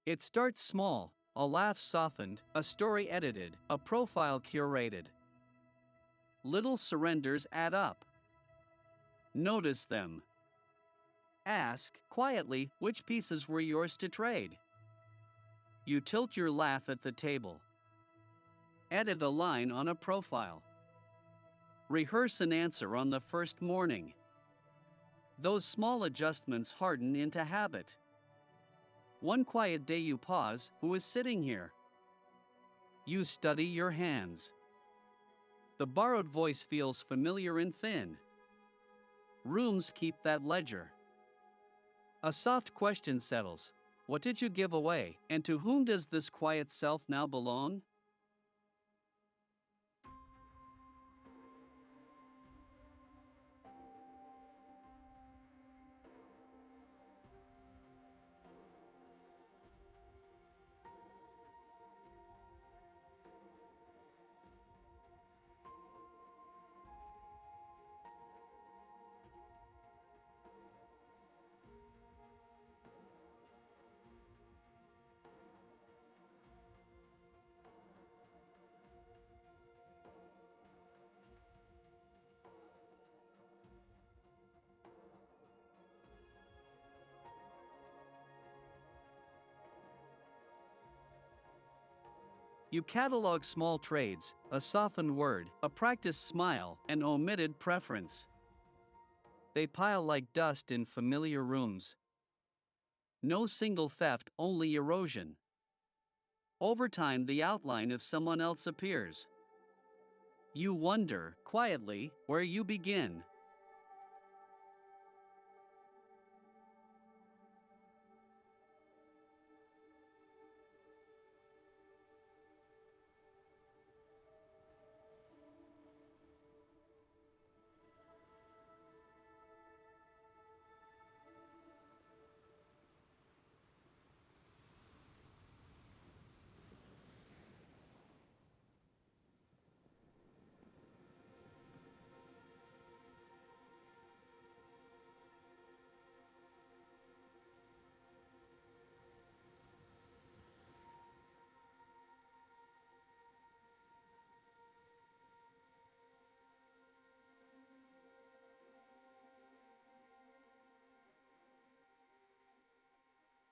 It starts small, a laugh softened, a story edited, a profile curated. Little surrenders add up. Notice them. Ask, quietly, which pieces were yours to trade. You tilt your laugh at the table. Edit a line on a profile. Rehearse an answer on the first morning. Those small adjustments harden into habit. One quiet day you pause, who is sitting here? You study your hands. The borrowed voice feels familiar and thin. Rooms keep that ledger. A soft question settles. What did you give away, and to whom does this quiet self now belong? You catalog small trades, a softened word, a practiced smile, an omitted preference. They pile like dust in familiar rooms. No single theft, only erosion. Over time, the outline of someone else appears. You wonder, quietly, where you begin.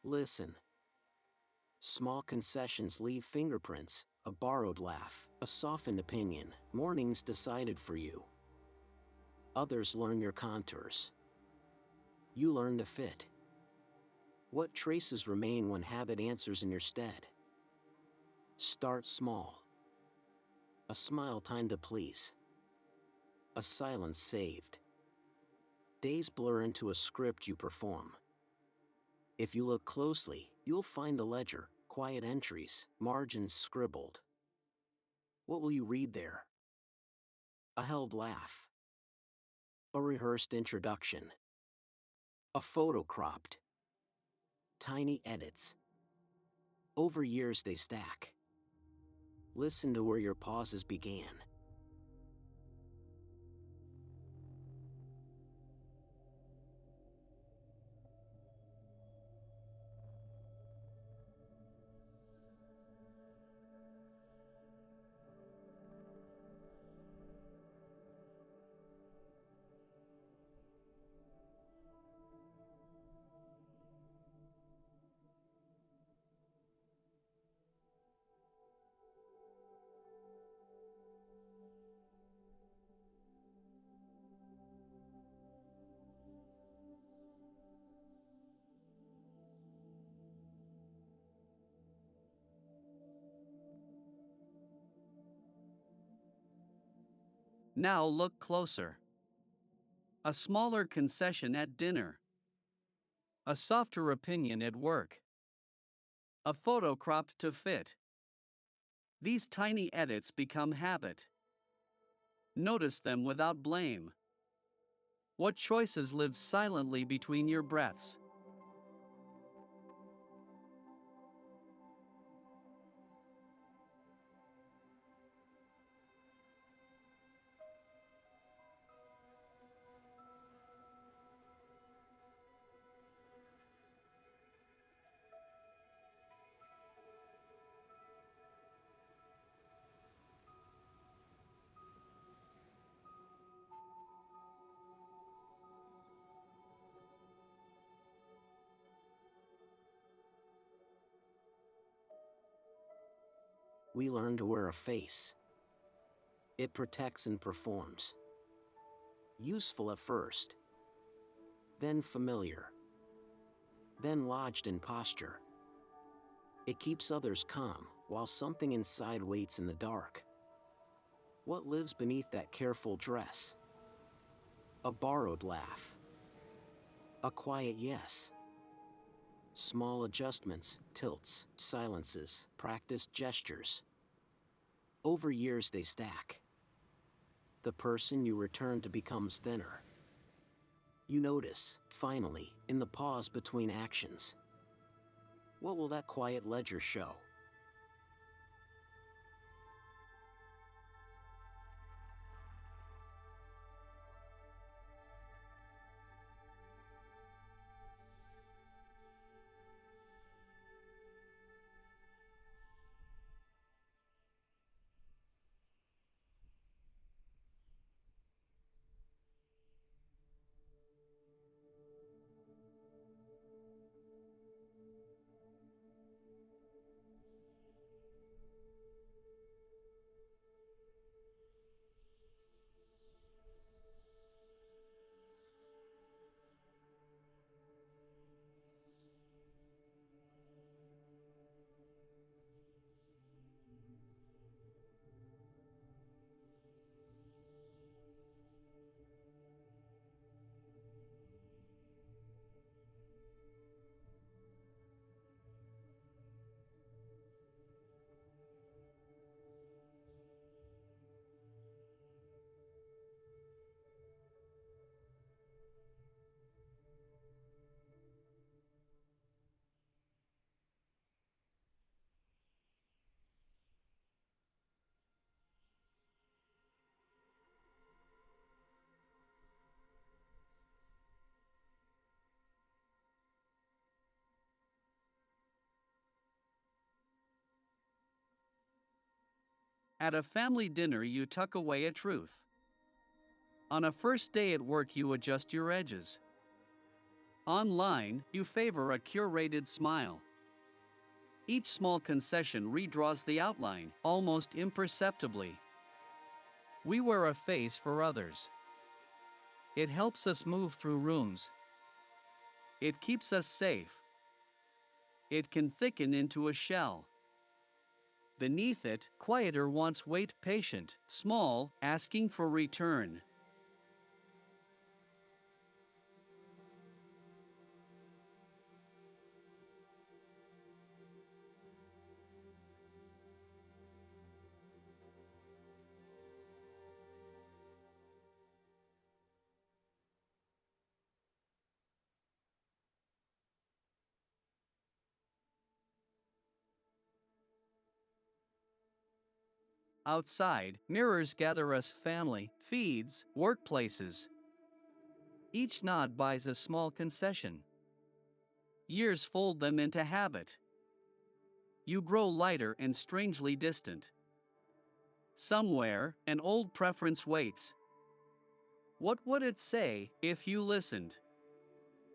Listen. Small concessions leave fingerprints, a borrowed laugh, a softened opinion. Mornings decided for you. Others learn your contours. You learn to fit. What traces remain when habit answers in your stead? Start small. A smile timed to please. A silence saved. Days blur into a script you perform. If you look closely, you'll find a ledger, quiet entries, margins scribbled. What will you read there? A held laugh. A rehearsed introduction. A photo cropped. Tiny edits. Over years they stack. Listen to where your pauses began. Now look closer. A smaller concession at dinner. A softer opinion at work. A photo cropped to fit. These tiny edits become habit. Notice them without blame. What choices live silently between your breaths? We learn to wear a face. It protects and performs. Useful at first, then familiar, then lodged in posture. It keeps others calm, while something inside waits in the dark. What lives beneath that careful dress? A borrowed laugh. A quiet yes. Small adjustments, tilts, silences, practiced gestures. Over years they stack. The person you return to becomes thinner. You notice, finally, in the pause between actions. What will that quiet ledger show? At a family dinner, you tuck away a truth. On a first day at work, you adjust your edges. Online, you favor a curated smile. Each small concession redraws the outline, almost imperceptibly. We wear a face for others. It helps us move through rooms. It keeps us safe. It can thicken into a shell. Beneath it, quieter wants wait, patient, small, asking for return. Outside, mirrors gather us family, feeds, workplaces. Each nod buys a small concession. Years fold them into habit. You grow lighter and strangely distant. Somewhere, an old preference waits. What would it say if you listened?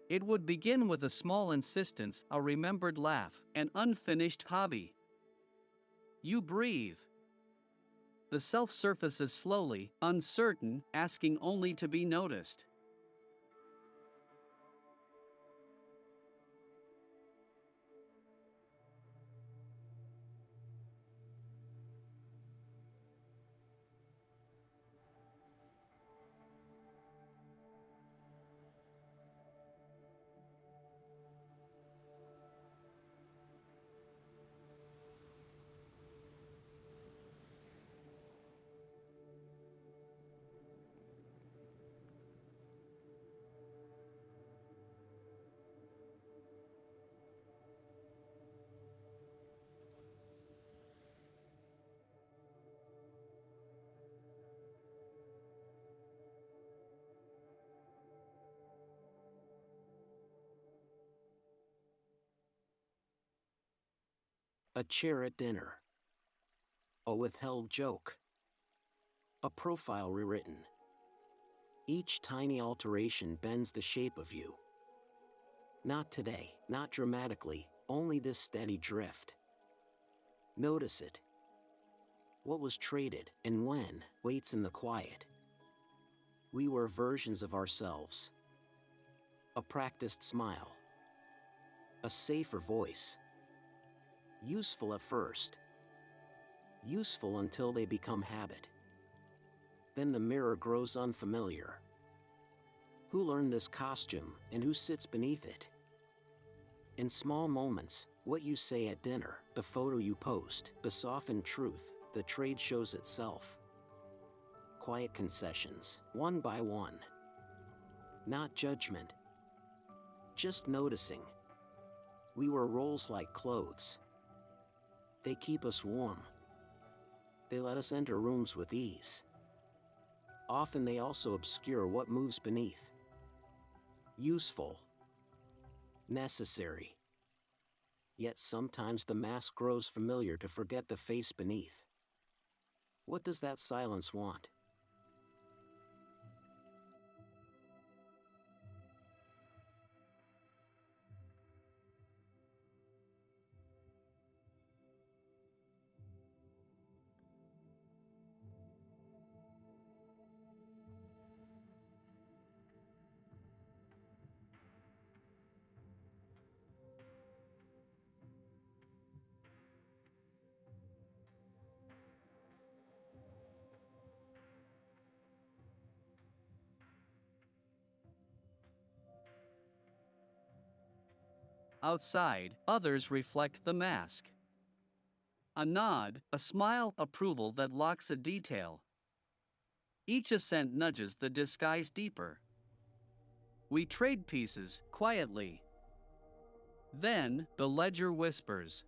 It would begin with a small insistence, a remembered laugh, an unfinished hobby. You breathe. The self surfaces slowly, uncertain, asking only to be noticed. A chair at dinner. A withheld joke. A profile rewritten. Each tiny alteration bends the shape of you. Not today, not dramatically, only this steady drift. Notice it. What was traded, and when, waits in the quiet. We were versions of ourselves. A practiced smile. A safer voice. Useful at first. Useful until they become habit. Then the mirror grows unfamiliar. Who learned this costume, and who sits beneath it? In small moments, what you say at dinner, the photo you post, the softened truth, the trade shows itself. Quiet concessions, one by one. Not judgment. Just noticing. We wear roles like clothes. They keep us warm. They let us enter rooms with ease. Often they also obscure what moves beneath. Useful. Necessary. Yet sometimes the mask grows familiar to forget the face beneath. What does that silence want? Outside, others reflect the mask. A nod, a smile, approval that locks a detail. Each assent nudges the disguise deeper. We trade pieces, quietly. Then, the ledger whispers,